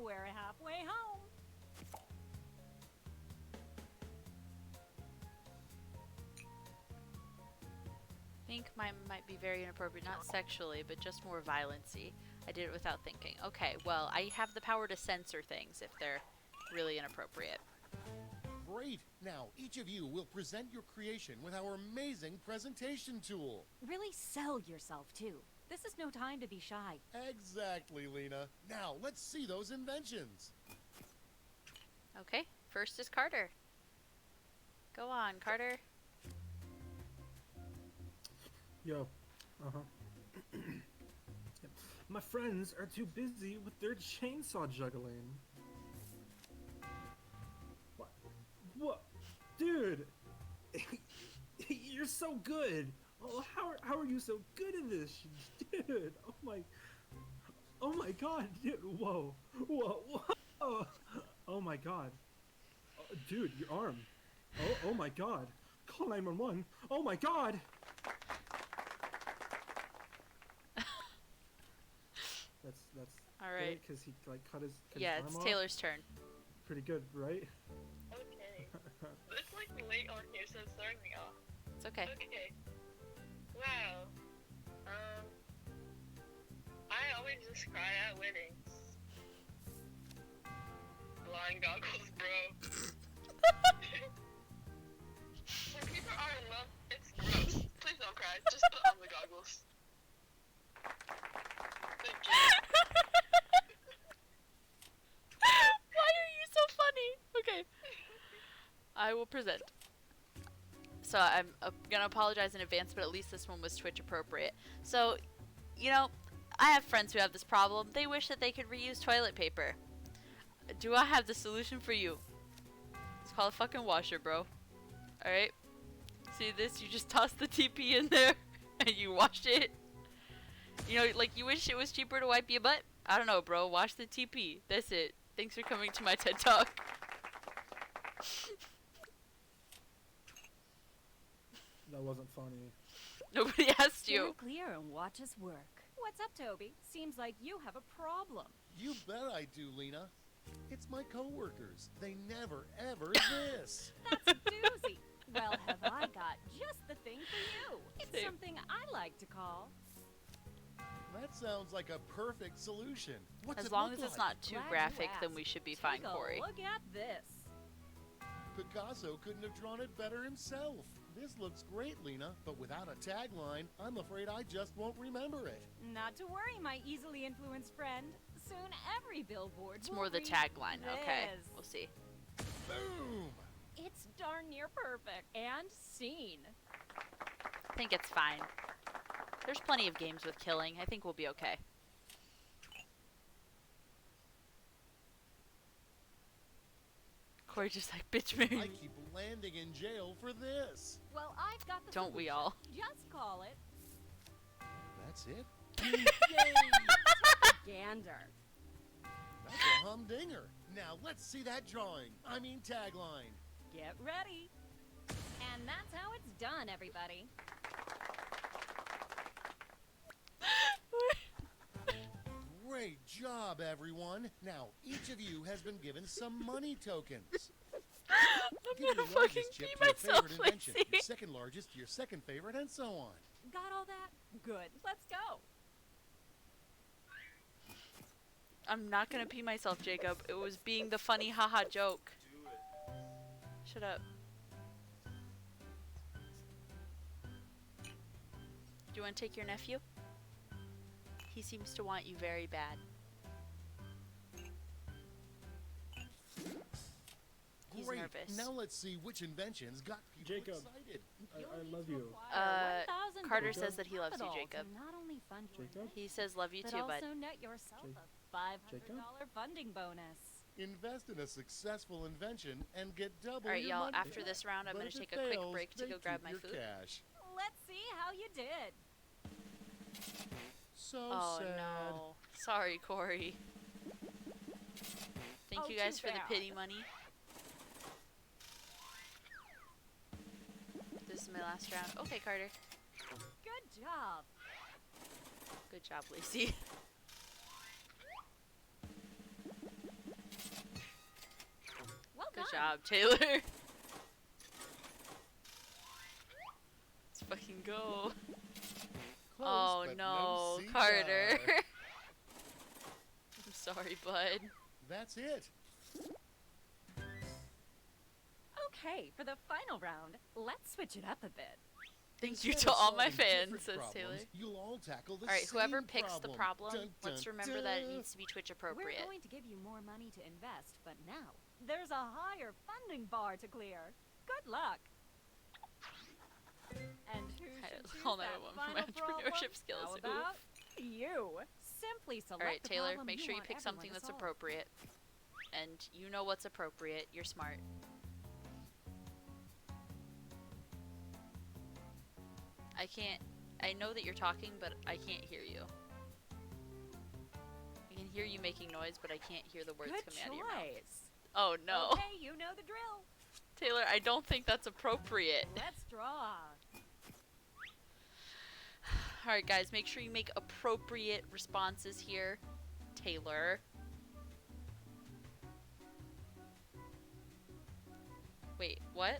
We're halfway home. I think mine might be very inappropriate, not sexually, but just more violency. I did it without thinking. Okay, well, I have the power to censor things if they're really inappropriate. great. Now, each of you will present your creation with our amazing presentation tool. Really sell yourself, too. This is no time to be shy. Exactly, Lena. Now, let's see those inventions. Okay, first is Carter. Go on, Carter. Yo. Uh-huh. My friends are too busy with their chainsaw juggling. What? Dude! You're so good! Oh, how are you so good at this? Dude! Oh my god, dude! Whoa! Oh my god. Dude, your arm. Oh my god. Call 911. Oh my god! That's all right. Because he like cut his Yeah, arm it's off. Taylor's turn. Pretty good, right? Okay. It's like late on here, so it's throwing me off. It's okay. Okay. Wow. I always just cry at weddings. Blind goggles, bro. When people are in love, it's gross. Please don't cry. Just put on the goggles. Thank you. Why are you so funny? Okay. I will present. So I'm gonna apologize in advance, but at least this one was Twitch appropriate. So, you know, I have friends who have this problem. They wish that they could reuse toilet paper. Do I have the solution for you? It's called a fucking washer, bro. Alright? See this? You just toss the TP in there and you wash it. You know, like you wish it was cheaper to wipe your butt? I don't know, bro. Wash the TP. That's it. Thanks for coming to my TED Talk. That wasn't funny. Nobody asked you. Stand clear and watch us work. What's up, Toby? Seems like you have a problem. You bet I do, Lena. It's my coworkers. They never, ever miss. That's a doozy. Well, have I got just the thing for you. It's Same. something I like to call... That sounds like a perfect solution. What's As it long look as it's like? not too Glad you graphic, then asked. we should be fine, Take a Corey. look at this. Picasso couldn't have drawn it better himself. This looks great, Lena, but without a tagline, I'm afraid I just won't remember it. Not to worry, my easily influenced friend. Soon every billboard It's will more the read tagline. Okay, this. we'll see. Boom! It's darn near perfect. And scene. I think it's fine. There's plenty of games with killing. I think we'll be okay. Corey just like, bitch I me. keep landing in jail for this. Well, I've got the Don't we solution. all? Just call it That's it? gander. That's a humdinger. Now let's see that drawing. I mean tagline. Get ready. And that's how it's done, everybody. Great job, everyone. Now, each of you has been given some money tokens. I'm Give your gonna fucking largest pee chip to your myself, favorite invention, Lacey. your second largest to your second favorite, and so on. Got all that? Good. Let's go. I'm not gonna pee myself, Jacob. It was being the funny haha joke. Shut up. Do you want to take your nephew? He seems to want you very bad. He's Great. nervous. Now let's see which inventions got people Jacob. excited. I love you. Carter Jacob? says that he loves you, Capital Jacob. to not only fund your Jacob? invention, He says love you but too, bud. also net yourself Jacob? a $500 Jacob? funding bonus. Invest in a successful invention and get double Alright, your y'all, money after back. this round, I'm But gonna if it take a quick fails, break to they go grab keep my your food. cash. Let's see how you did. So Oh sad. no. Sorry, Corey. Thank Oh, you guys too for the bad. pity money. This is my last round. Okay, Carter. Good job. Good job, Lacey. Well Good done. job, Taylor. Let's fucking go. Close, Oh but no, cigar. Carter. I'm sorry, bud. That's it. Okay, for the final round, let's switch it up a bit. Thank you Instead to of all my solving fans, different says problems, Taylor. You'll all tackle the Alright, whoever same picks the problem, Dun, let's dun, remember that it dun. needs to be Twitch We're appropriate. going to give you more money to invest, but now there's a higher funding bar to clear. Good luck. And who should choose Call that 911 for my final problem? entrepreneurship skills. How Oof. about you? Simply select Alright, the Taylor, problem make you sure you want pick everyone something to that's solve. appropriate. And you know what's appropriate. You're smart. I know that you're talking, but I can't hear you. I can hear you making noise, but I can't hear the words Good coming out of your mouth. choice. Oh no. Okay, you know the drill. Taylor, I don't think that's appropriate. Let's draw. Alright guys, make sure you make appropriate responses here. Taylor. Wait, what?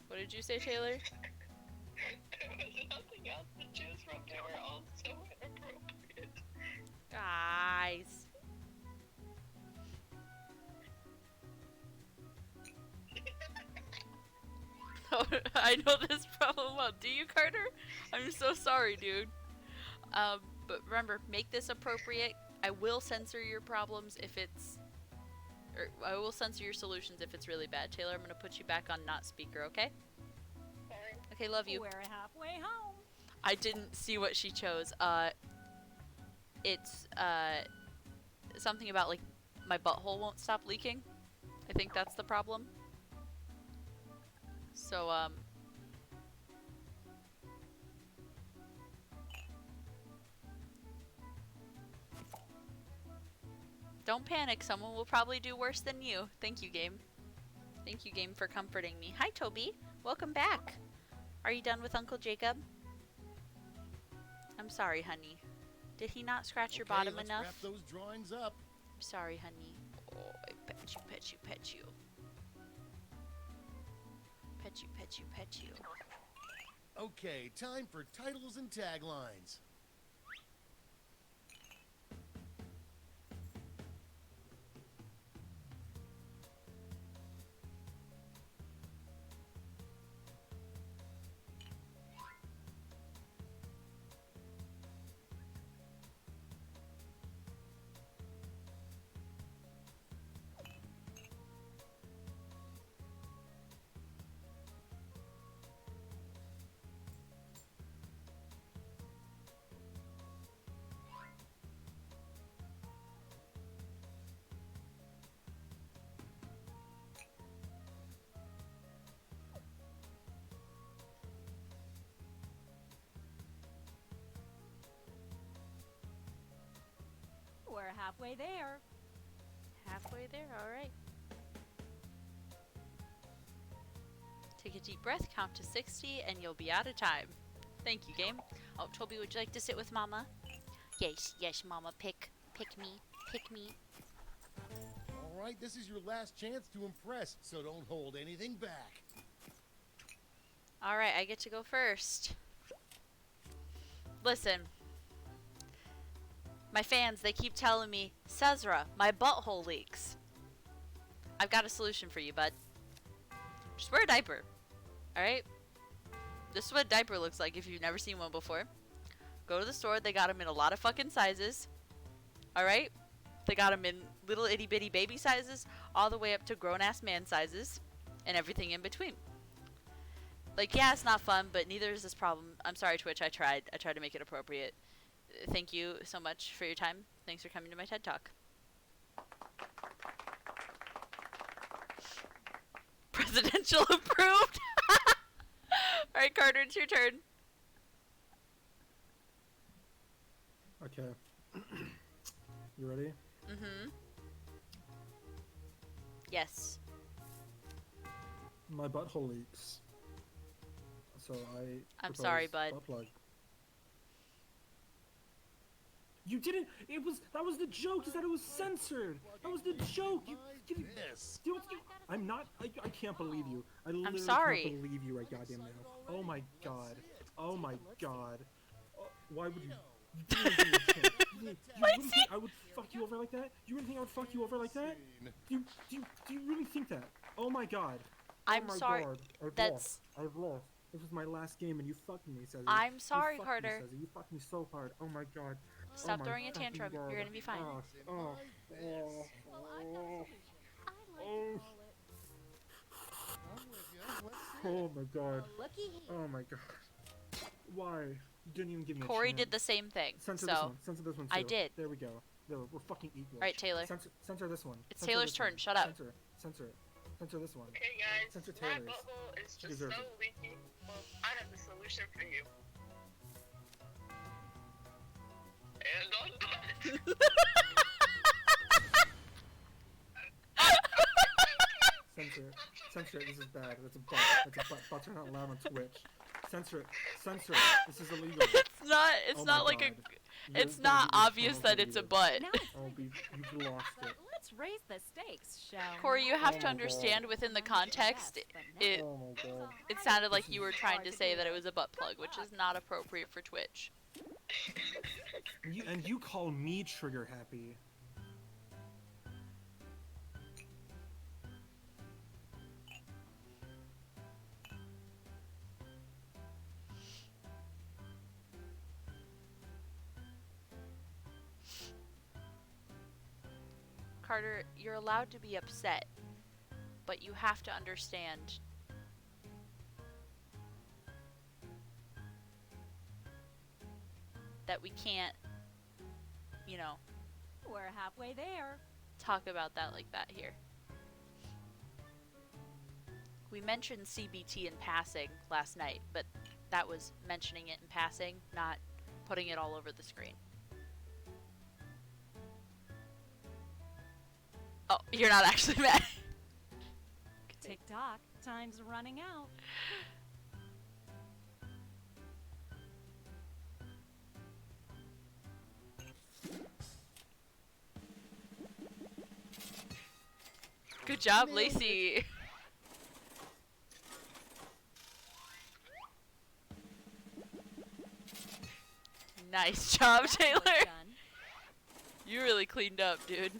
What did you say, Taylor? There was nothing else to choose from. They were all so inappropriate. Guys. I know this problem well. Do you, Carter? I'm so sorry, dude. But remember, make this appropriate. I will censor your problems if it's... Or I will censor your solutions if it's really bad. Taylor, I'm going to put you back on not speaker, okay? Okay, love you. We're halfway home. I didn't see what she chose. It's, something about, like, my butthole won't stop leaking. I think that's the problem. So, don't panic, someone will probably do worse than you. Thank you, game. Thank you, game, for comforting me. Hi, Toby. Welcome back. Are you done with Uncle Jacob? I'm sorry, honey. Did he not scratch your bottom let's enough? wrap those drawings up. I'm sorry, honey. Oh, I pet you, pet you, pet you. Pet you, pet you, pet you. Okay, time for titles and taglines. We're halfway there. Halfway there, alright. Take a deep breath, count to 60, and you'll be out of time. Thank you, game. Oh, Toby, would you like to sit with Mama? Yes, yes, Mama. Pick me. Pick me. All right, this is your last chance to impress, so don't hold anything back. Alright, I get to go first. Listen. My fans, they keep telling me, Cezra, my butthole leaks. I've got a solution for you, bud. Just wear a diaper. Alright? This is what a diaper looks like if you've never seen one before. Go to the store, they got them in a lot of fucking sizes. Alright? They got them in little itty bitty baby sizes, all the way up to grown ass man sizes, and everything in between. Like, yeah, it's not fun, but neither is this problem. I'm sorry, Twitch, I tried to make it appropriate. Thank you so much for your time. Thanks for coming to my TED Talk. Presidential approved. Alright, Carter, it's your turn. Okay. You ready? Mm-hmm. Yes. My butthole leaks. So I'm sorry, bud. butt plug. You didn't. That was the joke. You said it was censored. That was the joke. I'm not. I can't believe you. I literally sorry. can't believe you right goddamn now. Oh my god. Oh my god. Why would you? You really think I would fuck you over like that? You really think I would fuck you over like that? Do you really think that? Oh my god. I'm oh my sorry. God. That's. I've lost. This was my last game and you fucked me, Cezzy. I'm sorry, you fucked Carter. Me, Cezzy. You fucked me so hard. Oh my god. Stop oh my throwing a tantrum. God. You're gonna be fine. Well, I've got a solution. I like to call it. I'm with you. Let's see. Oh my god. Looky here. Oh my god. Why? You didn't even give me a Corey chance. did the same thing. Censor so this one. Censor this one too. I did. There we go. There, we're fucking equal. Right, Taylor. Censor this one. It's Censor Taylor's this turn. one. Shut up. Censor this one. Okay, guys, Censor my Taylor's. butthole is She just so deserves it. leaky. Well, I have the solution for you. And on butt. Censor it. This is bad. That's a butt. Butts are not allowed on Twitch. Censor it. This is illegal. It's not. It's Oh not my like God. a. It's not obvious that it's a butt. Now You've lost it. let's raise the stakes, shall we? Corey, you have Oh to my understand God. within the context. It Oh my god. it sounded like you were trying to say that it was a butt plug, which is not appropriate for Twitch. You call me trigger happy. Carter, you're allowed to be upset, but you have to understand. That we can't, We're halfway there. talk about that like that here. We mentioned CBT in passing last night, but that was mentioning it in passing, not putting it all over the screen. Oh, you're not actually mad. Tick tock, time's running out. Good job, Lacey. Nice job, Taylor. You really cleaned up, dude.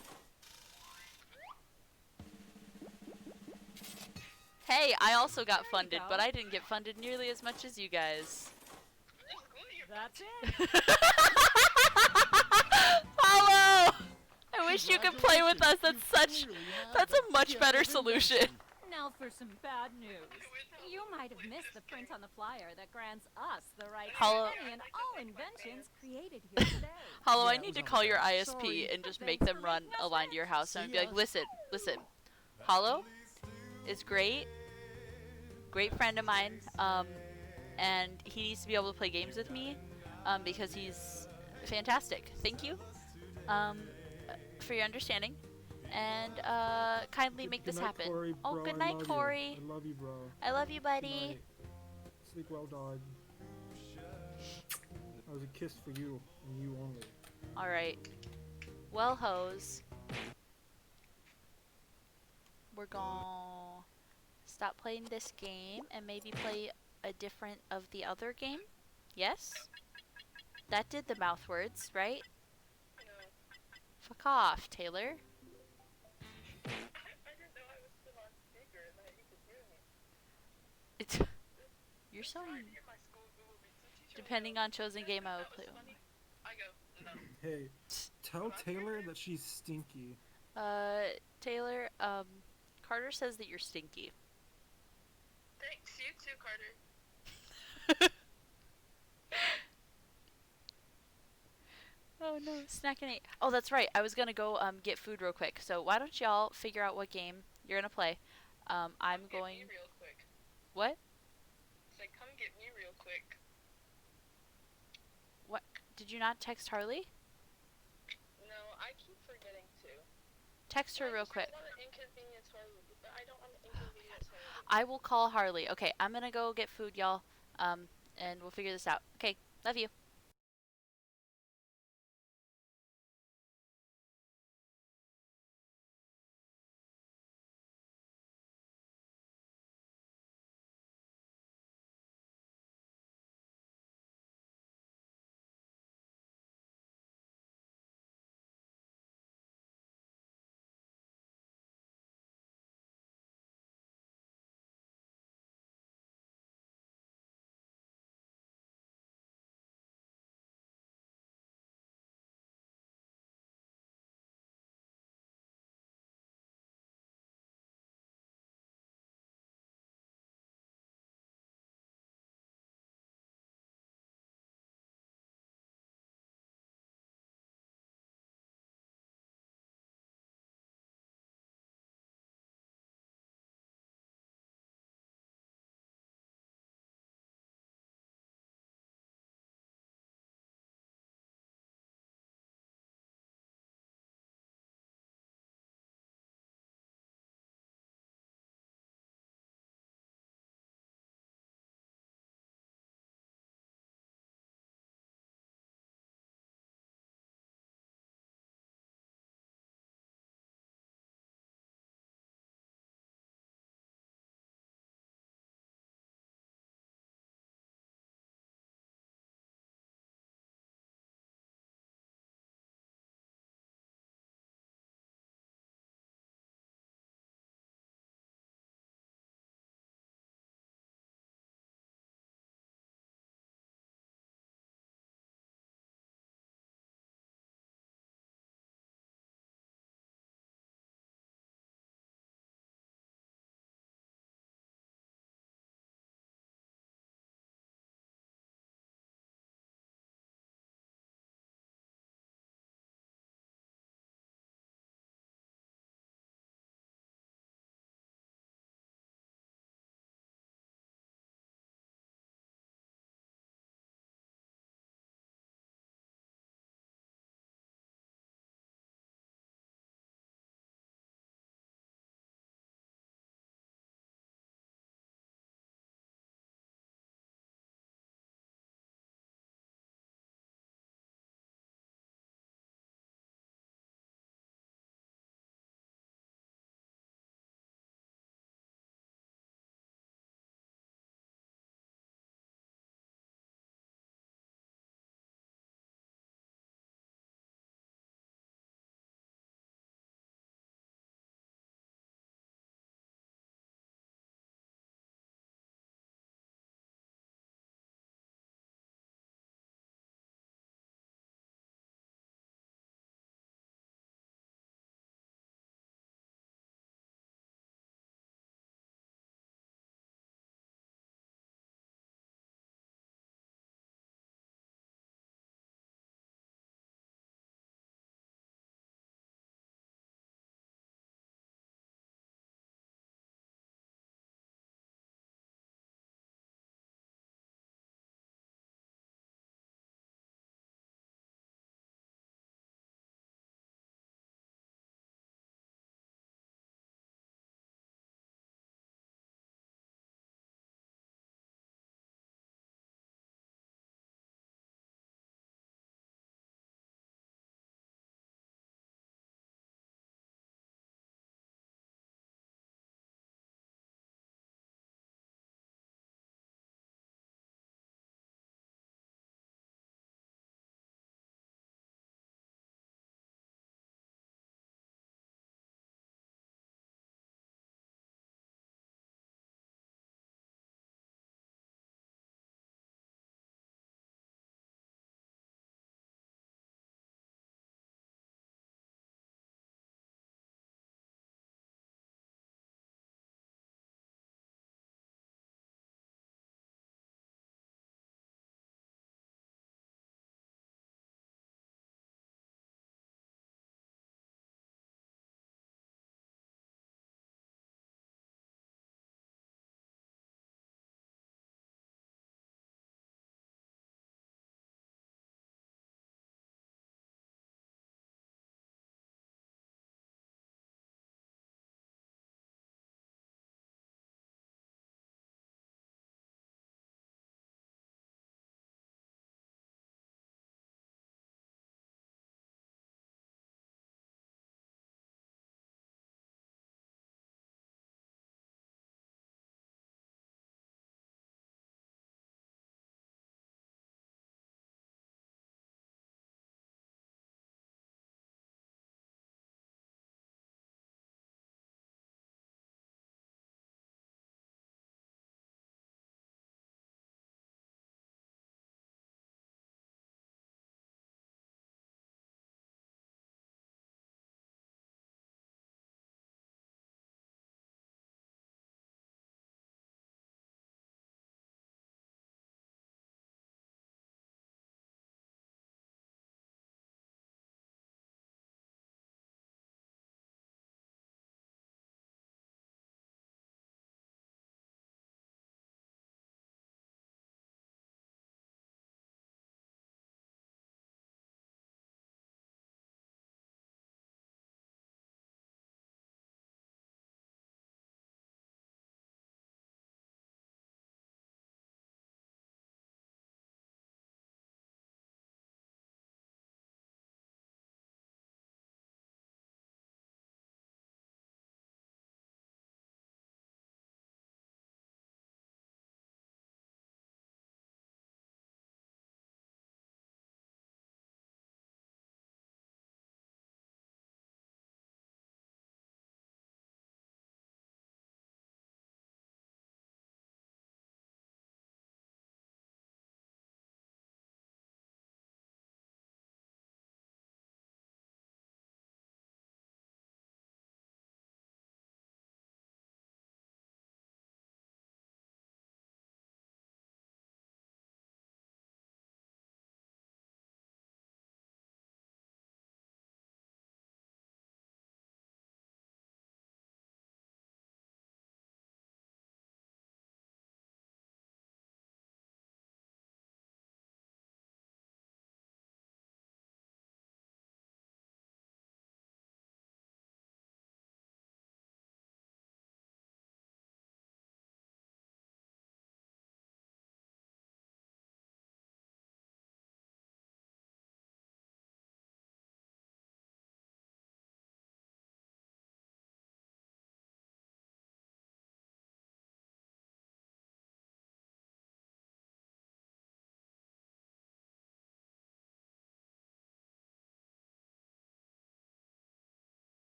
Hey, I also got funded, but I didn't get funded nearly as much as you guys. That's it. Hollow! I wish you could play with us. That's a much better solution. Now for some bad news. You might have missed the print on the flyer that grants us the right Hollow- to any and all inventions created here today. Hollow, I Yeah, it need was to on call the your back. ISP Sorry, and just but make thanks them for run making us a line to your house and See be like, ya. listen. Hollow is great friend of mine, and he needs to be able to play games with me, because he's fantastic. Thank you, for your understanding, and kindly make this Good night, happen. Corey, Oh, bro. good I night, love you. Corey. I love you, bro. I love you, Good buddy. night. Sleep well, dog. That was a kiss for you and you only. All right. Well, hoes, we're gonna stop playing this game and maybe play a different of the other game. Yes? That did the mouth words, right? Fuck off, Taylor. I didn't know I was still on speaker and that you could hear me. It's you're so Sorry to hear my school Google Meet teacher. depending on chosen game I will That play. was funny. I go, no. Hey, tell Taylor that she's stinky. Taylor, Carter says that you're stinky. Thanks, you too, Carter. Oh no, snack and eat. Oh, that's right. I was gonna go get food real quick. So why don't y'all figure out what game you're gonna play? I'm going. Get me real quick. What? It's like, come get me real quick. What? Did you not text Harley? No, I keep forgetting to. Text her real quick. I don't want to inconvenience Harley, but I don't want to inconvenience Harley. I will call Harley. Okay, I'm gonna go get food, y'all. And we'll figure this out. Okay, love you.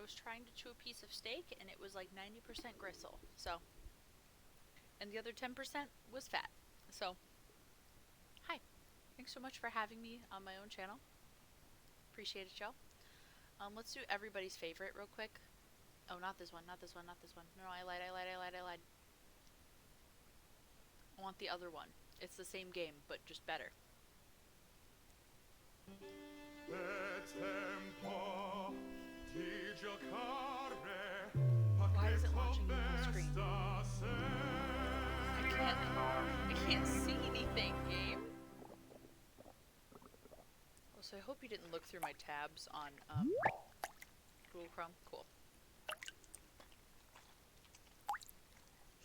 was trying to chew a piece of steak and it was like 90% gristle. So, and the other 10% was fat. So, hi. Thanks so much for having me on my own channel. Appreciate it, y'all. Let's do everybody's favorite real quick. Oh, not this one, not this one, not this one. No, I lied. I want the other one. It's the same game, but just better. Why is it launching me full screen? I can't see anything, game. Oh, so I hope you didn't look through my tabs on Google Chrome. Cool.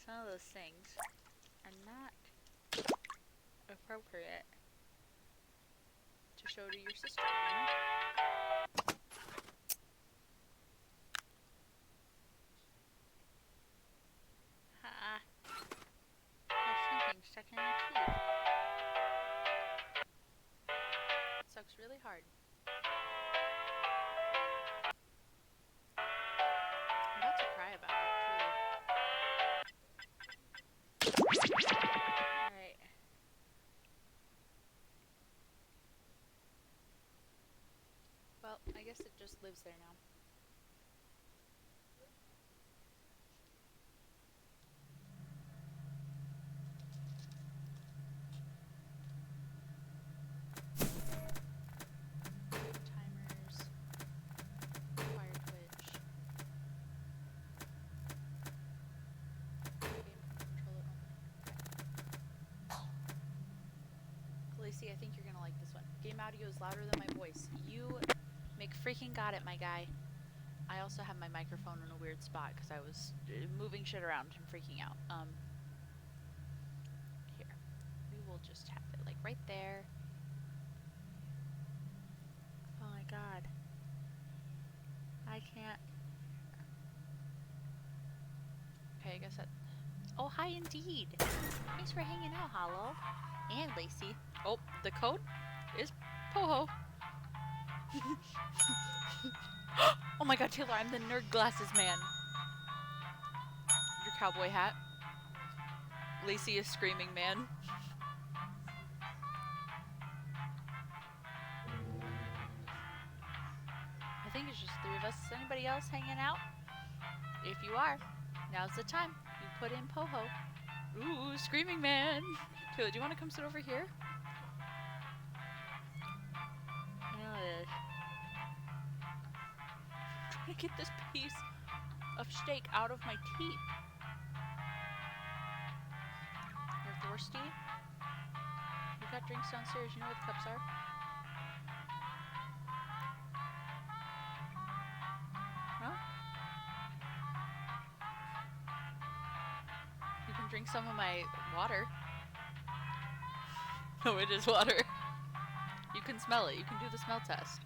Some of those things are not appropriate to show to your sister, you know? Ha! There's something stuck in my teeth. It sucks really hard. I'm about to cry about it, truly. Alright. Well, I guess it just lives there now. Timers. Fire Twitch. Game controller only. Lacey, I think you're gonna like this one. Game audio is louder than my voice. You freaking got it, my guy. I also have my microphone in a weird spot because I was moving shit around and freaking out. Here. We will just have it like right there. Oh my god. I can't. Okay, I guess that. Oh, hi indeed. Thanks for hanging out, Hollow. And Lacey. Oh, the code is Poho. Oh my god, Taylor, I'm the nerd glasses man. Your cowboy hat. Lacey is screaming man. I think it's just 3 of us. Is anybody else hanging out? If you are, now's the time. You put in Poho. Ooh, screaming man. Taylor, do you want to come sit over here? Trying to get this piece of steak out of my teeth. You're thirsty? We got drinks downstairs. You know what the cups are? No? You can drink some of my water. Oh, it is water. You can smell it. You can do the smell test.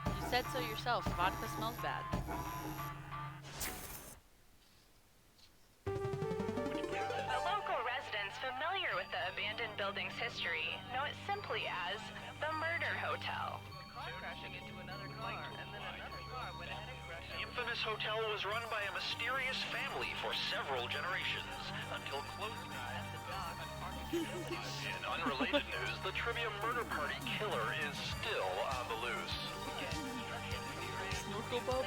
You said so yourself. Vodka smells bad. The local residents familiar with the abandoned building's history know it simply as the Murder Hotel. Crashing into another car, and then another car went ahead and crashed. The infamous hotel was run by a mysterious family for several generations until close In unrelated news, the Trivia Murder Party killer is still on the loose. Snorkel Bob?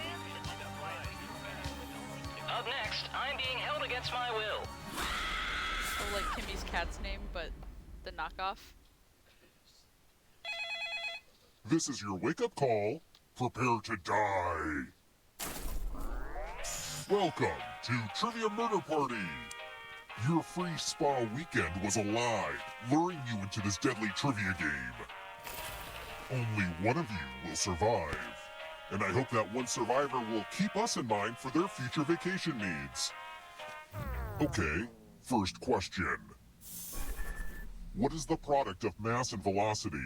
Up next, I'm being held against my will. Oh, like Kimmy's cat's name, but the knockoff. This is your wake-up call. Prepare to die. Welcome to Trivia Murder Party. Your free spa weekend was a lie, luring you into this deadly trivia game. Only one of you will survive, and I hope that one survivor will keep us in mind for their future vacation needs. Okay, first question. What is the product of mass and velocity?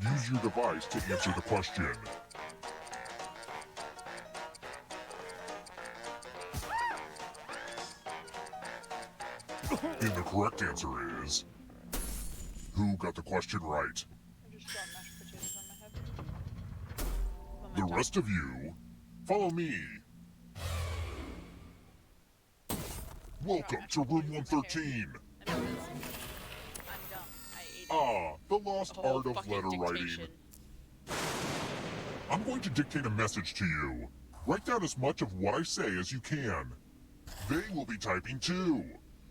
Use your device to answer the question. And the correct answer is... Who got the question right? I just dropped mashed potatoes on my head. The rest of you, follow me. Welcome to room 113. I'm dumb. I ate Ah, the lost whole art of fucking letter dictation. writing. I'm going to dictate a message to you. Write down as much of what I say as you can. They will be typing too.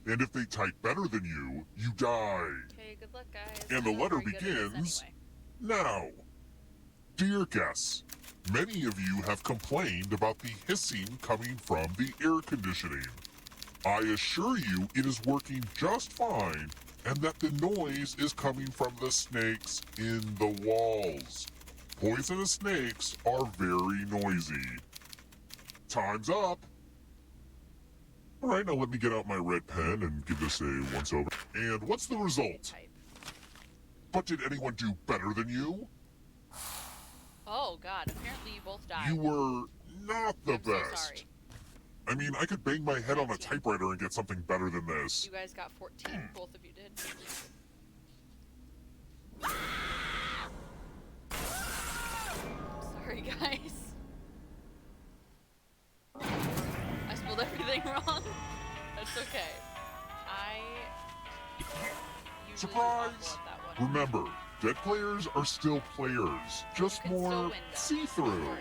And if they type better than you, you die. Okay, good luck, guys. And I'm the not letter very good at this begins anyway. now. Dear guests, many of you have complained about the hissing coming from the air conditioning. I assure you it is working just fine and that the noise is coming from the snakes in the walls. Poisonous snakes are very noisy. Time's up. All right, now let me get out my red pen and give this a once-over. And what's the result? But did anyone do better than you? Oh god, apparently you both died. You were not the I'm so best. sorry. I mean, I could bang my head on a typewriter and get something better than this. You guys got 14, both of you did. Sorry, guys. I spelled everything wrong. That's okay. I usually do awful Surprise! at that one. Remember, dead players are still players, just can still more win, though. see-through. Don't worry.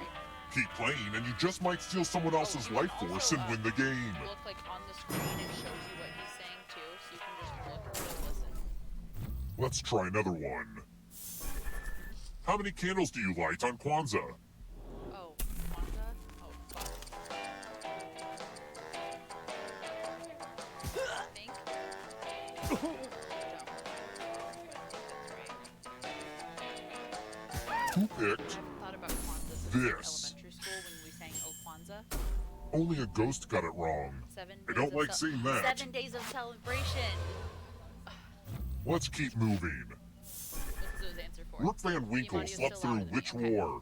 Keep playing and you just might steal someone else's life force and win the game. Look like on the screen it shows you what he's saying too, so you can just look or listen. Let's try another one. How many candles do you light on Kwanzaa? Oh, Kwanzaa? Oh, fuck. I think. Who picked I haven't thought about Kwanzaa since this? elementary school when we sang Oh Kwanzaa. Only a ghost got it wrong. 7 I days don't of like seeing that. 7 days of celebration. Let's keep moving. What does those answer for? Rook Van Winkle Audio's slept still through louder than which me, okay. war? Oh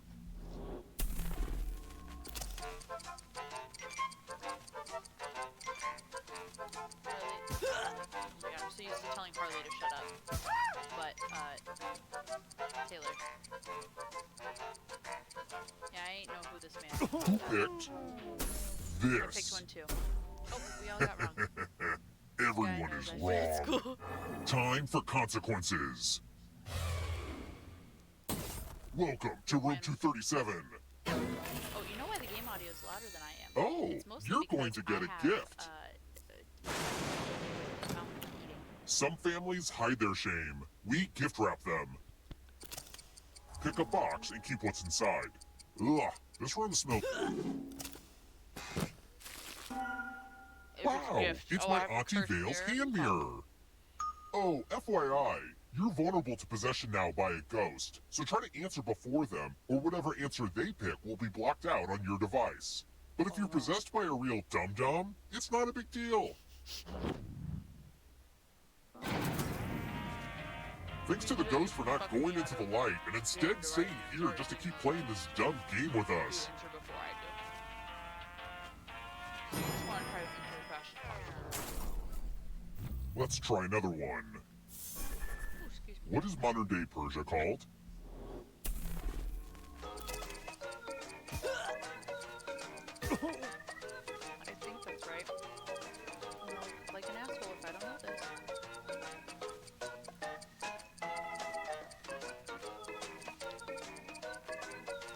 my god, I'm so used to telling Harley to shut up. But, Taylor. Yeah, I ain't know who this man is. Who picked I picked this? one too. Oh, we all got wrong. Everyone Guy is knows I failed wrong. school. Time for consequences. Welcome to room 237. Oh, you know why the game audio is louder than I am? Oh, It's mostly you're going because to get I a have, gift. Fountain eating. Some families hide their shame. We gift wrap them. Pick a box and keep what's inside. Ugh, this room smells. Wow, it's my Auntie Vale's hand mirror. Oh, FYI, you're vulnerable to possession now by a ghost, so try to answer before them, or whatever answer they pick will be blocked out on your device. But if you're possessed by a real dum-dum, it's not a big deal. Thanks to the ghost for not going into the light and instead staying here just to keep playing this dumb game with us. Answer before I do. Just want to try to answer fast. Let's try another one. Oh, excuse me. What is modern-day Persia called? I think that's right. I'm gonna look like an asshole if I don't know this.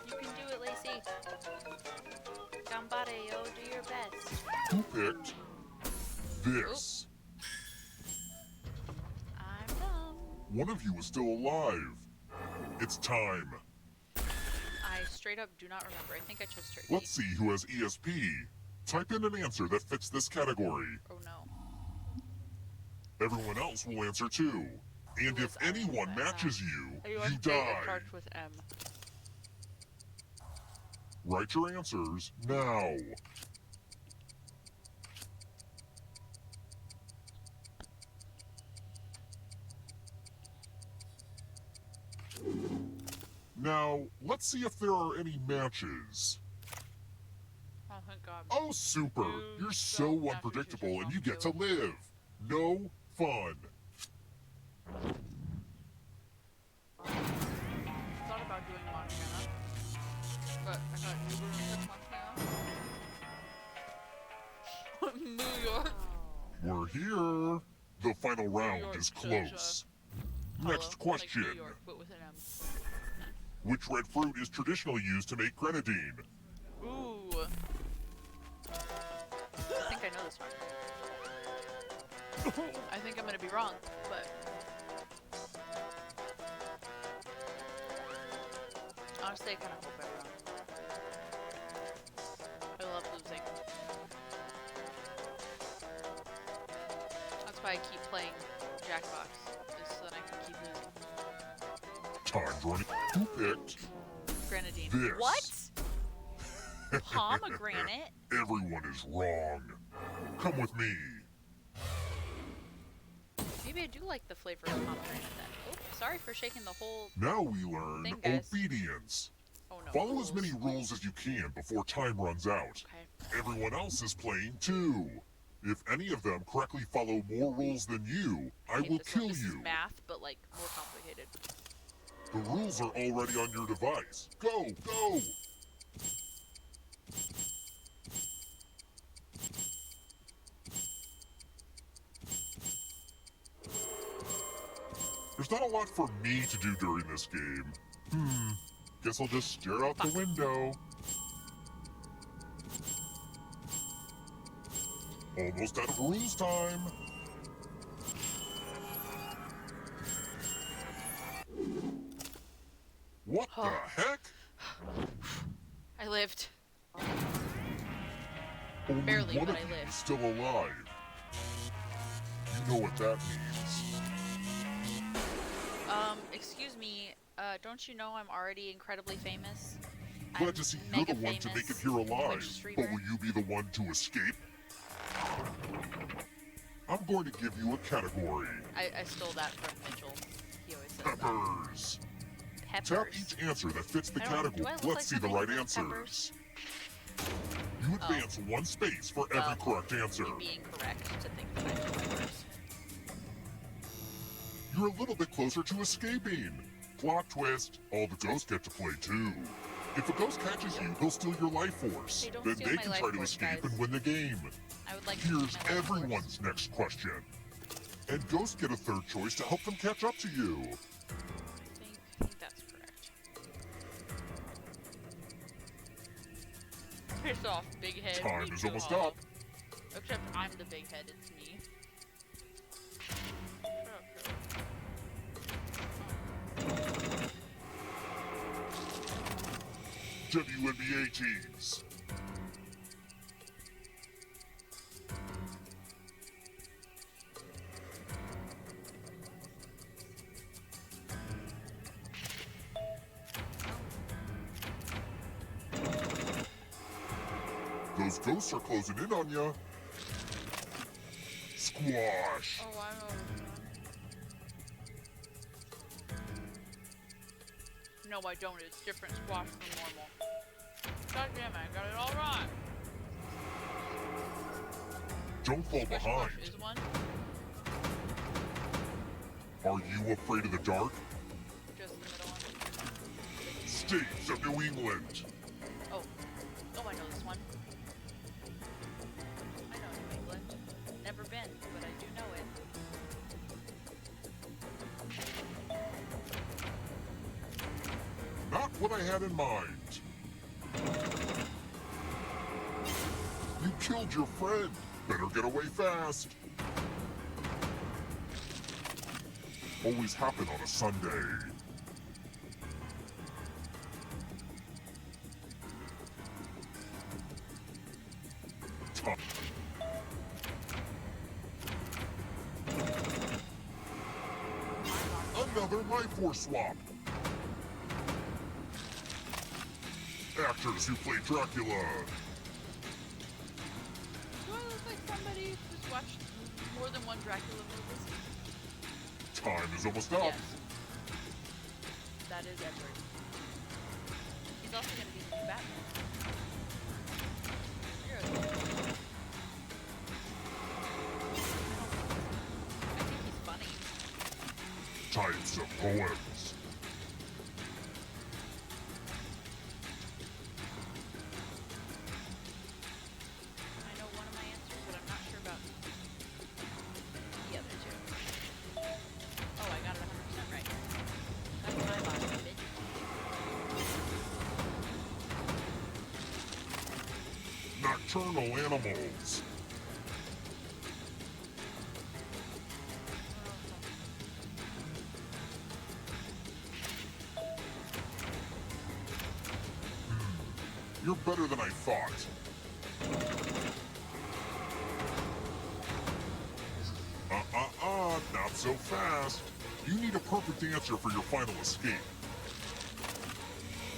You can do it, Lacey. Gambare, yo, do your best. Who picked this? I'm dumb. One of you is still alive. It's time. I straight up do not remember. I think I chose turkey. Let's see who has ESP. Type in an answer that fits this category. Oh no. Everyone else will answer too. And if anyone matches you, you die. starts with M. Write your answers now. Now, let's see if there are any matches. Oh, thank God. Oh, super! You're so unpredictable and you get to live. No fun. Thought about doing Montana. But I got Uber in 6 months now. New York. We're here. The final round is close. Next question. Like New York, but with an M. Which red fruit is traditionally used to make grenadine? Ooh. I think I know this one. I think I'm gonna be wrong, but honestly, I kind of hope I'm wrong. I love losing. That's why I keep playing Jackbox, is so that I can keep losing. Time's running. Who picked Grenadine. this? What? Pomegranate? Everyone is wrong. Come with me. Maybe I do like the flavor of pomegranate then. Oh, sorry for shaking the whole Now we learn thing, guys. obedience. Oh no. Follow as many rules as you can before time runs out. Okay. Everyone else is playing too. If any of them correctly follow more rules than you, I will kill This you. is math, but like more complicated. The rules are already on your device. Go, go! There's not a lot for me to do during this game. Guess I'll just stare out the window. Almost out of rules time. What the heck? I lived. Only Barely, one but of I you lived. is still alive. You know what that means. Excuse me, don't you know I'm already incredibly famous? Glad I'm to see you're mega the one to make it famous here alive. Twitch streamer. But will you be the one to escape? I'm going to give you a category. I stole that from Mitchell. He always says Peppers. that. Tap Peppers. each answer that fits the I don't- do category. I look Let's like see the somebody right who likes answers. You advance one space for every correct answer. Me being correct to think that I took peppers. You're a little bit closer to escaping. Plot twist, all the ghosts get to play too. If a ghost catches you, they'll steal your life force. Hey, don't Then steal they my can life try to force, escape guys. and win the game. I would like to keep Here's my life force. everyone's next question. And ghosts get a third choice to help them catch up to you. I think that's correct. Piss off, big head. Time Me is too, almost Hollow. up. Except I'm the big head, it's me. WNBA teams. Those ghosts are closing in on ya. Squash. Oh, I know. No, I don't. It's different squash from normal. God damn it, I got it all wrong. Don't fall Squish behind. squash is one. Are you afraid of the dark? Just the middle one. States of New England. Oh. Oh, I know this one. I know New England. Never been, but I do know it. Not what I had in mind. You killed your friend. Better get away fast. Always happen on a Sunday. Time. Another life force swap. Actors who play Dracula. Do I look like somebody who's watched more than one Dracula movies? Time is almost up. Yes. That is Edward. He's also going to be the new Batman. You're okay. I think he's funny. Types of poems. nocturnal animals. You're better than I thought. Not so fast. You need a perfect answer for your final escape.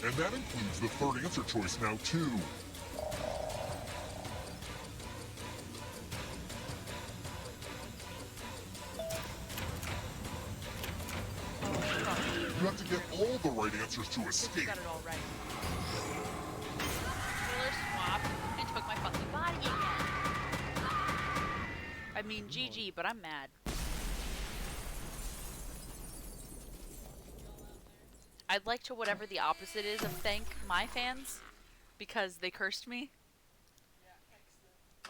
And that includes the third answer choice now, too. You have to get all the right answers to escape. Got it all right. Taylor swapped and took my fucking body again. I mean, GG, but I'm mad. I'd like to whatever the opposite is of thank my fans, because they cursed me.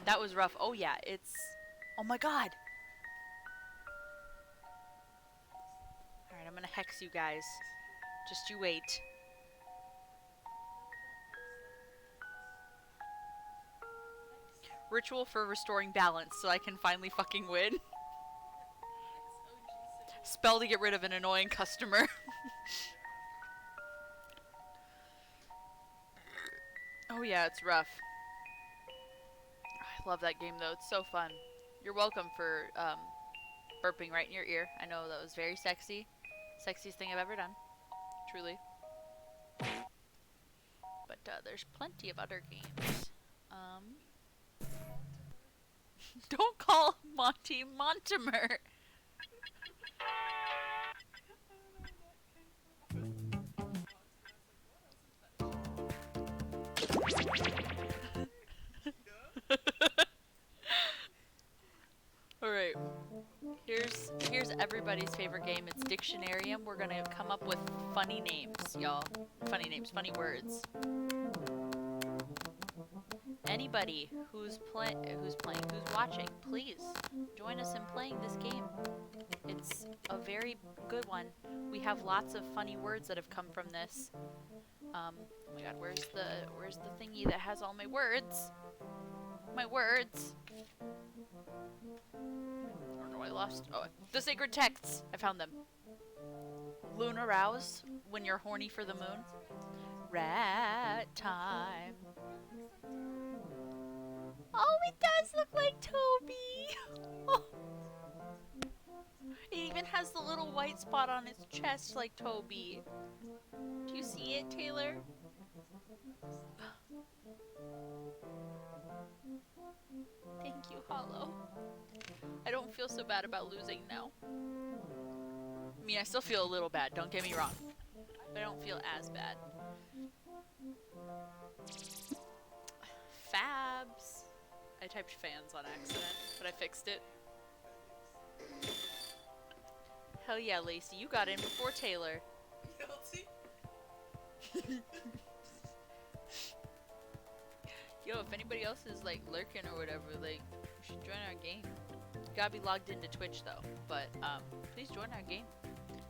That was rough. Oh yeah, it's... Oh my god! Alright, I'm gonna hex you guys. Just you wait. Ritual for restoring balance so I can finally fucking win. Spell to get rid of an annoying customer. Oh yeah, it's rough. I love that game though, it's so fun. You're welcome for burping right in your ear. I know that was very sexy. Sexiest thing I've ever done. Truly. But there's plenty of other games. Don't call Monty Montimer! Alright. Here's everybody's favorite game. It's Dictionarium. We're gonna come up with funny names, y'all. Funny names, funny words. Anybody who's watching, please join us in playing this game. It's a very good one. We have lots of funny words that have come from this. Oh my god, where's the thingy that has all my words? My words. Or no, I lost. Oh, the sacred texts. I found them. Lunar rouse when you're horny for the moon. Rat time. Oh, it does look like Toby. It even has the little white spot on its chest like Toby. Do you see it, Taylor? Thank you, Hollow. I don't feel so bad about losing now. I mean, I still feel a little bad, don't get me wrong. But I don't feel as bad. Fabs. I typed fans on accident, but I fixed it. Hell yeah, Lacey, you got in before Taylor. Yo, if anybody else is like lurking or whatever, like, you should join our game. You gotta be logged into Twitch though, but please join our game.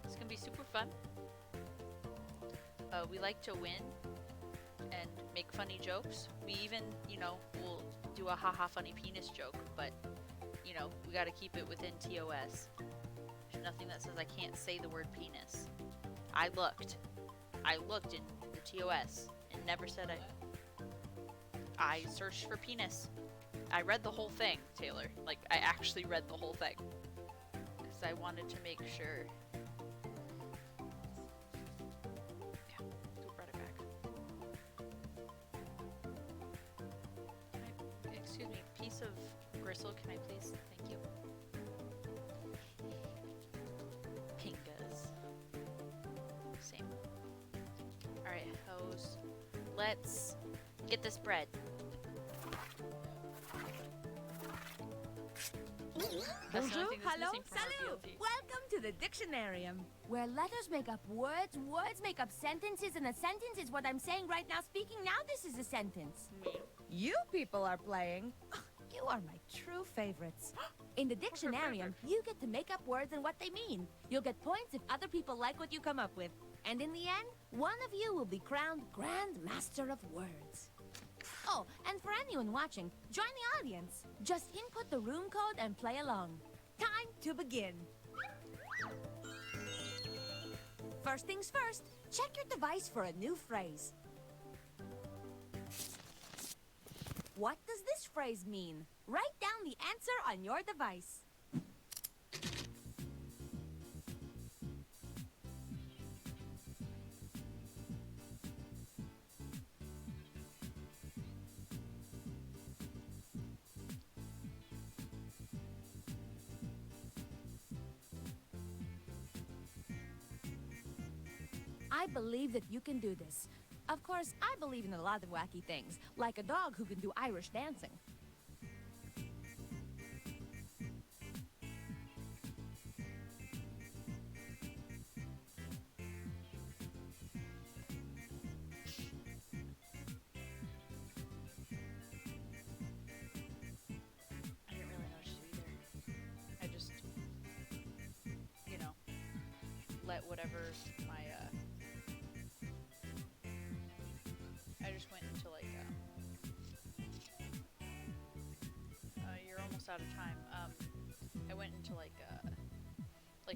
It's gonna be super fun. We like to win and make funny jokes. We even, you know, will do a haha funny penis joke, but you know, we gotta keep it within TOS. There's nothing that says I can't say the word penis. I looked in the TOS and never said I searched for penis. I read the whole thing, Taylor. Like, I actually read the whole thing. Because I wanted to make sure. Yeah, go brought it back. Excuse me, piece of gristle, can I please? Thank you. Pingas. Same. Alright, hoes. Let's get this bread. Bonjour, hello, salut! Welcome to the Dictionarium, where letters make up words, words make up sentences, and a sentence is what I'm saying right now. Speaking now, this is a sentence. You people are playing. You are my true favorites. In the Dictionarium, you get to make up words and what they mean. You'll get points if other people like what you come up with. And in the end, one of you will be crowned Grand Master of Words. Oh, and for anyone watching, join the audience. Just input the room code and play along. Time to begin. First things first, check your device for a new phrase. What does this phrase mean? Write down the answer on your device. I believe that you can do this. Of course, I believe in a lot of wacky things, like a dog who can do Irish dancing. I didn't really know what to do either. I just, you know, let whatever my, I just went into like, you're almost out of time. I went into like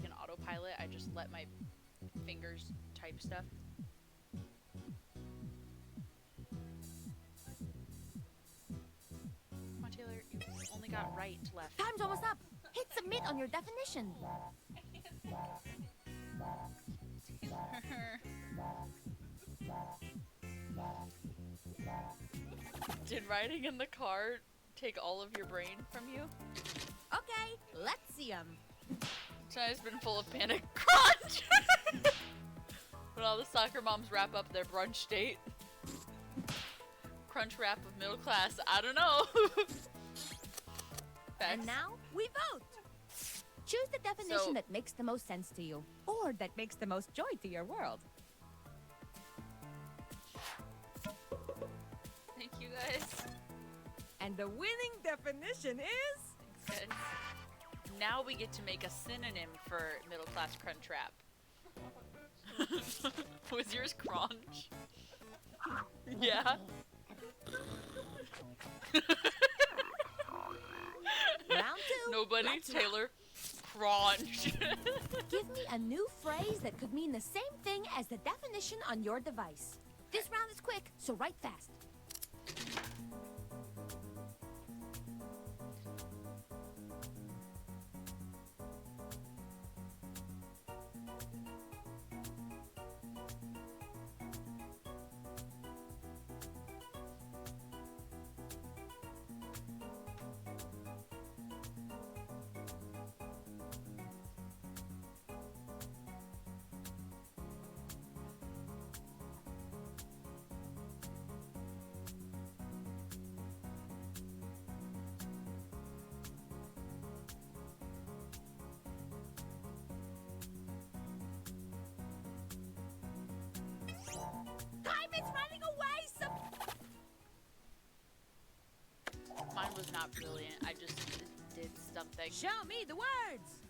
an autopilot. I just let my fingers type stuff. Come on, Taylor, you only got right, left. Time's almost up. Hit submit on your definition. Did riding in the car take all of your brain from you? Okay, let's see 'em. Tonight's been full of panic. Crunch! When all the soccer moms wrap up their brunch date. Crunch wrap of middle class. I don't know. And now, we vote. Choose the definition that makes the most sense to you, or that makes the most joy to your world. Thank you, guys. And the winning definition is... Thanks, guys. Now we get to make a synonym for middle class crunch wrap. Was yours crunch? Yeah. Round two. Nobody. Let's Taylor. Crunch. Give me a new phrase that could mean the same thing as the definition on your device. This round is quick, so write fast. Time is running away! Mine was not brilliant. I just did something. Show me the words!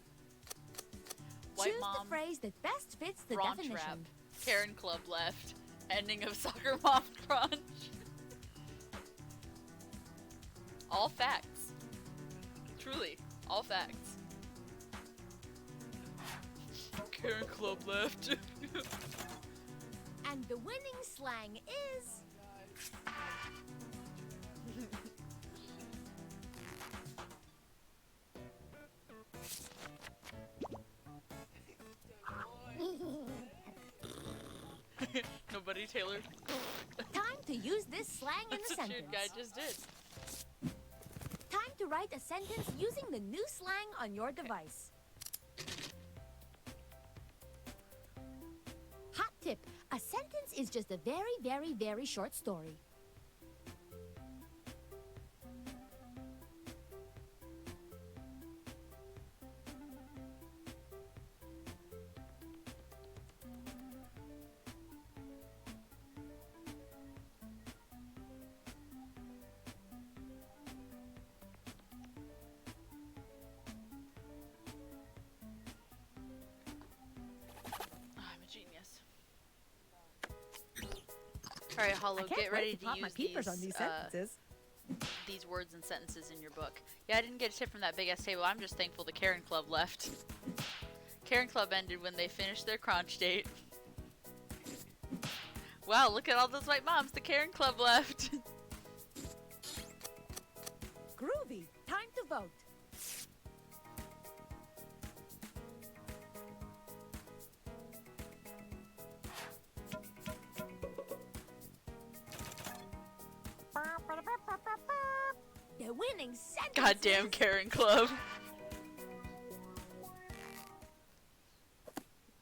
White Choose mom. the phrase that best fits the Brunch definition. wrap. Karen Club left. Ending of soccer mom crunch. All facts. Truly, all facts. Karen Club left. And the winning slang is... Nobody, Taylor. Time to use this slang in a That's what sentence. your guy just did. Time to write a sentence using the new slang on your device. Hot tip. A sentence is just a very, very, very short story. All right, Hollow, I can't get wait ready to pop my use peepers on these sentences. these words and sentences in your book. Yeah, I didn't get a tip from that big ass table. I'm just thankful the Karen Club left. Karen Club ended when they finished their crunch date. Wow, look at all those white moms. The Karen Club left. Groovy. Time to vote. The winning sentence. Goddamn Karen Club.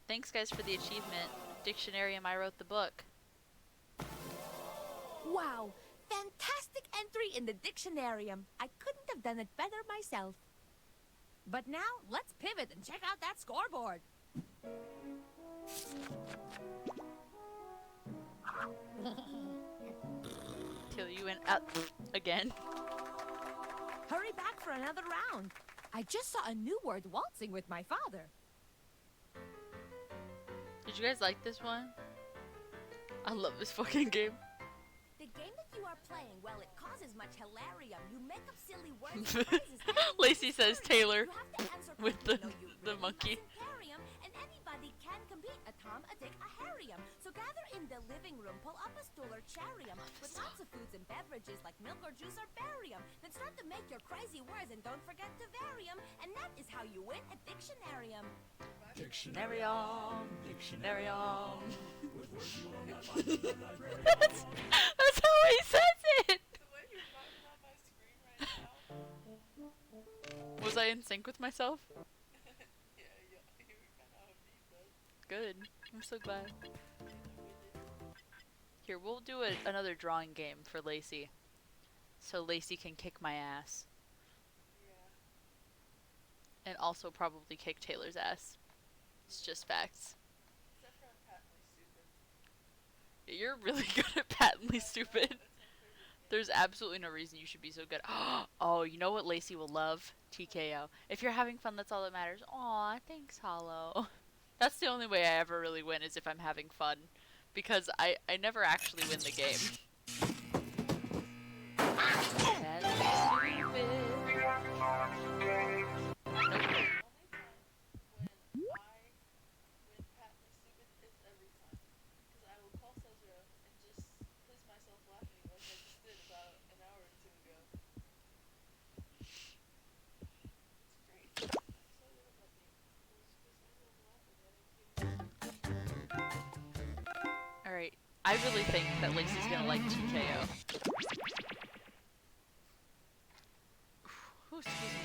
Thanks, guys, for the achievement. Dictionarium, I wrote the book. Wow, fantastic entry in the Dictionarium. I couldn't have done it better myself. But now, let's pivot and check out that scoreboard. Till you went up again. Hurry back for another round. I just saw a new word waltzing with my father. Did you guys like this one? I love this fucking game. The game that you are playing, well, it causes much hilarium. You make up silly words and phrases. Lacey says Taylor You have to answer with the really monkey. Harrium, and anybody can compete. A Tom, a Dick, a Harrium. So gather in the living room, pull up a stool or charium with lots of foods and beverages like milk or juice or barium. Then start to make your crazy words and don't forget to vary 'em. And that is how you win a Dictionarium. Dictionarium, Dictionarium. That's how he says it. Was I in sync with myself? Good. I'm so glad. Here, we'll do another drawing game for Lacey. So Lacey can kick my ass. And also probably kick Taylor's ass. It's just facts. You're really good at patently stupid. There's absolutely no reason you should be so good. Oh, you know what Lacey will love? TKO. If you're having fun, that's all that matters. Aw, thanks, Hollow. That's the only way I ever really win, is if I'm having fun. Because I never actually win the game. Alright, I really think that Lacey's gonna like TKO. Ooh, excuse me.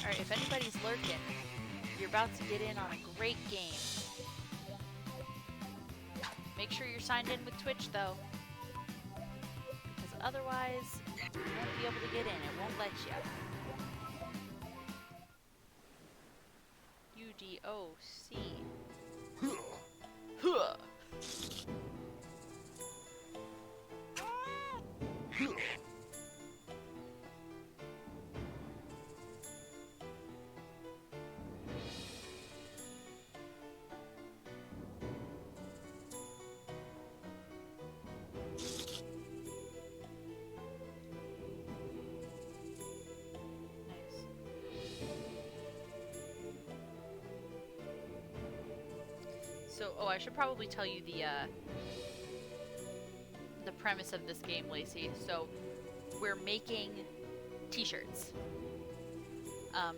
Alright, if anybody's lurking, you're about to get in on a great game. Make sure you're signed in with Twitch, though. Because otherwise, you won't be able to get in. It won't let you. UDOC. Huh. So, oh, I should probably tell you the premise of this game, Lacey. So, we're making t-shirts.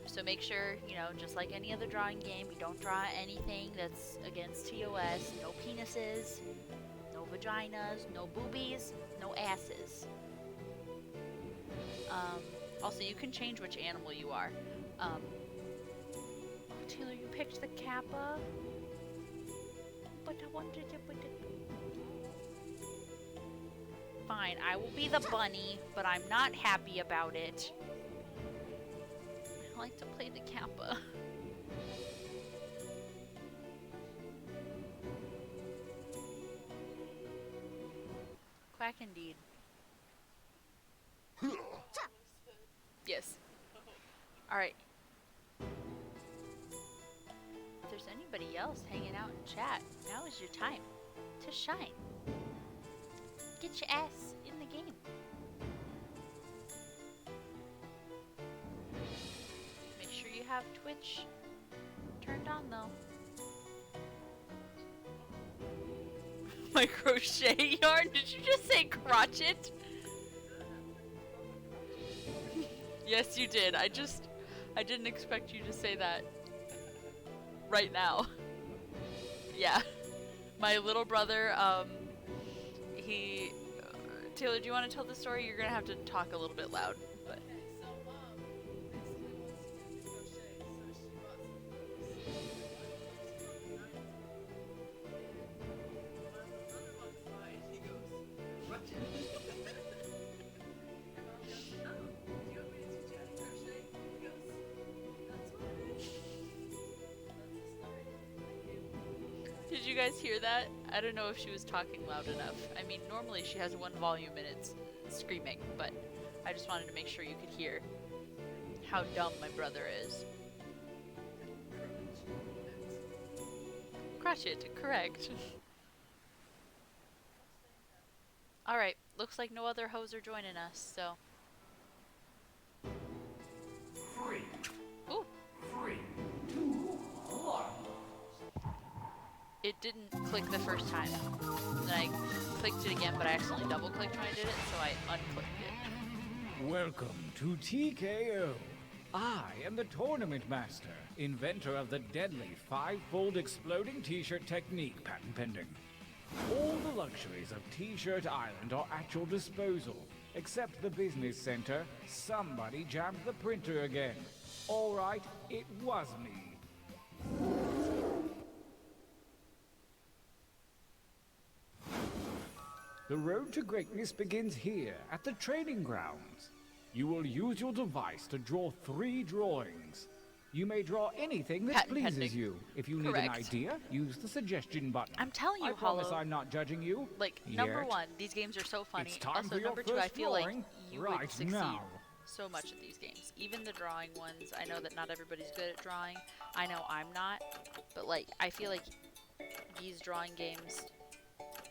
So make sure, you know, just like any other drawing game, you don't draw anything that's against TOS. No penises, no vaginas, no boobies, no asses. Also, you can change which animal you are. Oh, Taylor, you picked the Kappa? But I wanted to put it. Fine, I will be the bunny, but I'm not happy about it. I like to play the Kappa. Quack indeed. Yes. Alright. If there's anybody else hanging out in chat, now is your time to shine. Get your ass in the game. Make sure you have Twitch turned on though. My crochet yarn? Did you just say crotchet? Yes, you did. I didn't expect you to say that right now. Yeah. My little brother, Taylor, do you want to tell the story? You're gonna have to talk a little bit loud, but. Did you guys hear that? I don't know if she was talking loud enough. I mean, normally she has one volume and it's screaming, but I just wanted to make sure you could hear how dumb my brother is. Crotchet, correct. Alright, looks like no other hoes are joining us, so. Three. Ooh. 3, 2, 1. It didn't click the first time. Then I clicked it again, but I accidentally double clicked when I did it, so I unclicked it. Welcome to TKO. I am the Tournament Master, inventor of the deadly 5-fold exploding t-shirt technique, patent pending. All the luxuries of T-Shirt Island are at your disposal, except the business center. Somebody jammed the printer again. All right, it was me. The road to greatness begins here, at the training grounds. You will use your device to draw 3 drawings. You may draw anything that Patent pleases pending. you. If you need Correct. an idea, use the suggestion button. I'm telling you, I promise Hollow. I'm not judging you. Like, number yet. one, these games are so funny. It's time Also, for your number two, I first feel like drawing you right would succeed now. so much at these games. Even the drawing ones, I know that not everybody's good at drawing. I know I'm not. But, like, I feel like these drawing games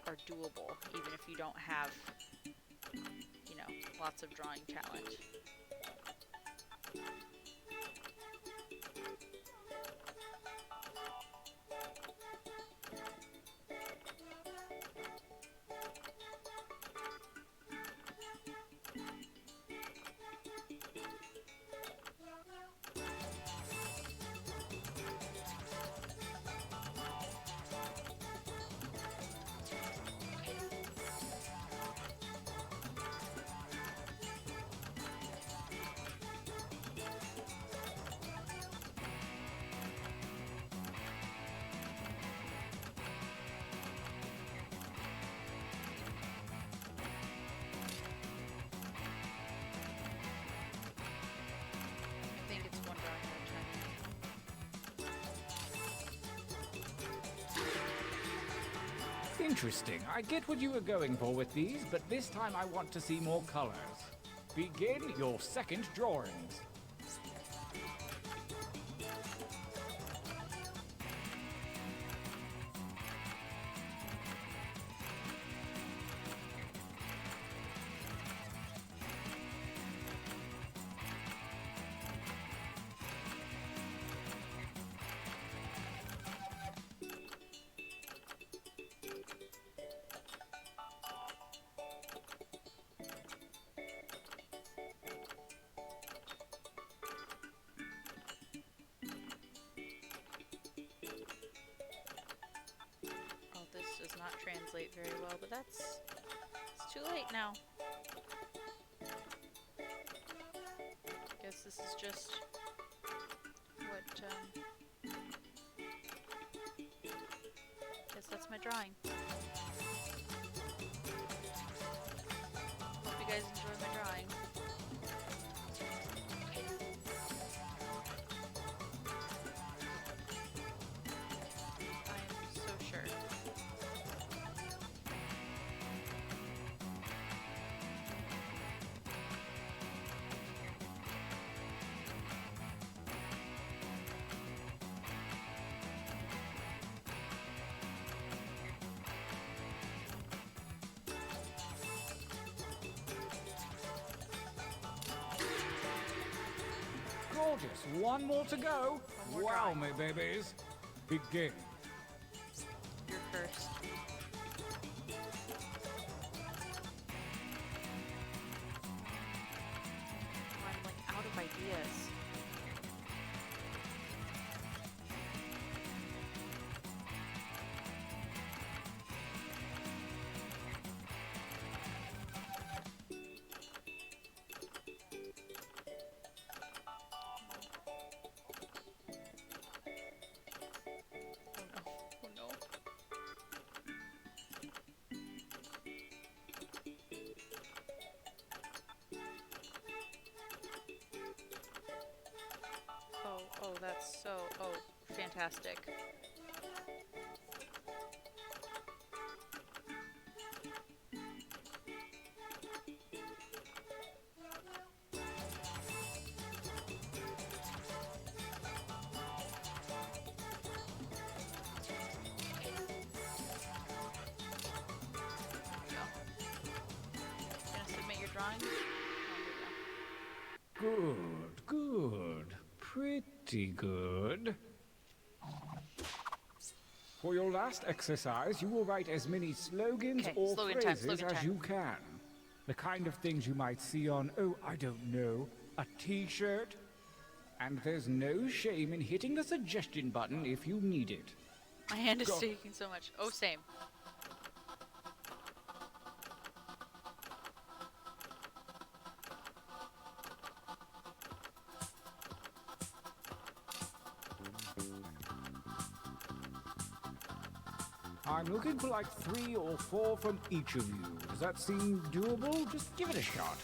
are doable, even if you don't have, you know, lots of drawing talent. I think it's one drawing at a time. Interesting. I get what you were going for with these, but this time I want to see more colors. Begin your second drawings. Oh, this does not translate very well, but it's too late now. Guess this is just what, guess that's my drawing. Hope you guys enjoy my drawing. I'm so sure. Just one more to go. One more Wow, drawing. me babies. Begin. You're first. I'm like out of ideas. Oh no. Oh, that's so, fantastic. Gonna submit your drawings? Good, good. Pretty good. For your last exercise, you will write as many slogans Okay, or slogan time, phrases slogan as time. you can. The kind of things you might see on, oh, I don't know, a t-shirt. And there's no shame in hitting the suggestion button if you need it. My hand is Go. shaking so much. Oh, same. I'm looking for like 3 or 4 from each of you. Does that seem doable? Just give it a shot.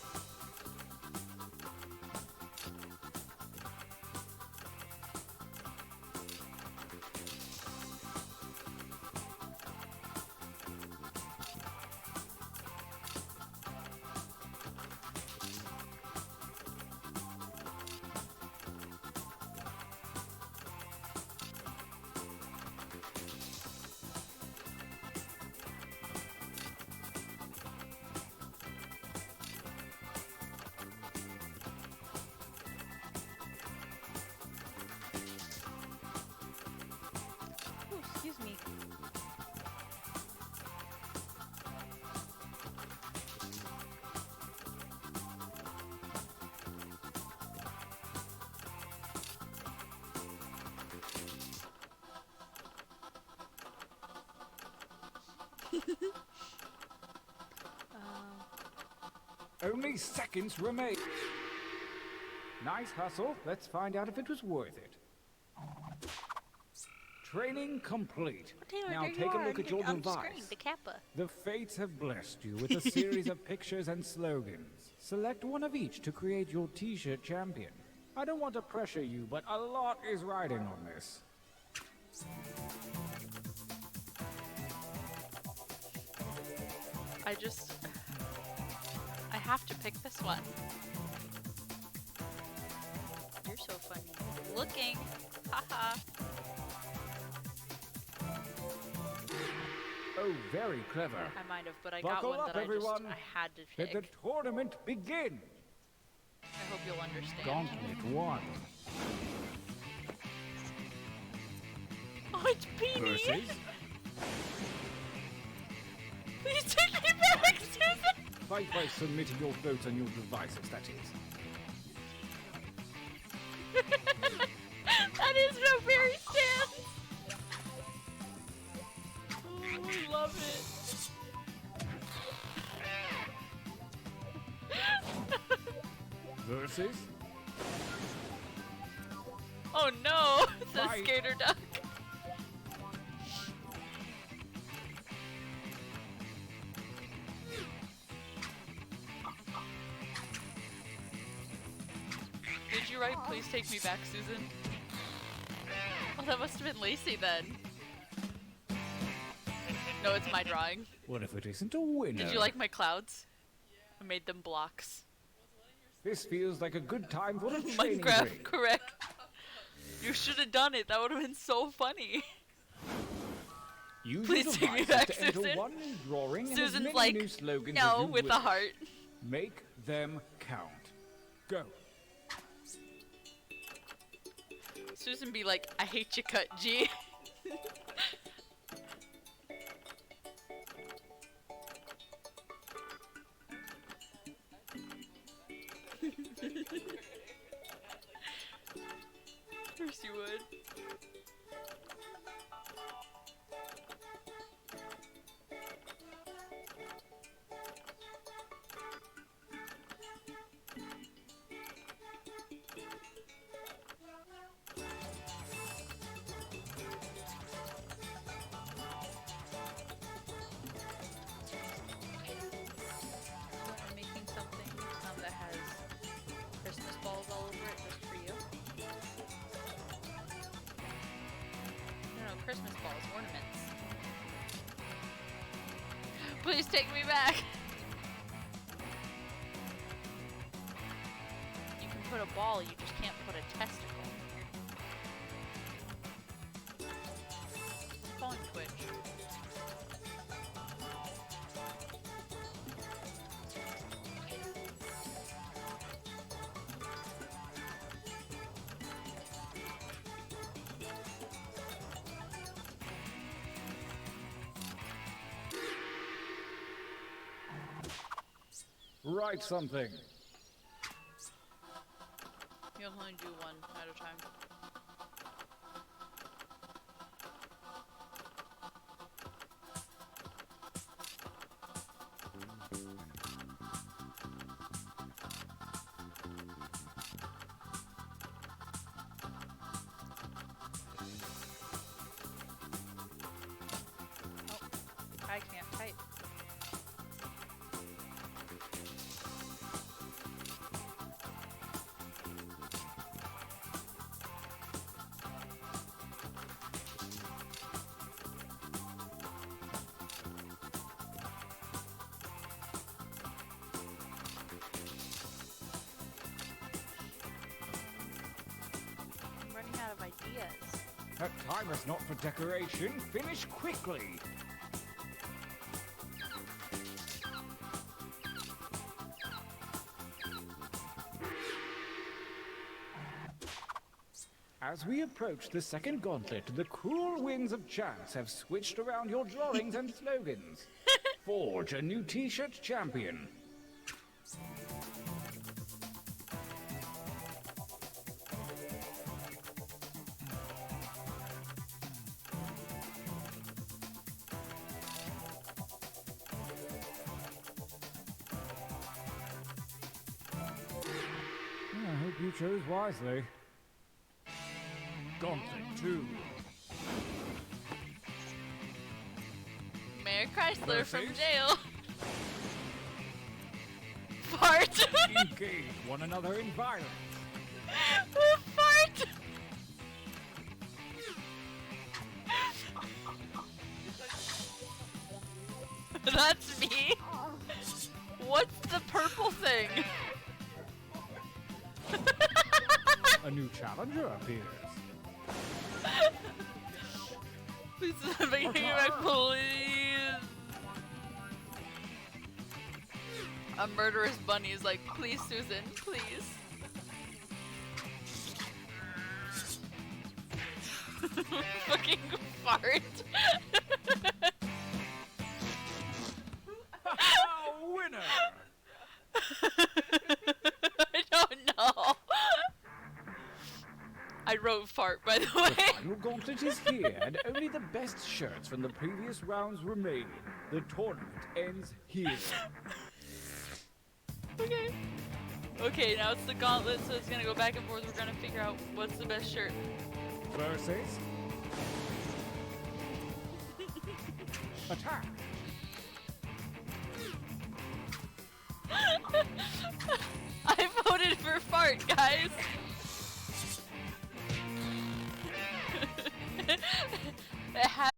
Ooh, excuse me. Only seconds remain. Nice hustle. Let's find out if it was worth it. Training complete. Taylor, Now there you take a are, look at your on the screen, device. the Kappa. The fates have blessed you with a series of pictures and slogans. Select one of each to create your t-shirt champion. I don't want to pressure you, but a lot is riding on this. I have to pick this one. You're so funny. Looking. Haha. Oh, very clever. I might have, but I Buckle got one up, that everyone. I had to Let pick. the tournament begin. I hope you'll understand. Gauntlet 1. Oh, it's Beanie! Versus Please take me back, Susan! Fight by submitting your votes on your devices, that is. That is no fairy stance! Oh, I love it. Versus Oh no! It's a Fight. skater duck. Did you write, please take me back, Susan? Oh, that must have been Lacey then. No, it's my drawing. What if it isn't a winner? Did you like my clouds? I made them blocks. This feels like a good time for a training Minecraft, break. correct. You should have done it. That would have been so funny. Use Please your take me devices back, to enter Susan. one new drawing and as Susan's many like, new slogans no, as you with a wish. heart. Make them count. Go. Susan be like, I hate you, cut G. Of course you would. I'm making something that has Christmas balls all over it just for you. No, Christmas balls, ornaments. Please take me back! You can put a ball, you just can't put a testicle. I'm calling Twitch. Write something. You only do one at a time. Oh, I can't type. I'm running out of ideas. That time is not for decoration. Finish quickly. As we approach the second gauntlet, the cruel winds of chance have switched around your drawings and slogans. Forge a new t-shirt champion. I hope you chose wisely. Gauntlet 2. Mayor Chrysler from Mercies? jail. Fart. Engage one another in violence. Fart. That's me. What's the purple thing? A new challenger appears. Please, bring me back, please. A murderous bunny is like, please, Susan, please. Fucking fart. Winner! I don't know. I wrote fart, by the way. The final gauntlet is here, and only the best shirts from the previous rounds remain. The tournament ends here. Okay. Okay, now it's the gauntlet, so it's gonna go back and forth. We're gonna figure out what's the best shirt. Versus... Attack! I voted for fart, guys. It has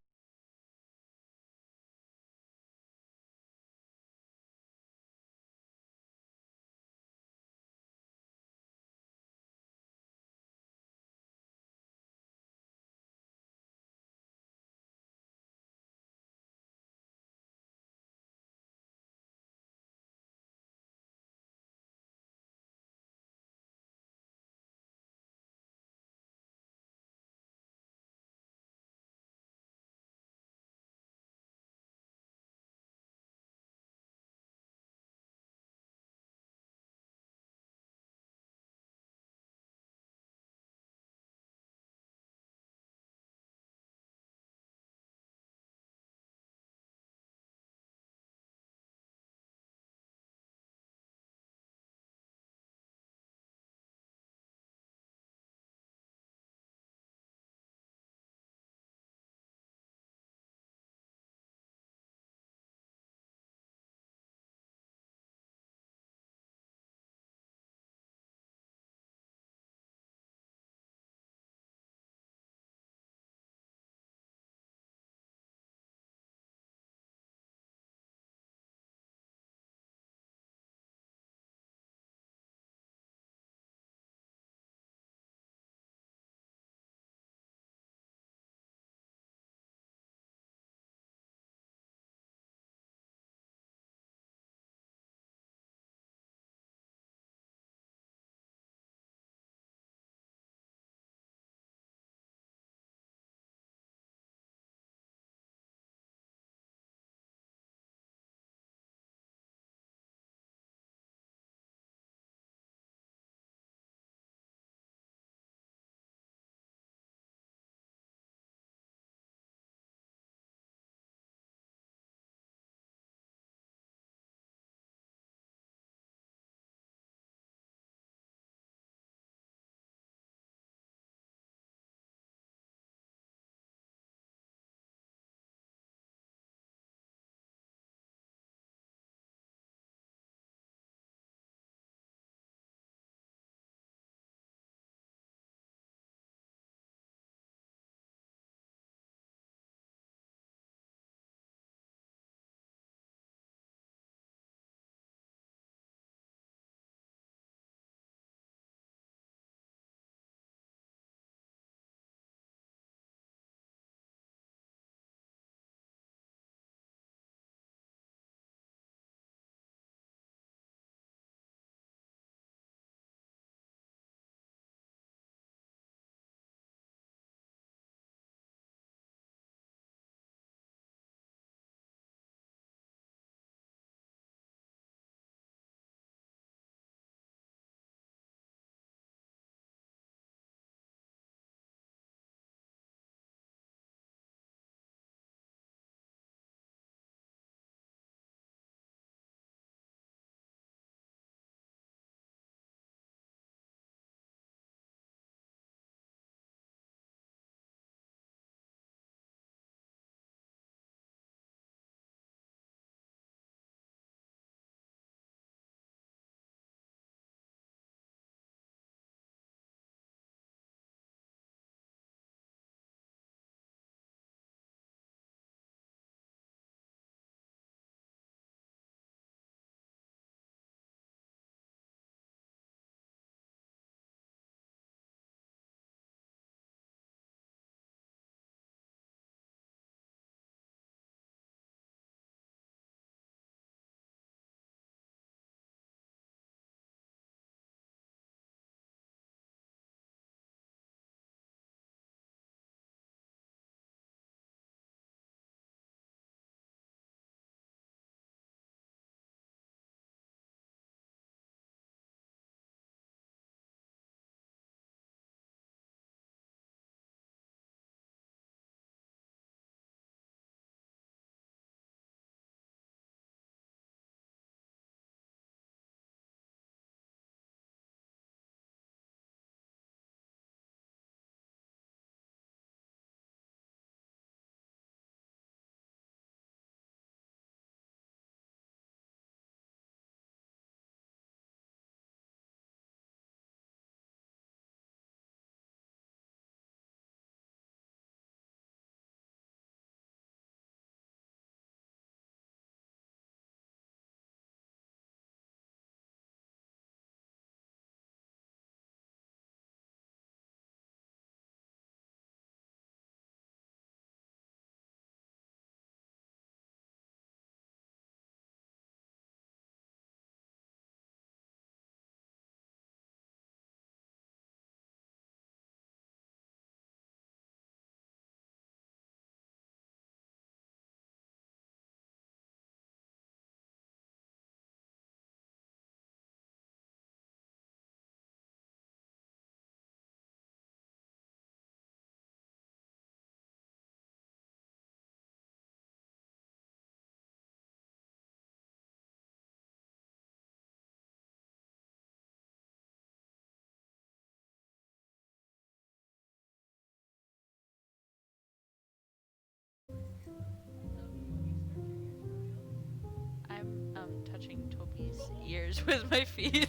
touching Toby's ears with my feet.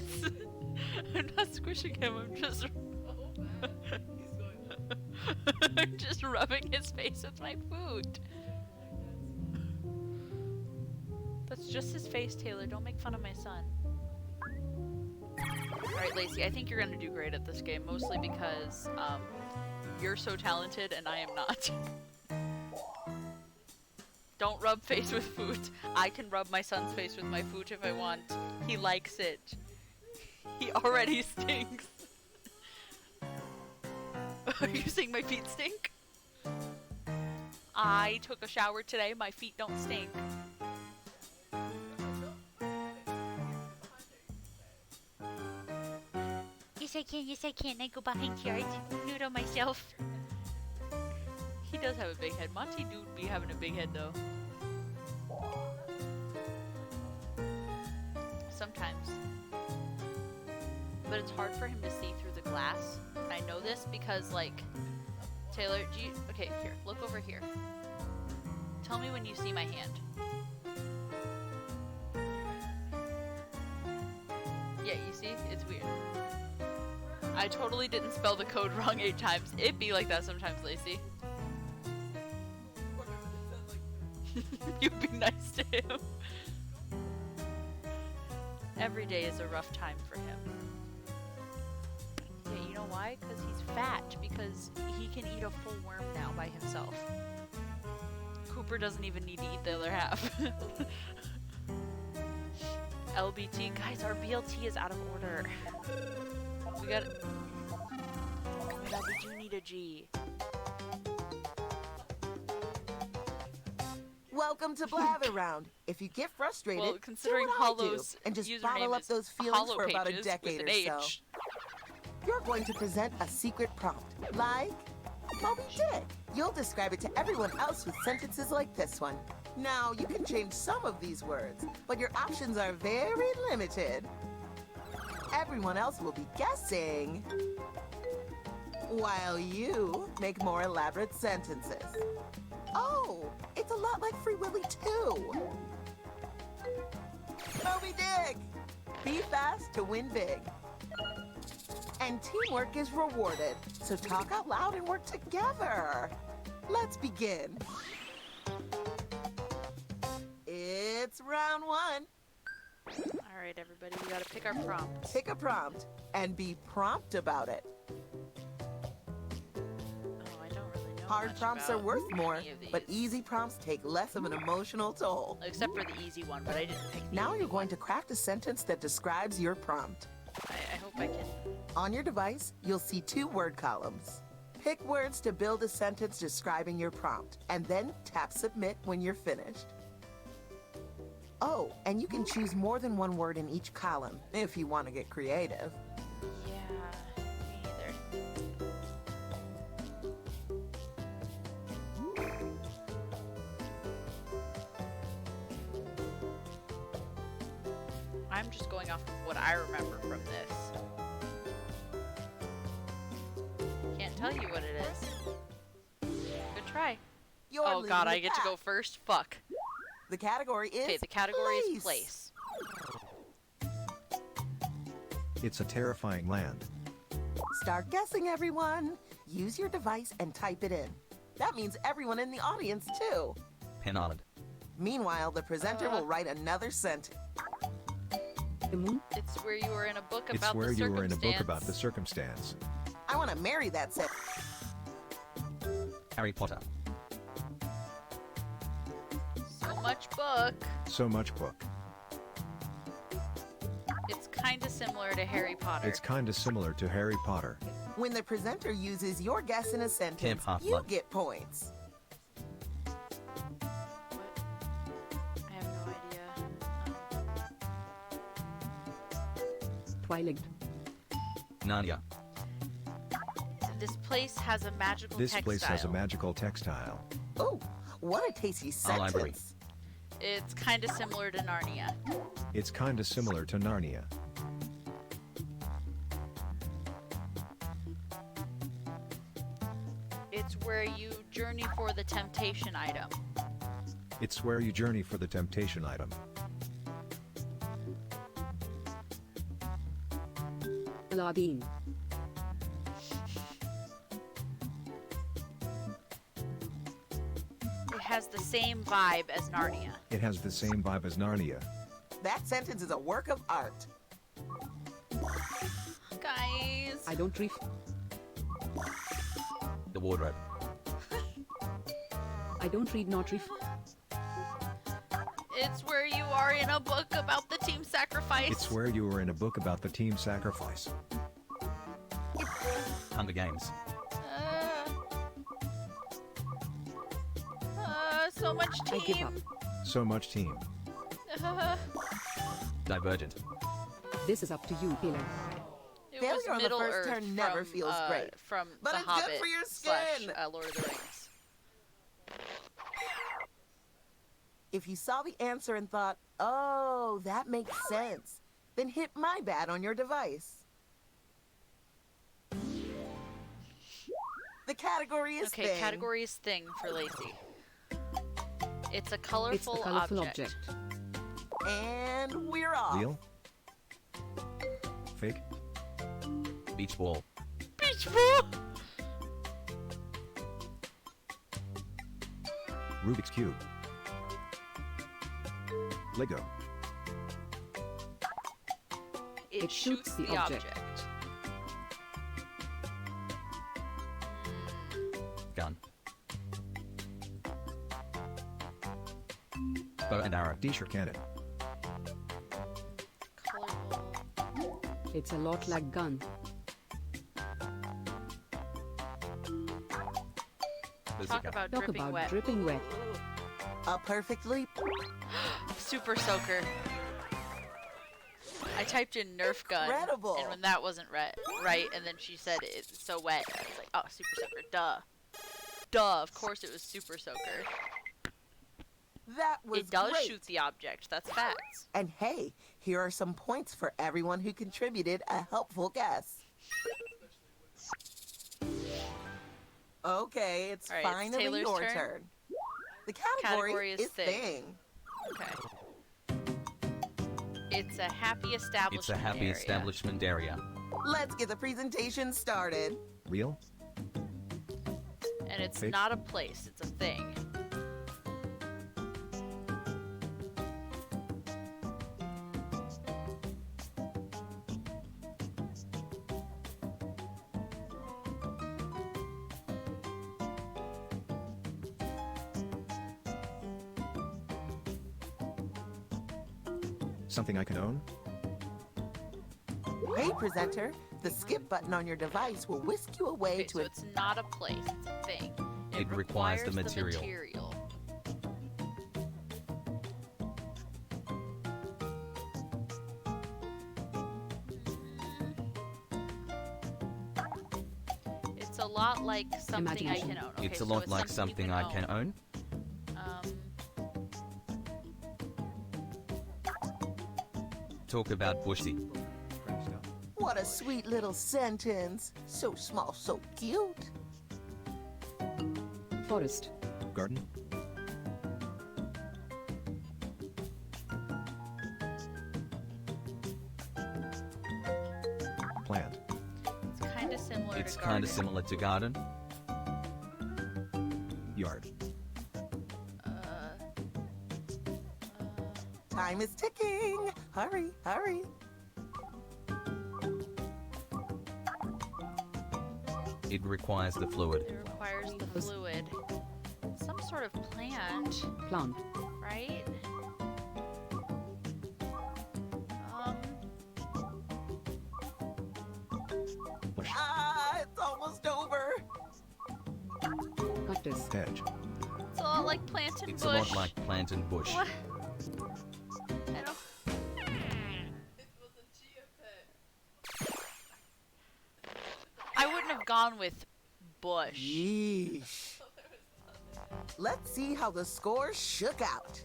I'm not squishing him, I'm just I'm just rubbing his face with my foot. That's just his face, Taylor. Don't make fun of my son. Alright, Lacey, I think you're gonna do great at this game, mostly because you're so talented and I am not. Don't rub face with food. I can rub my son's face with my food if I want. He likes it. He already stinks. Are you saying my feet stink? I took a shower today. My feet don't stink. Yes I can. I go behind yard. Noodle myself. He does have a big head. Monty do be having a big head though. Sometimes. But it's hard for him to see through the glass. I know this because, like, Taylor, do you... Okay, here. Look over here. Tell me when you see my hand. Yeah, you see? It's weird. I totally didn't spell the code wrong 8 times. It'd be like that sometimes, Lacey. You'd be nice to him. Every day is a rough time for him. Yeah, you know why? Because he's fat. Because he can eat a full worm now by himself. Cooper doesn't even need to eat the other half. LBT. Guys, our BLT is out of order. We got... Oh my god, we do need a G. Welcome to Blather Round. If you get frustrated, well, considering do what Hollow's I do, and just username bottle up is those feelings for about a Hollow decade or Pages so. with an H. You're going to present a secret prompt, like Moby Dick. You'll describe it to everyone else with sentences like this one. Now, you can change some of these words, but your options are very limited. Everyone else will be guessing, while you make more elaborate sentences. Oh, it's a lot like Free Willy too. Moby Dick! Be fast to win big. And teamwork is rewarded, so talk out loud and work together. Let's begin. It's round 1. Alright, everybody, we gotta pick our prompt. Pick a prompt and be prompt about it. Oh, I don't really know. Hard much prompts are about worth more, any of but these. easy prompts take less of an emotional toll. Except for the easy one, but I didn't pick the Now easy you're going one. to craft a sentence that describes your prompt. I hope I can. On your device, you'll see 2 word columns. Pick words to build a sentence describing your prompt, and then tap Submit when you're finished. Oh, and you can choose more than 1 word in each column, if you want to get creative. Yeah, me either. I'm just going off of what I remember from this. Can't tell you what it is. Good try. You're Oh leading god, the I get to go pack. firty. Fuck. The category is Okay, the category is place. It's a terrifying land. Start guessing, everyone. Use your device and type it in. That means everyone in the audience, too. Pinod. Meanwhile, the presenter will write another sentence. It's where you were in a book It's about where the you were in a circumstance. book about the circumstance. I want to marry that sentence. Harry Potter. So much book. So much book. It's kind of similar to Harry Potter. It's kind of similar to Harry Potter. When the presenter uses your guess in a sentence, Camp Half you Blood. get points. I have no idea. Twilight. Narnia. This place has a magical This textile. place has a magical textile. Oh, what a tasty A library. sentence. It's kind of similar to Narnia. It's kind of similar to Narnia. It's where you journey for the temptation item. It's where you journey for the temptation item. Aladdin. It has the same vibe as Narnia. It has the same vibe as Narnia. That sentence is a work of art. Guys. I don't read. The wardrobe. I don't read, not read. It's where you are in a book about the team sacrifice. It's where you were in a book about the team sacrifice. Hunger Games. So much team. I give up. So much team. Divergent. This is up to you, Taylor. It Failure was on the Middle first Earth turn never from, feels great. From But The it's Hobbit good for your slash, skin. Lord of the Rings. If you saw the answer and thought, oh, that makes sense, then hit my bad on your device. The category is Okay, thing. category is thing for Lacey. It's a colorful, It's a colorful object. And we're off. Real? Fake? Beach ball. Beach ball! Rubik's Cube. Lego. It shoots the object. Gun. Bow and arrow. T-shirt cannon. Colorful. It's a lot like gun. Talk about Talk dripping about wet. dripping wet. A perfect leap. Super soaker. I typed in Nerf gun, Incredible. and when that wasn't right, and then she said it's so wet, I was like, oh, super soaker, duh. Duh, of course it was super soaker. That was It does great. shoot the object, that's facts. And hey, here are some points for everyone who contributed a helpful guess. Okay, it's All right, it's finally Taylor's your turn. turn. The category is thing. Okay. It's a happy establishment It's a happy area. establishment area. Let's get the presentation started. Real? And it's Fake? not a place, it's a thing. Something I can own? Hey, presenter, the skip button on your device will whisk you away Okay, to so a... it's not a place, it's a thing. It requires the material. It's a lot like something I can own. Okay, It's a so lot it's like something something you I can own. Talk about Bushy. What a sweet little sentence. So small, so cute. Forest. Garden? Plant. It's kind of similar It's to kind garden. of similar to garden. Yard. Time is ticking. Hurry, hurry. It requires the fluid. It requires the fluid. Some sort of plant, Plant. right? Ah, it's almost over. Cactus. Hedge. It's a lot like plant and It's bush. a lot like plant and bush. What? I don't... I wouldn't have gone with bush. Yeesh. Let's see how the score shook out.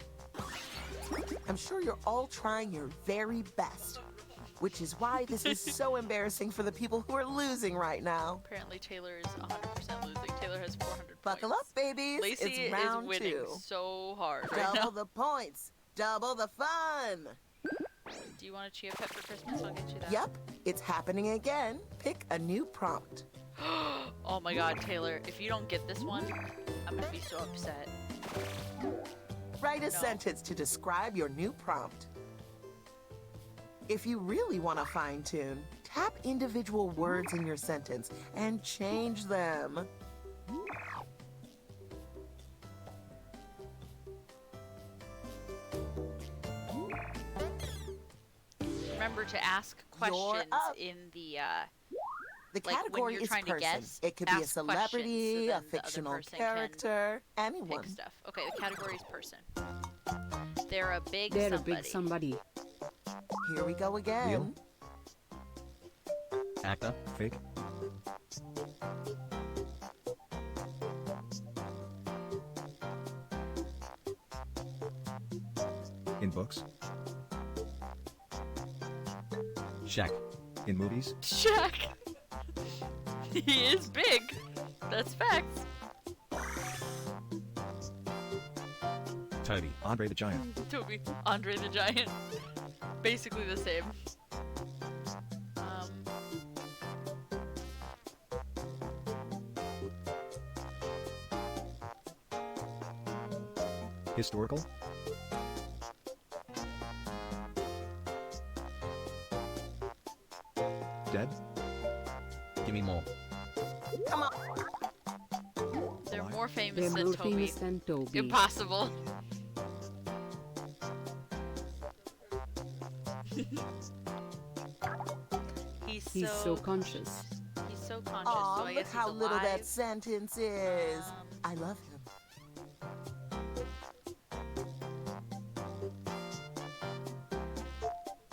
I'm sure you're all trying your very best, which is why this is so embarrassing for the people who are losing right now. Apparently Taylor is 100% losing. Taylor has 400 Buckle up, babies. Lacey it's round is winning 2. so hard right Double now. the points. Double the fun. Do you want a chia pet for Christmas? I'll get you that. Yep, it's happening again. Pick a new prompt. Oh my god, Taylor, if you don't get this one, I'm gonna be so upset. Write a sentence to describe your new prompt. If you really want to fine-tune, tap individual words in your sentence and change them. Remember to ask questions in the like category when you're is trying person. to guess. It could be a ask celebrity, questions so a then the other fictional person character, can anyone. pick stuff. Okay, the category is person. They're a big They're somebody. a big somebody. Here we go again. Real? Actor. Fake. In books. Shaq. In movies. Shaq. He is big. That's facts. Toby. Andre the Giant. Toby. Andre the Giant. Basically the same. Historical. Dead. Give me more. Come on. They're more famous They're than more Toby. famous than Toby. Impossible. He's so conscious. He's so conscious, Aw, so I look guess how he's little alive. that sentence is. I love him.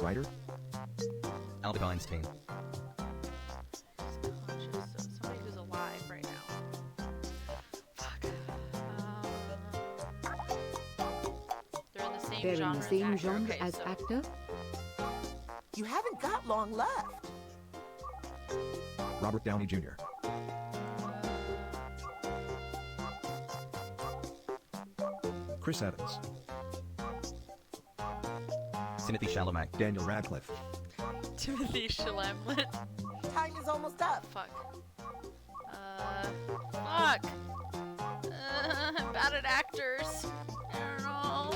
Writer. Albert Einstein. He's conscious, so somebody who's alive right now. Fuck. They're in the same They're in genre the same as actor. genre Okay, as so actor. You haven't got long left. Robert Downey Jr. Chris Evans. Timothy Chalamet. Daniel Radcliffe. Timothy Chalamet. Time is almost up. Fuck. Fuck. I'm bad at actors. I don't know.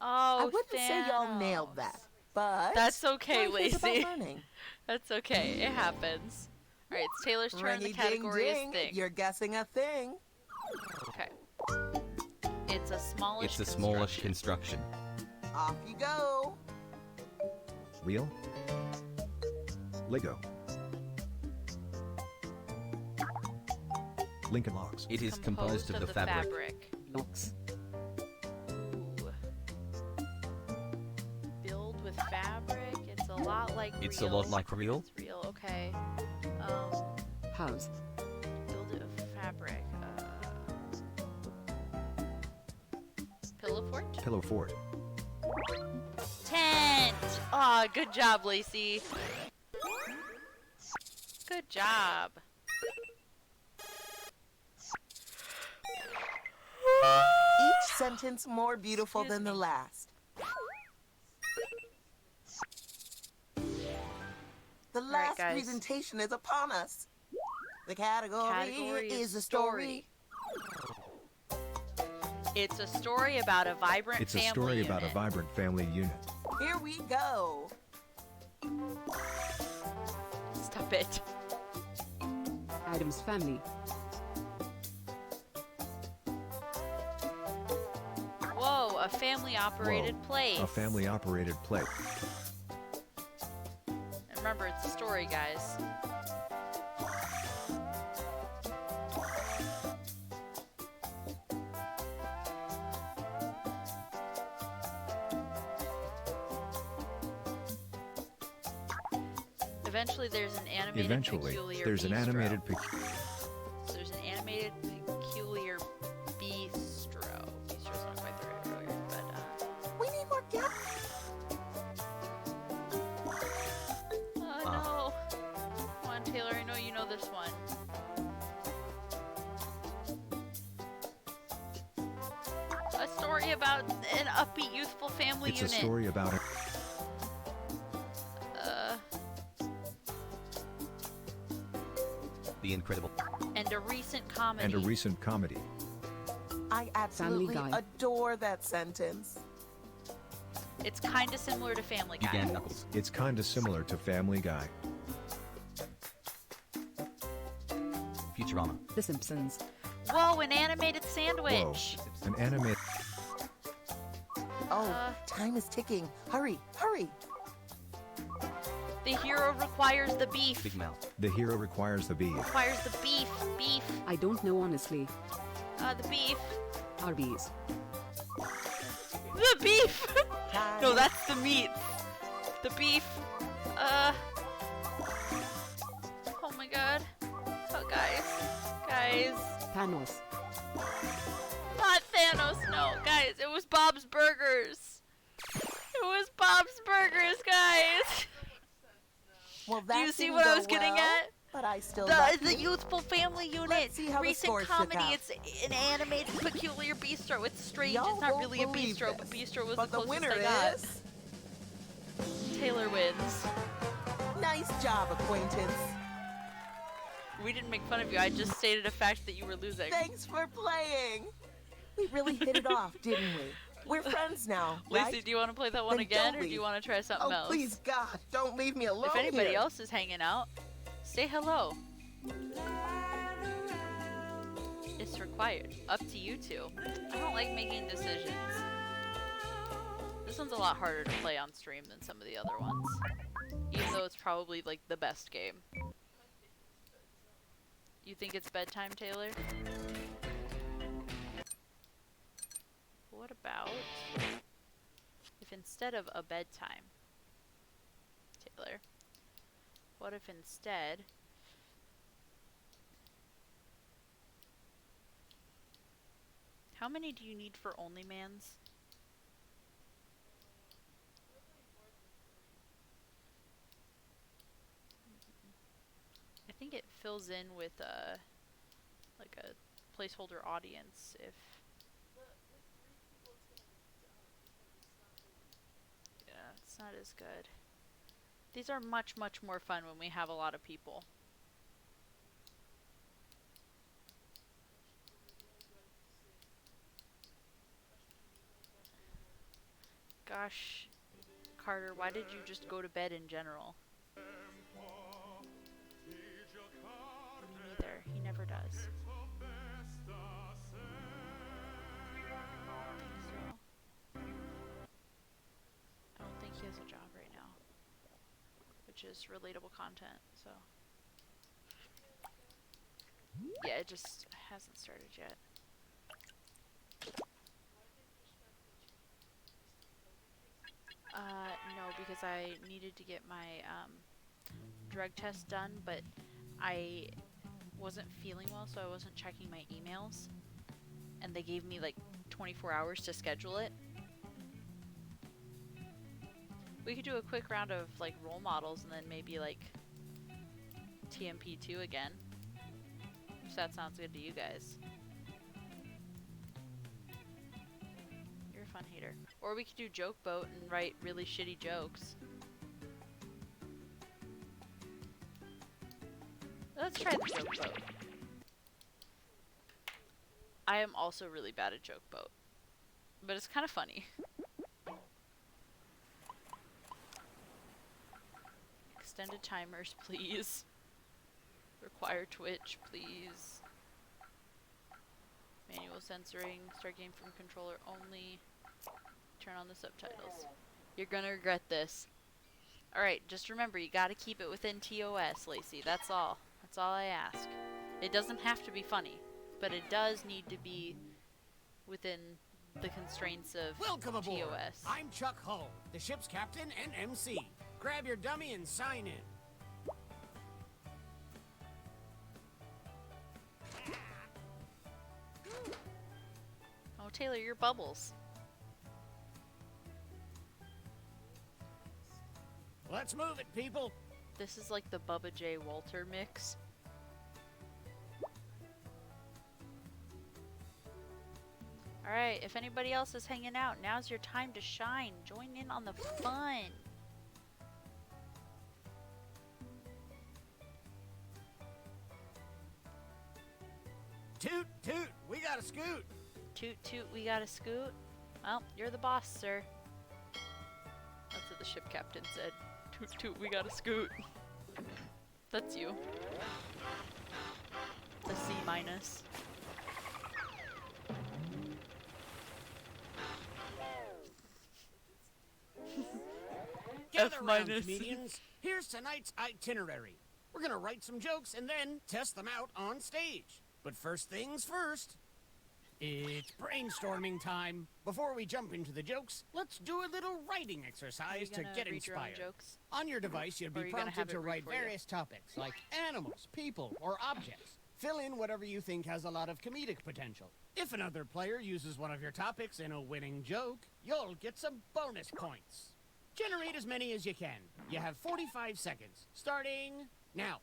Oh, I wouldn't say y'all nailed that, but That's okay, life is about Lacey. learning. That's okay. It happens. All right, it's Taylor's turn. The Ringy category ding is ding. thing. You're guessing a thing. Okay. It's a smallish. It's a smallish construction. Off you go. Wheel. Lego. Lincoln Logs. It is composed of the fabric. Blocks. Build with fabric. It's a lot like. It's real. a lot like real. It's real. Okay. House. Build it with fabric. Pillow fort. Pillow fort. Tent. Aw, good job, Lacey. Good job. Each sentence more beautiful than the last. The last guys. presentation is upon us. The category is a story. It's a story about a vibrant It's a family story unit. about a vibrant family unit. Here we go. Stop it. Adam's family. Whoa, a family-operated Whoa, place. A family-operated place. And remember, it's a story, guys. Eventually, there's an animated Eventually, peculiar there's an bistro. animated So there's an animated peculiar bistro. Bistro's not quite the right word, but We need more gaps. oh no! Come on, Taylor. I know you know this one. about an upbeat, youthful family It's unit. a story about it. The Incredible. And a recent comedy. And a recent comedy. I absolutely Guy. adore that sentence. It's kind of similar to Family Guy. Began Knuckles. It's kinda similar to Family Guy. Futurama. The Simpsons. Whoa, an animated sandwich. Whoa. An anime. Oh, time is ticking. Hurry, hurry. The hero requires the beef. Big Mouth. The hero requires the beef. Requires the beef. Beef. I don't know honestly. The beef. Arby's. The beef. No, that's the meat. The beef. Oh my god. Oh, guys. Thanos. Not Thanos, no, guys. It was Bob's Burgers. It was Bob's Burgers, guys. Well, Do that you see didn't what I go was getting well, at? But I still love The you. youthful family unit. Let's see how the Recent score shook comedy. out. It's an animated peculiar bistro. It's strange. Y'all it's not won't really a believe bistro, this, but bistro was but the the closest winner I got. is... Taylor wins. Nice job, acquaintance. We didn't make fun of you. I just stated a fact that you were losing. Thanks for playing. We really hit it off, didn't we? We're friends now, Lacey, right? do you want to play that one Then again, don't or do you leave. want to try something Oh, else? please, God, don't leave me alone If anybody here. else is hanging out, say hello. It's required. Up to you two. I don't like making decisions. This one's a lot harder to play on stream than some of the other ones. Even though it's probably like the best game. You think it's bedtime, Taylor? What about if instead of a bedtime, Taylor, what if instead how many do you need for OnlyMans? I think it fills in with like a placeholder audience if yeah, it's not as good. These are much more fun when we have a lot of people. Gosh, Carter, why did you just go to bed in general? Me neither. He never does. So, I don't think he has a job right now, which is relatable content, so. Yeah, it just hasn't started yet. No, because I needed to get my drug test done, but I wasn't feeling well, so I wasn't checking my emails. And they gave me like 24 hours to schedule it. We could do a quick round of like role models and then maybe like TMP2 again. If that sounds good to you guys. You're a fun hater. Or we could do Joke Boat and write really shitty jokes. Let's try the Joke Boat. I am also really bad at Joke Boat. But it's kind of funny. Extended timers, please. Require Twitch, please. Manual censoring. Start game from controller only. Turn on the subtitles. You're gonna regret this. Alright, just remember, you gotta keep it within TOS, Lacey. That's all. That's all I ask. It doesn't have to be funny, but it does need to be within the constraints of Welcome aboard. TOS. I'm Chuck Hull, the ship's captain and MC. Grab your dummy and sign in. Oh, Taylor, you're Bubbles. Let's move it, people. This is like the Bubba J. Walter mix. Alright, if anybody else is hanging out, now's your time to shine. Join in on the fun. Toot, toot, we got a scoot. Toot, toot, we got a scoot. Well, you're the boss, sir. That's what the ship captain said. Toot, toot, we got a scoot. That's you. It's a C minus. Gather F round, minus. comedians. Here's tonight's itinerary. We're gonna write some jokes and then test them out on stage. But first things first, it's brainstorming time. Before we jump into the jokes, let's do a little writing exercise to get read your own inspired. jokes? On your device, you'll Or are be you gonna prompted have to it read write for you? various topics like animals, people, or objects. Fill in whatever you think has a lot of comedic potential. If another player uses one of your topics in a winning joke, you'll get some bonus points. Generate as many as you can. You have 45 seconds, starting now.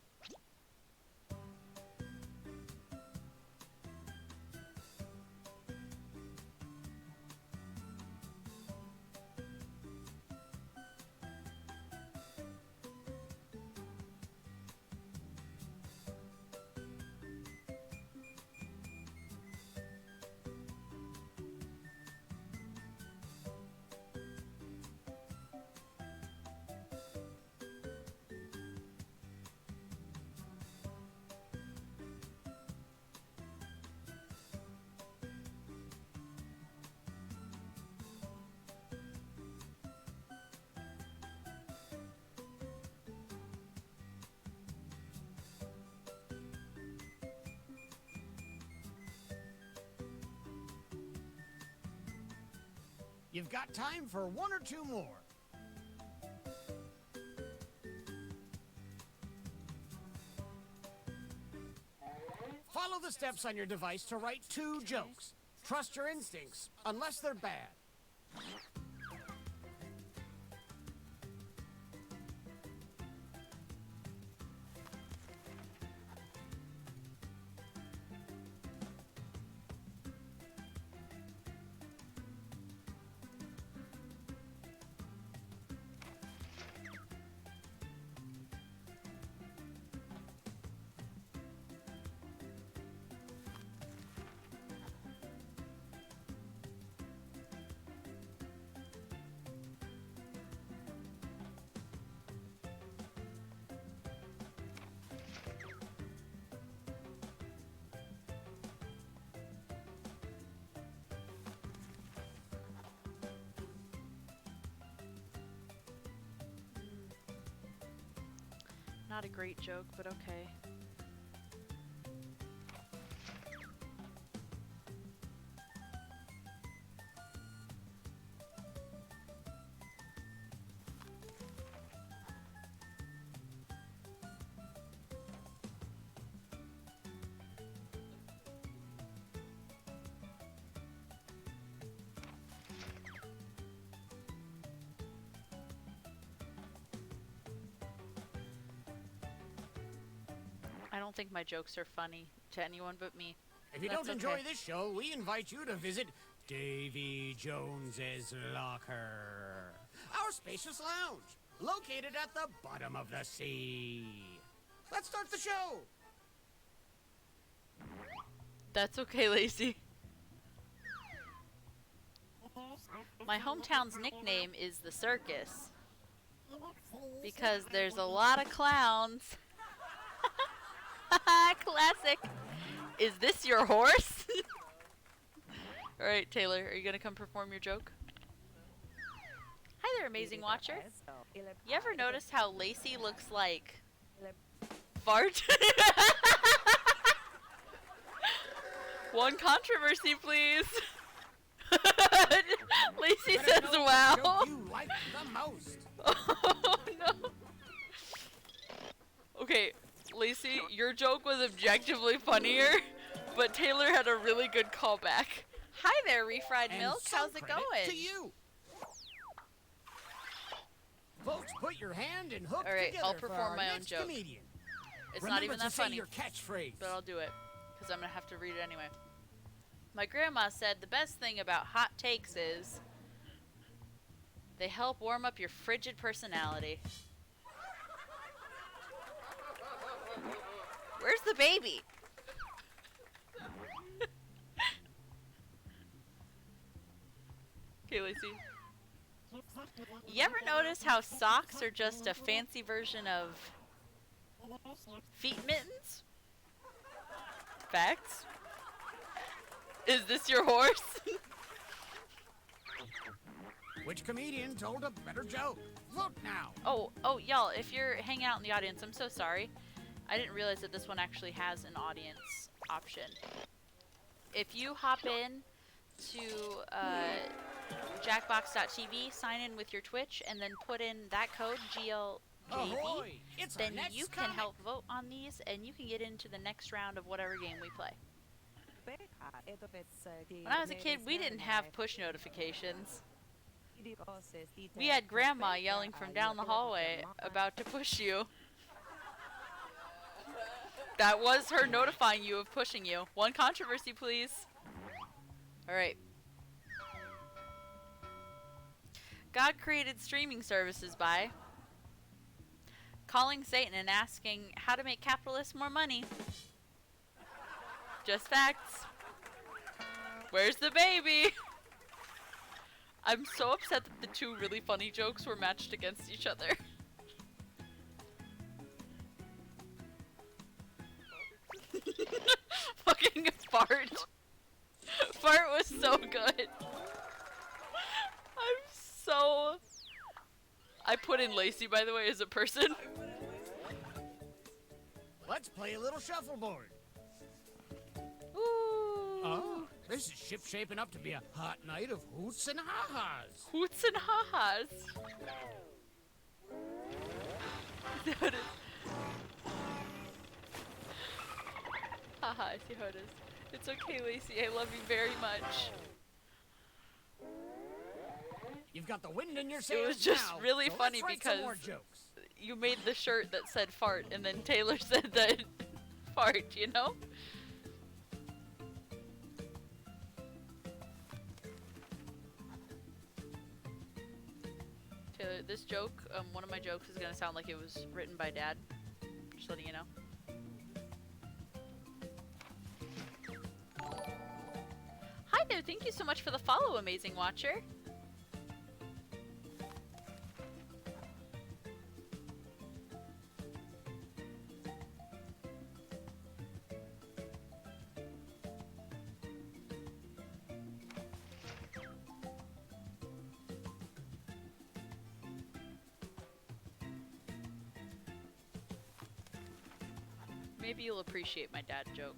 You've got time for one or two more. Follow the steps on your device to write 2 jokes. Trust your instincts, unless they're bad. Not a great joke, but okay. I don't think my jokes are funny to anyone but me. If you That's don't enjoy okay. this show, we invite you to visit Davy Jones's Locker, our spacious lounge, located at the bottom of the sea. Let's start the show. That's okay, Lacey. My hometown's nickname is the circus because there's a lot of clowns. Classic. Is this your horse? Alright, Taylor, are you gonna come perform your joke? Hi there, amazing watcher. You ever notice how Lacey looks like fart? One controversy, please. Lacey says, "Wow." You like the most. Oh no. Okay, Lacey, your joke was objectively funnier, but Taylor had a really good callback. Hi there, refried And milk. some How's it credit going? to you. Folks, put your hand and hook All right, together I'll for perform our my own next joke. comedian. It's Remember not even to that say funny, your catchphrase. but I'll do it because I'm gonna have to read it anyway. My grandma said the best thing about hot takes is they help warm up your frigid personality. Where's the baby? Okay, Lacey. You ever notice how socks are just a fancy version of feet mittens? Facts. Is this your horse? Which comedian told a better joke? Vote now. Oh, y'all, if you're hanging out in the audience, I'm so sorry. I didn't realize that this one actually has an audience option. If you hop in to jackbox.tv, sign in with your Twitch, and then put in that code, GLJV, Ahoy! It's our then next you can comic. help vote on these, and you can get into the next round of whatever game we play. When I was a kid, we didn't have push notifications. We had Grandma yelling from down the hallway about to push you. That was her notifying you of pushing you. One controversy, please. Alright. God created streaming services by calling Satan and asking how to make capitalists more money. Just facts. Where's the baby? I'm so upset that the two really funny jokes were matched against each other. Fucking fart. Fart was so good. I put in Lacey, by the way, as a person. Let's play a little shuffleboard. Ooh. Oh, this is shaping up to be a hot night of hoots and ha-has. Hoots and ha-has. Haha, I see how it is. It's okay, Lacey. I love you very much. You've got the wind in your It sails was just now, really so funny let's write some because more jokes. you made the shirt that said fart, and then Taylor said that fart, you know? Taylor, this joke, one of my jokes is gonna sound like it was written by Dad. Just letting you know. Hi there, thank you so much for the follow, amazing watcher. Maybe you'll appreciate my dad joke.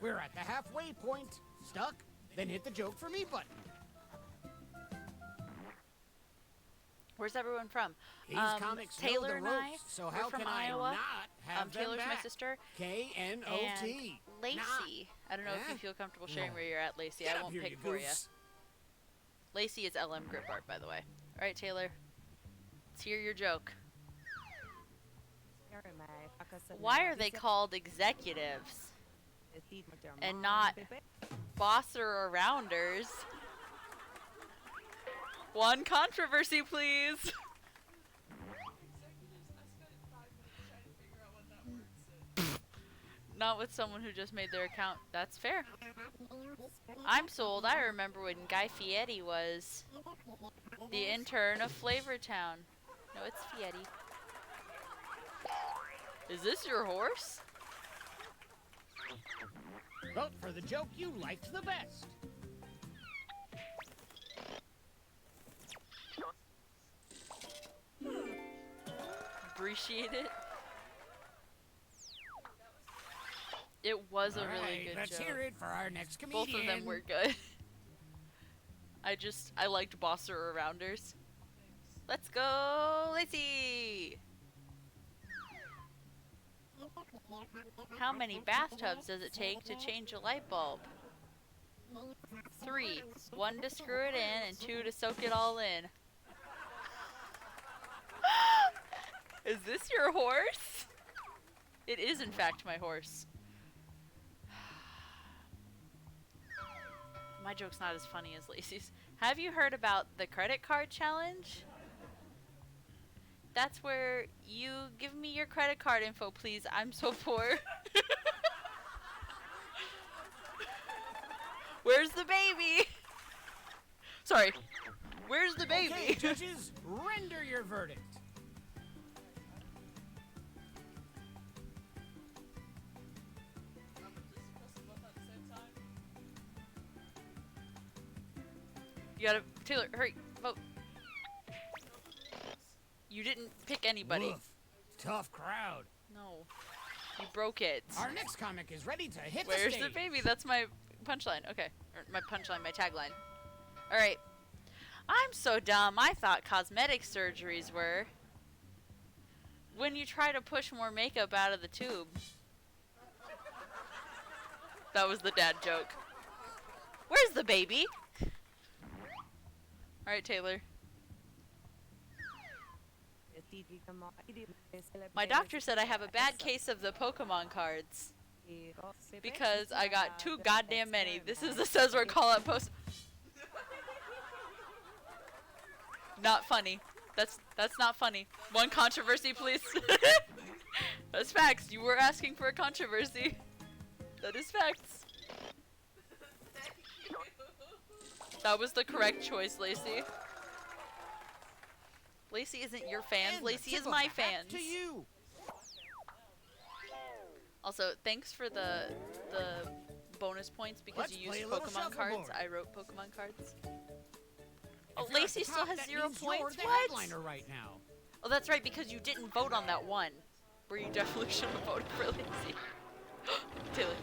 We're at the halfway point. Stuck? Then hit the joke for me button. Where's everyone from? These comics know Taylor the and ropes, I, so we're how from can I Iowa. not have them Taylor's back? my sister. K-N-O-T. And Lacey. I don't know if you feel comfortable sharing No. where you're at, Lacey. Get I up won't here, pick you for you. goofs. Lacey is LM Grip Art, by the way. Alright, Taylor. Let's hear your joke. Why are they called executives and not bosser or rounders? One controversy, please. Not with someone who just made their account. That's fair. I'm sold. I remember when Guy Fieri was the intern of Flavortown. No, it's Fieri. Is this your horse? Vote for the joke you liked the best. Appreciate it. It was a really Alright, good let's joke. hear it for our next comedian. Both of them were good. I liked bosser arounders. Let's go, Lacey! How many bathtubs does it take to change a light bulb? 3. 1 to screw it in and 2 to soak it all in. Is this your horse? It is in fact my horse. My joke's not as funny as Lacey's. Have you heard about the credit card challenge? That's where you give me your credit card info, please. I'm so poor. Where's the baby? Sorry. Where's the baby? Okay, judges, render your verdict. You gotta, Taylor, hurry, vote. You didn't pick anybody. Woof. Tough crowd. No. You broke it. Our next comic is ready to hit Where's the stage. the baby? That's my punchline. Okay. Or my punchline, my tagline. Alright. I'm so dumb. I thought cosmetic surgeries were when you try to push more makeup out of the tube. That was the dad joke. Where's the baby? Alright, Taylor. My doctor said I have a bad case of the Pokemon cards. Because I got too goddamn many. This is the Cesar call-out post. Not funny. That's not funny. One controversy, please. That's facts. You were asking for a controversy. That is facts. That was the correct choice, Lacey. Lacey isn't your fans. Lacey is my fans. To you. Also, thanks for the bonus points because Let's you play used a little Pokemon cards. shuffleboard. I wrote Pokemon cards. Oh, If you're at Lacey the still top, has that 0 means you're points. the What? headliner right now. Oh, that's right, because you didn't vote on that one, where you definitely should have voted for Lacey. Taylor.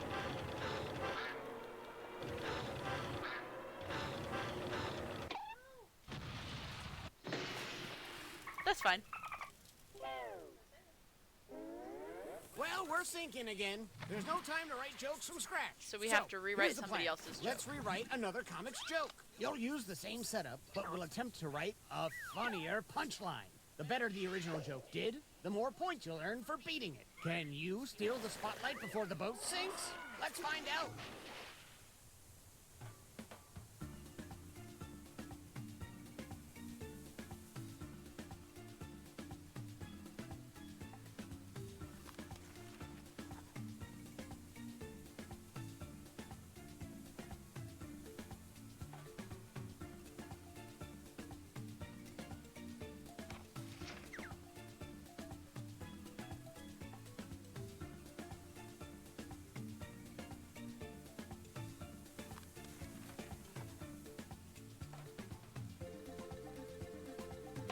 That's fine. Well, we're sinking again. There's no time to write jokes from scratch. So we have to rewrite here's the somebody plan. else's joke. Let's rewrite another comic's joke. You'll use the same setup, but we'll attempt to write a funnier punchline. The better the original joke did, the more points you'll earn for beating it. Can you steal the spotlight before the boat sinks? Let's find out.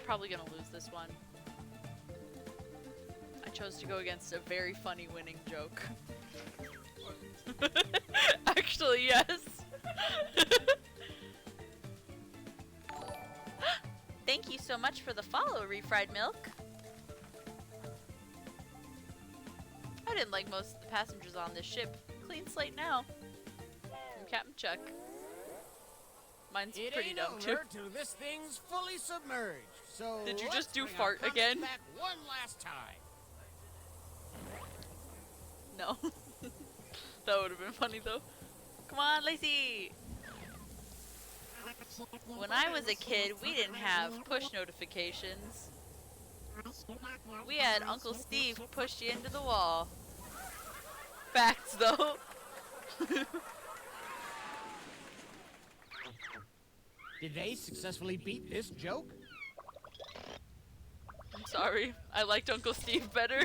Probably gonna lose this one. I chose to go against a very funny winning joke. Actually, yes. Thank you so much for the follow, Refried Milk. I didn't like most of the passengers on this ship. Clean slate now. From Captain Chuck. Mine's It pretty ain't dumb over too. till this thing's fully submerged. So Did you let's just do bring our fart comics again? Back one last time. No. That would have been funny though. Come on, Lacey! When I was a kid, we didn't have push notifications. We had Uncle Steve push you into the wall. Facts though. Did they successfully beat this joke? I'm sorry. I liked Uncle Steve better.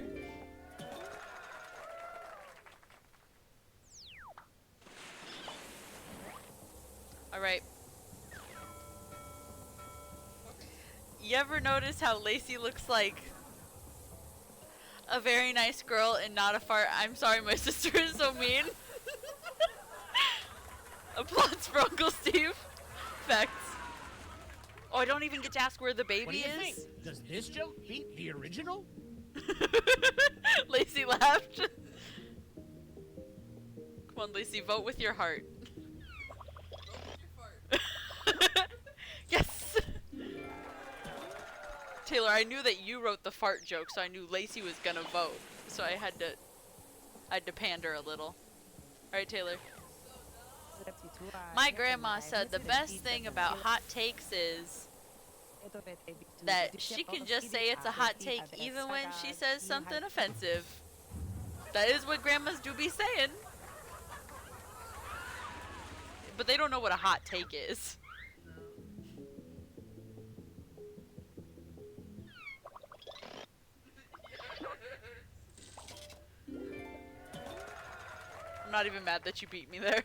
Alright. You ever notice how Lacey looks like A very nice girl and not a fart. I'm sorry, my sister is so mean. Applause for Uncle Steve. Facts. Oh, I don't even get to ask where the baby What do you is? think? Does this joke beat the original? Lacey laughed. Come on, Lacey, vote with your heart. Yes! Taylor, I knew that you wrote the fart joke, so I knew Lacey was gonna vote. So I had to pander a little. Alright, Taylor. My grandma said the best thing about hot takes is that she can just say it's a hot take even when she says something offensive. That is what grandmas do be saying. But they don't know what a hot take is. I'm not even mad that you beat me there.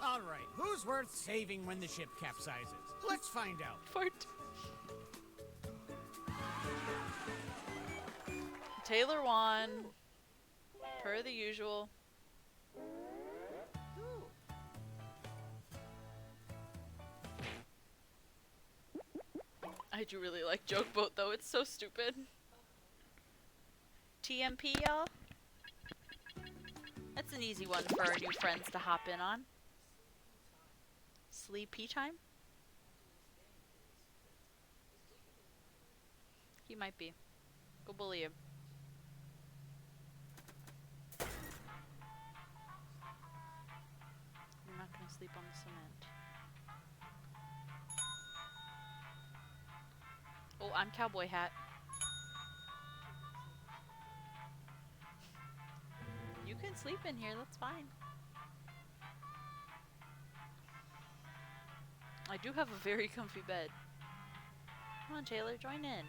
Alright, who's worth saving when the ship capsizes? Let's find out. Fart. Taylor won. Per the usual. I do really like Joke Boat though, it's so stupid. TMP, y'all? That's an easy one for our new friends to hop in on. Sleepy time? He might be. Go bully him. I'm not gonna sleep on the cement. Oh, I'm Cowboy Hat. You can sleep in here, that's fine. I do have a very comfy bed. Come on, Taylor, join in.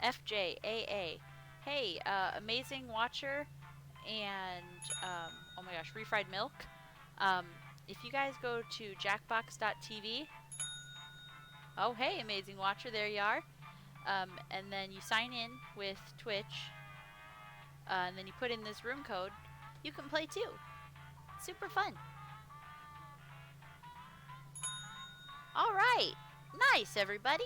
FJAA. Hey, amazing watcher and, oh my gosh, refried milk. If you guys go to jackbox.tv, oh hey, amazing watcher, there you are. And then you sign in with Twitch, and then you put in this room code, you can play too. Super fun. Alright, nice everybody.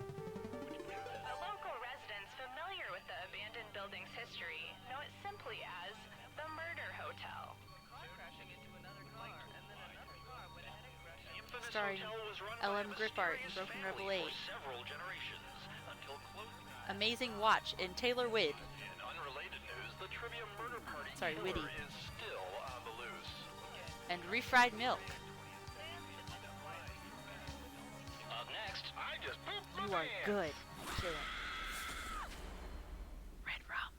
The local residents familiar with the abandoned building's history know it simply as the Murder Hotel. Starring LM Grip Art and Broken Rebel 8. Amazing Watch and Taylor Widd. Sorry, Widdy. And Refried Milk. Up next, I just pooped my You are pants. good. Kill him. Red rum.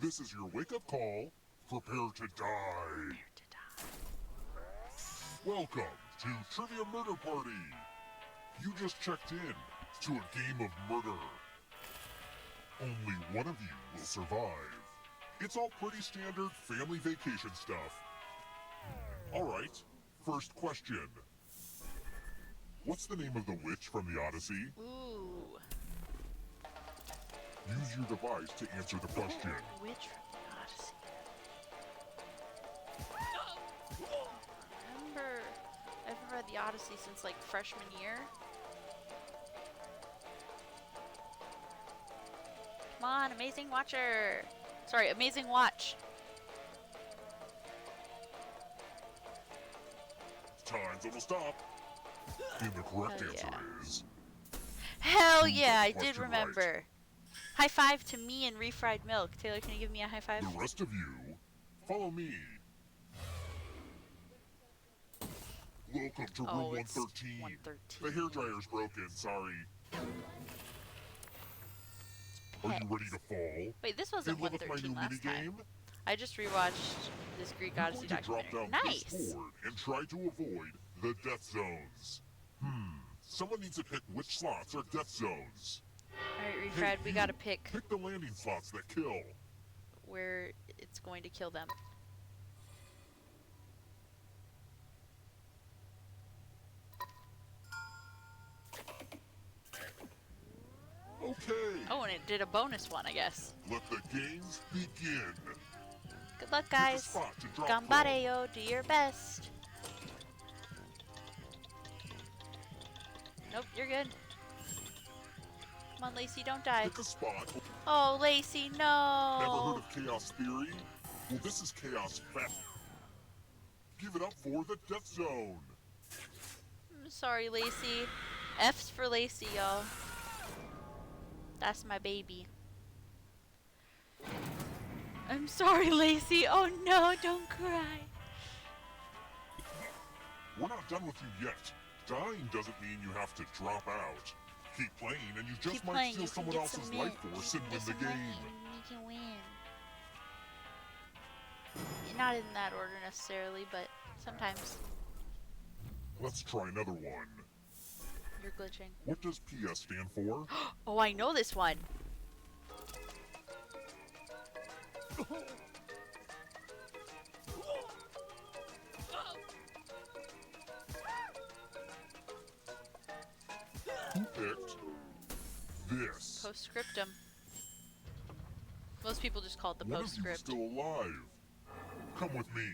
This is your wake-up call. Prepare to die. Welcome to Trivia Murder Party. You just checked in to a game of murder. Only one of you will survive. It's all pretty standard family vacation stuff. Alright, first question. What's the name of the witch from the Odyssey? Ooh. Use your device to answer the question. Witch from the Odyssey. I haven't read the Odyssey since like freshman year. Come on, Amazing Watcher. Sorry, Amazing Watch. Time's almost up. And the correct Hell answer yeah. is... Hell You yeah, got I the did question remember. right. High five to me and refried milk. Taylor, can you give me a high five? The rest of you, follow me. Welcome to Oh, room it's 113. The hairdryer's broken, sorry. Are you ready to fall? Wait, this wasn't In love with my 113 new last time. minigame? I just rewatched this Greek You're Odyssey going to drop documentary. down Nice. this board and try to avoid the death zones. Someone needs to pick which slots are death zones. Alright, Hey, Refred, we you, gotta pick Pick the landing slots that kill. where it's going to kill them. Okay. Oh, and it did a bonus one, I guess. Let the games begin. Good luck, Pick a guys. spot to drop Gambareo, do your best. Nope, you're good. Come on, Lacey, don't die. Pick a spot. Oh, Lacey, Never no. heard of chaos theory? Well, this is chaos fat. Give it up for the death zone. I'm sorry, Lacey. F's for Lacey, y'all. That's my baby. I'm sorry, Lacey. Oh no, don't cry. We're not done with you yet. Dying doesn't mean you have to drop out. Keep playing and you just might steal someone else's life force and win the game. You can win. Not in that order necessarily, but sometimes. Let's try another one. You're glitching. What does PS stand for? Oh, I know this one. Who picked this? Postscriptum. Most people just call it the One of you is postscript. still alive. Come with me.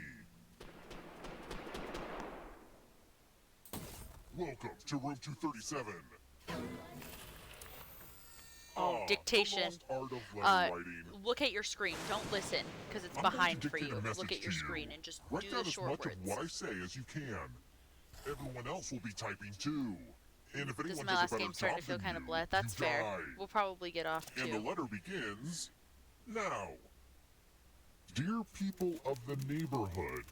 Welcome to room 237. Oh, dictation. The lost art of letter writing. Look at your screen. Don't listen, because it's I'm going to behind for dictate you. a message Look at your to you. screen and just Write do down the as short much words. of what I say as you can. Everyone else will be typing too. And if This anyone is my does a last better game starting job to feel than kind of you, bleh. That's you fair. die. We'll probably get off And too. the letter begins now. Dear people of the neighborhood,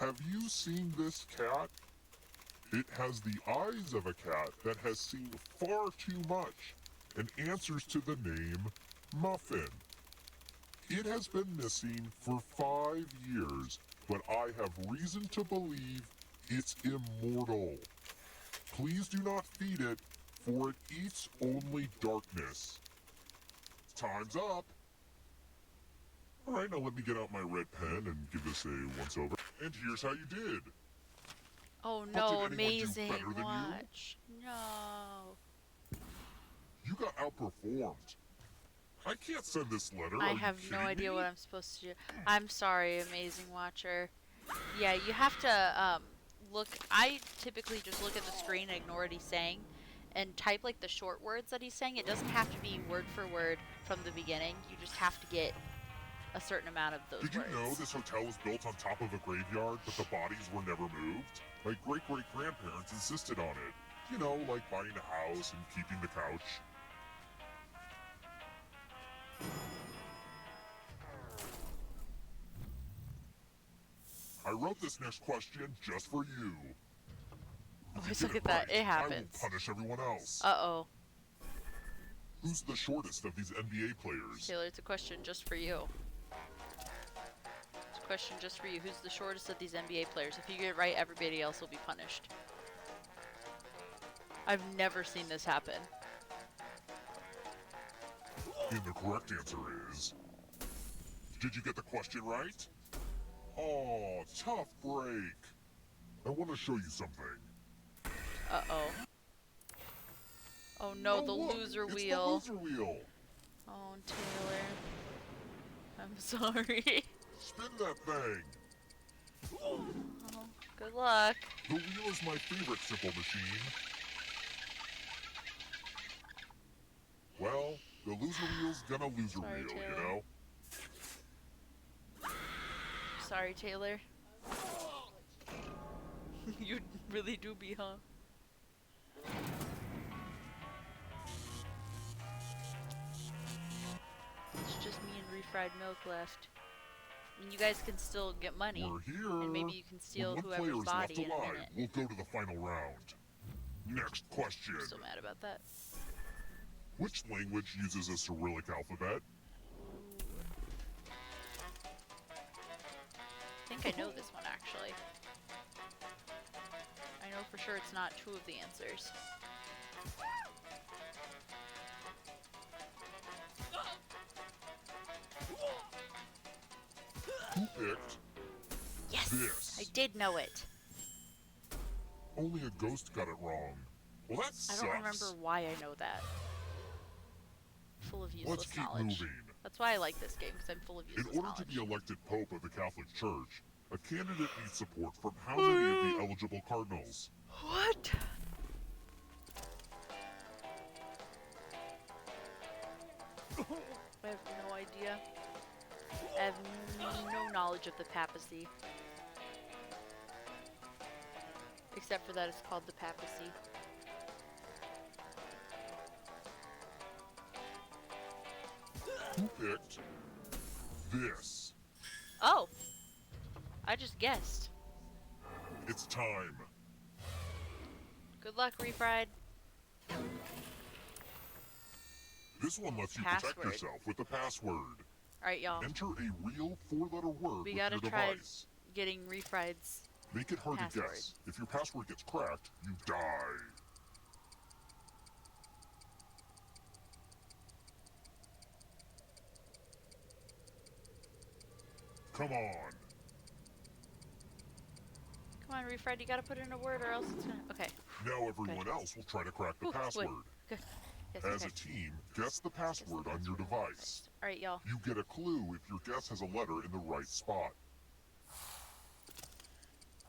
have you seen this cat? It has the eyes of a cat that has seen far too much and answers to the name Muffin. It has been missing for 5 years, but I have reason to believe it's immortal. Please do not feed it, for it eats only darkness. Time's up. Alright, now let me get out my red pen and give this a once-over. And here's how you did. Oh But no, did anyone do amazing. better than you? Watch. No. You got outperformed. I can't send this letter. I Are you have no kidding idea me? what I'm supposed to do. I'm sorry, amazing watcher. Yeah, you have to look. I typically just look at the screen and ignore what he's saying and type like the short words that he's saying. It doesn't have to be word for word from the beginning. You just have to get a certain amount of those Did you words. know this hotel was built on top of a graveyard, but the bodies were never moved? My great-great-grandparents insisted on it. You know, like buying a house and keeping the couch. I wrote this next question just for you. Always look at that. It happens. I will punish everyone else. Uh-oh. Who's the shortest of these NBA players? Taylor, it's a question just for you. It's a question just for you. Who's the shortest of these NBA players? If you get it right, everybody else will be punished. I've never seen this happen. And the correct answer is... Did you get the question right? Oh, tough break. I want to show you something. Uh-oh. Oh no, Oh, the look, loser it's wheel. the loser wheel. Oh, Taylor. I'm sorry. Spin that thing. Oh, good luck. The wheel is my favorite simple machine. Well, the loser wheel's gonna loser Sorry, wheel, Taylor. you know? Sorry, Taylor. You really do be, huh? It's just me and refried milk left. I mean, you guys can still get money. We're here. And maybe you can steal When one whoever's player is left body in a alive, minute. we'll go to the final round. Next question. I'm still mad about that. Which language uses a Cyrillic alphabet? I think I know this one, actually. I know for sure it's not two of the answers. Who picked Yes! this? I did know it. Only a ghost got it wrong. Well, that I sucks. don't remember why I know that. Full of useless Let's keep knowledge. moving. That's why I like this game, because I'm full of useless In order knowledge. to be elected Pope of the Catholic Church, a candidate needs support from how many of the eligible cardinals? What? I have no idea. I have no knowledge of the papacy. Except for that it's called the papacy. Who picked this? Oh! I just guessed. It's time. Good luck, Refried. This one lets you Password. protect yourself with the password. Alright, y'all. Enter a real 4-letter word We with gotta your try device. getting Refried's Make it hard password. to guess. If your password gets cracked, you die. Come on. Come on, Refried, you gotta put in a word or else it's gonna... Okay. Now everyone else will try to crack the Ooh, password. Good. Yes, As okay. a team, guess the password on your device. Alright, y'all. You get a clue if your guess has a letter in the right spot.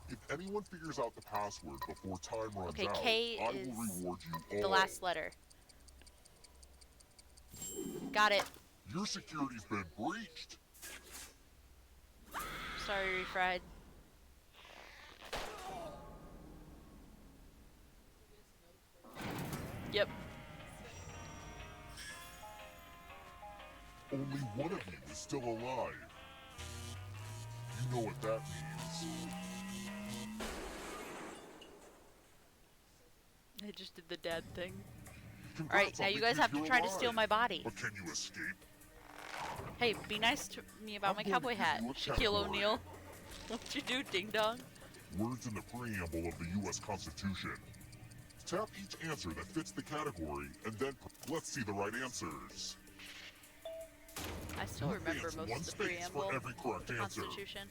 If anyone figures out the password before time runs Okay, out, K I is will reward you all. the last letter. Got it. Your security's been breached. Sorry, Refried. Yep. Only one of you is still alive. You know what that means. I just did the dad thing. Congrats Alright, on now you guys making have to it try to alive. steal my body. But can you escape? Hey, be nice to me about I'm my going to cowboy give hat, you a Shaquille category. O'Neal. What you do, ding dong? Words in the preamble of the U.S. Constitution. Tap each answer that fits the category, and then let's see the right answers. I still You remember advance most one of the space preamble for every correct of the answer. Constitution.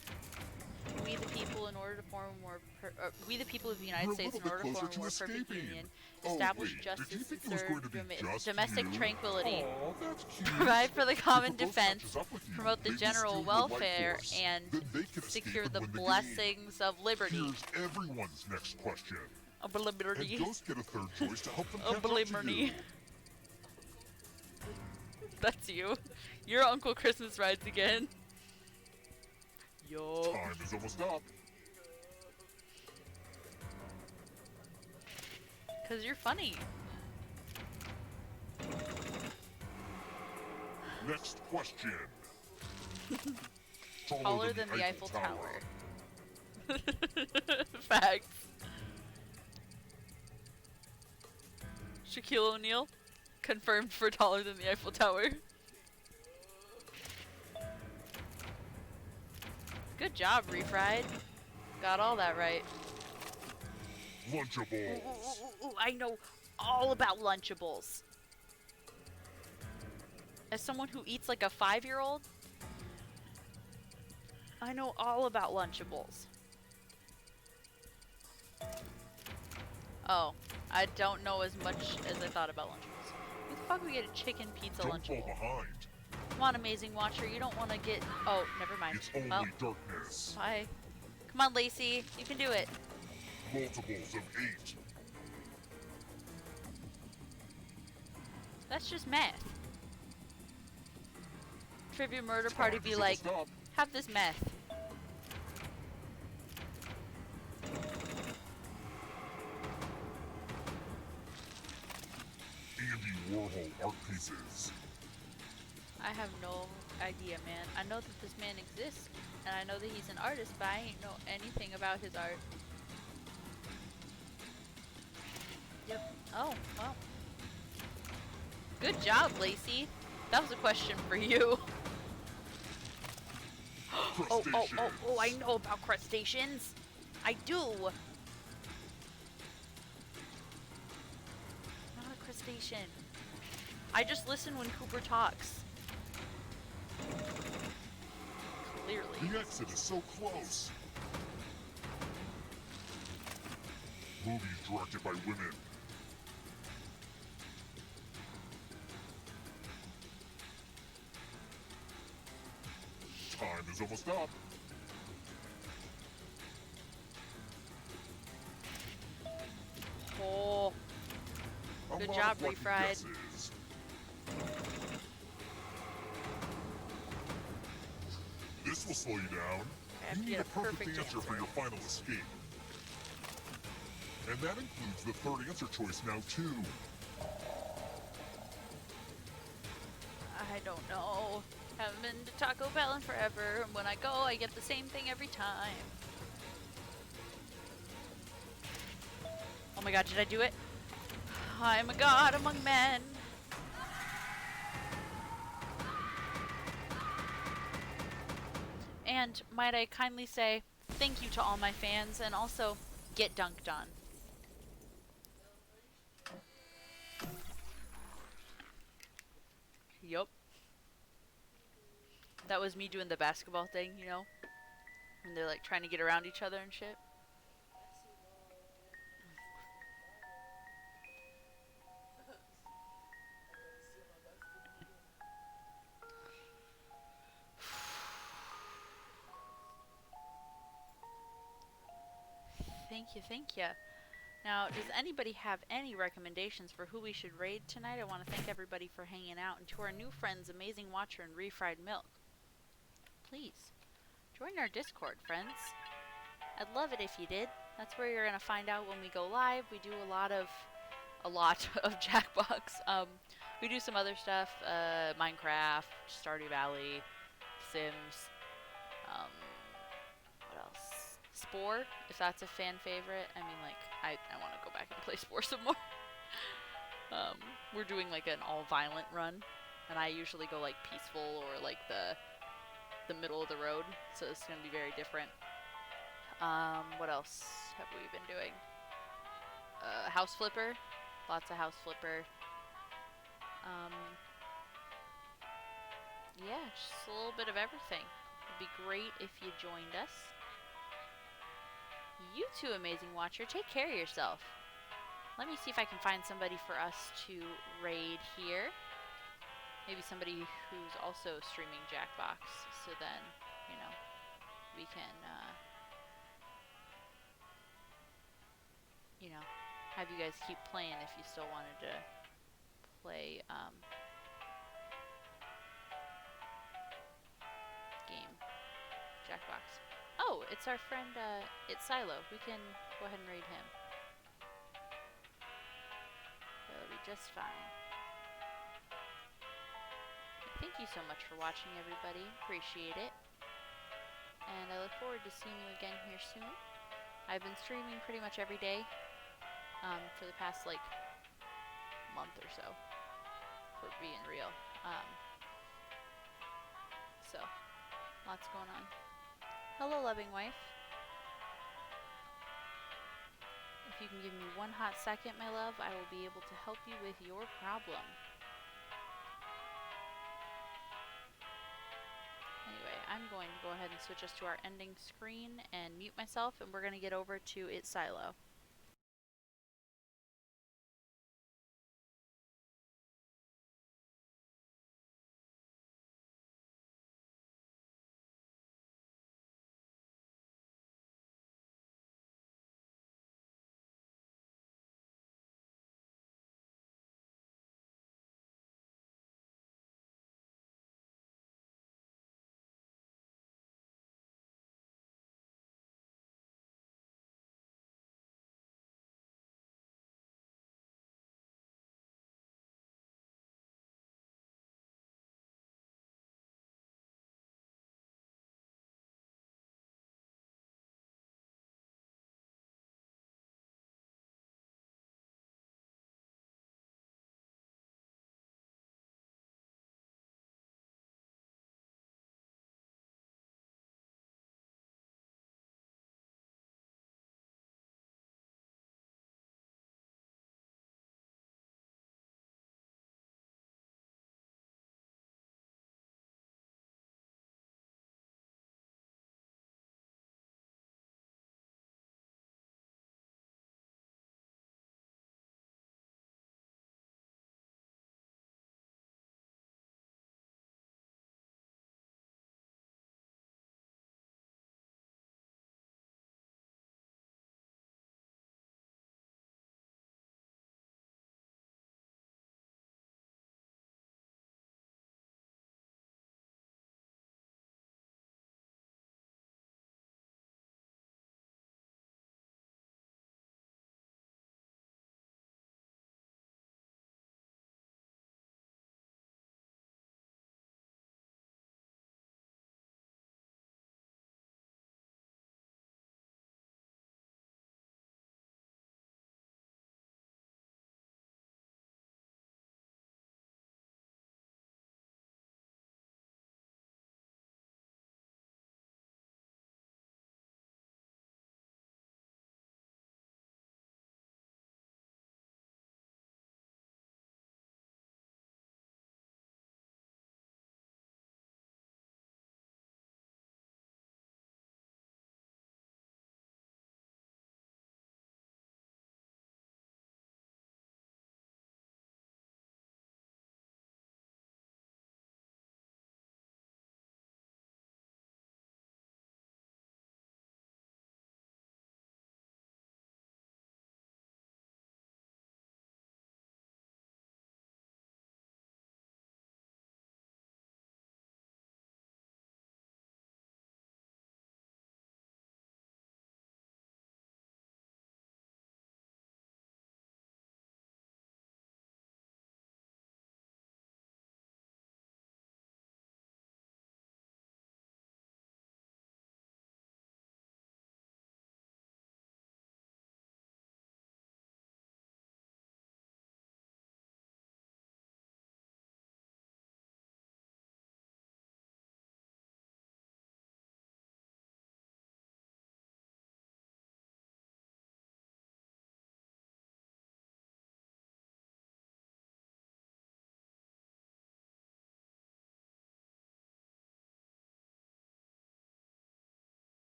We the people, in order to form a more, we the people of the You're United a States, in little order bit to form closer a to more perfect escaping. union, Oh, establish wait, justice did you and think it was serve going to be just domestic you? tranquility, Aw, that's cute. provide for the common If a ghost defense, catches up with you, promote the they will steal general your life welfare, force. and Then they can escape secure and the win the game. blessings of liberty. Here's everyone's next question. Of liberty. And ghosts get a third choice to help them Of catch up to liberty. you. That's you. You're Uncle Christmas rides again. Yo. Time is almost up. Cause you're funny. Next question. Taller than the Eiffel Tower. Facts. Shaquille O'Neal, confirmed for taller than the Eiffel Tower. Good job, Refried. Got all that right. Lunchables. Ooh, I know all about Lunchables. As someone who eats like a 5-year-old, I know all about Lunchables. Oh, I don't know as much as I thought about Lunchables. Who the fuck would get a chicken pizza Don't fall Lunchable? behind. Come on, Amazing Watcher, you don't want to get... Oh, never mind. It's only Well, darkness. bye. Come on, Lacey, you can do it. Multiples of 8. That's just math. Trivia Murder Time Party be is like, almost up. have this math. Andy Warhol art pieces. I have no idea, man. I know that this man exists, and I know that he's an artist, but I ain't know anything about his art. Yep. Oh, well. Good job, Lacey. That was a question for you. Oh, I know about crustaceans. I do. Not a crustacean. I just listen when Cooper talks. Clearly. The exit is so close. Movies directed by women. Time is almost up. Oh. Good job, Refried. This will slow you down. have You to need get a a perfect perfect answer for your final escape. And that includes the third answer choice now, too. I don't know. Haven't been to Taco Bell in forever, and when I go, I get the same thing every time. Oh my god, did I do it? I'm a god among men. And might I kindly say, thank you to all my fans, and also, get dunked on. Yup. That was me doing the basketball thing, you know? When they're like trying to get around each other and shit. Thank you, thank you. Now, does anybody have any recommendations for who we should raid tonight? I want to thank everybody for hanging out, and to our new friends, Amazing Watcher and Refried Milk. Please, join our Discord, friends. I'd love it if you did. That's where you're going to find out when we go live. We do a lot of Jackbox. We do some other stuff, Minecraft, Stardew Valley, Sims, what else? Spore, if that's a fan favorite. I mean, like, I want to go back and play Spore some more. We're doing like an all violent run, and I usually go like peaceful or like the middle of the road, so it's gonna be very different. What else have we been doing? House Flipper, lots of House Flipper. Yeah, just a little bit of everything. It'd be great if you joined us. You too, Amazing Watcher, take care of yourself. Let me see if I can find somebody for us to raid here. Maybe somebody who's also streaming Jackbox, so then, you know, we can, you know, have you guys keep playing if you still wanted to play, game. Jackbox. Oh, it's our friend, it's Silo. We can go ahead and raid him. That'll be just fine. Thank you so much for watching, everybody. Appreciate it. And I look forward to seeing you again here soon. I've been streaming pretty much every day for the past, like, month or so, for being real. So, lots going on. Hello, loving wife. If you can give me one hot second, my love, I will be able to help you with your problem. Anyway, I'm going to go ahead and switch us to our ending screen and mute myself, and we're going to get over to It's Silo.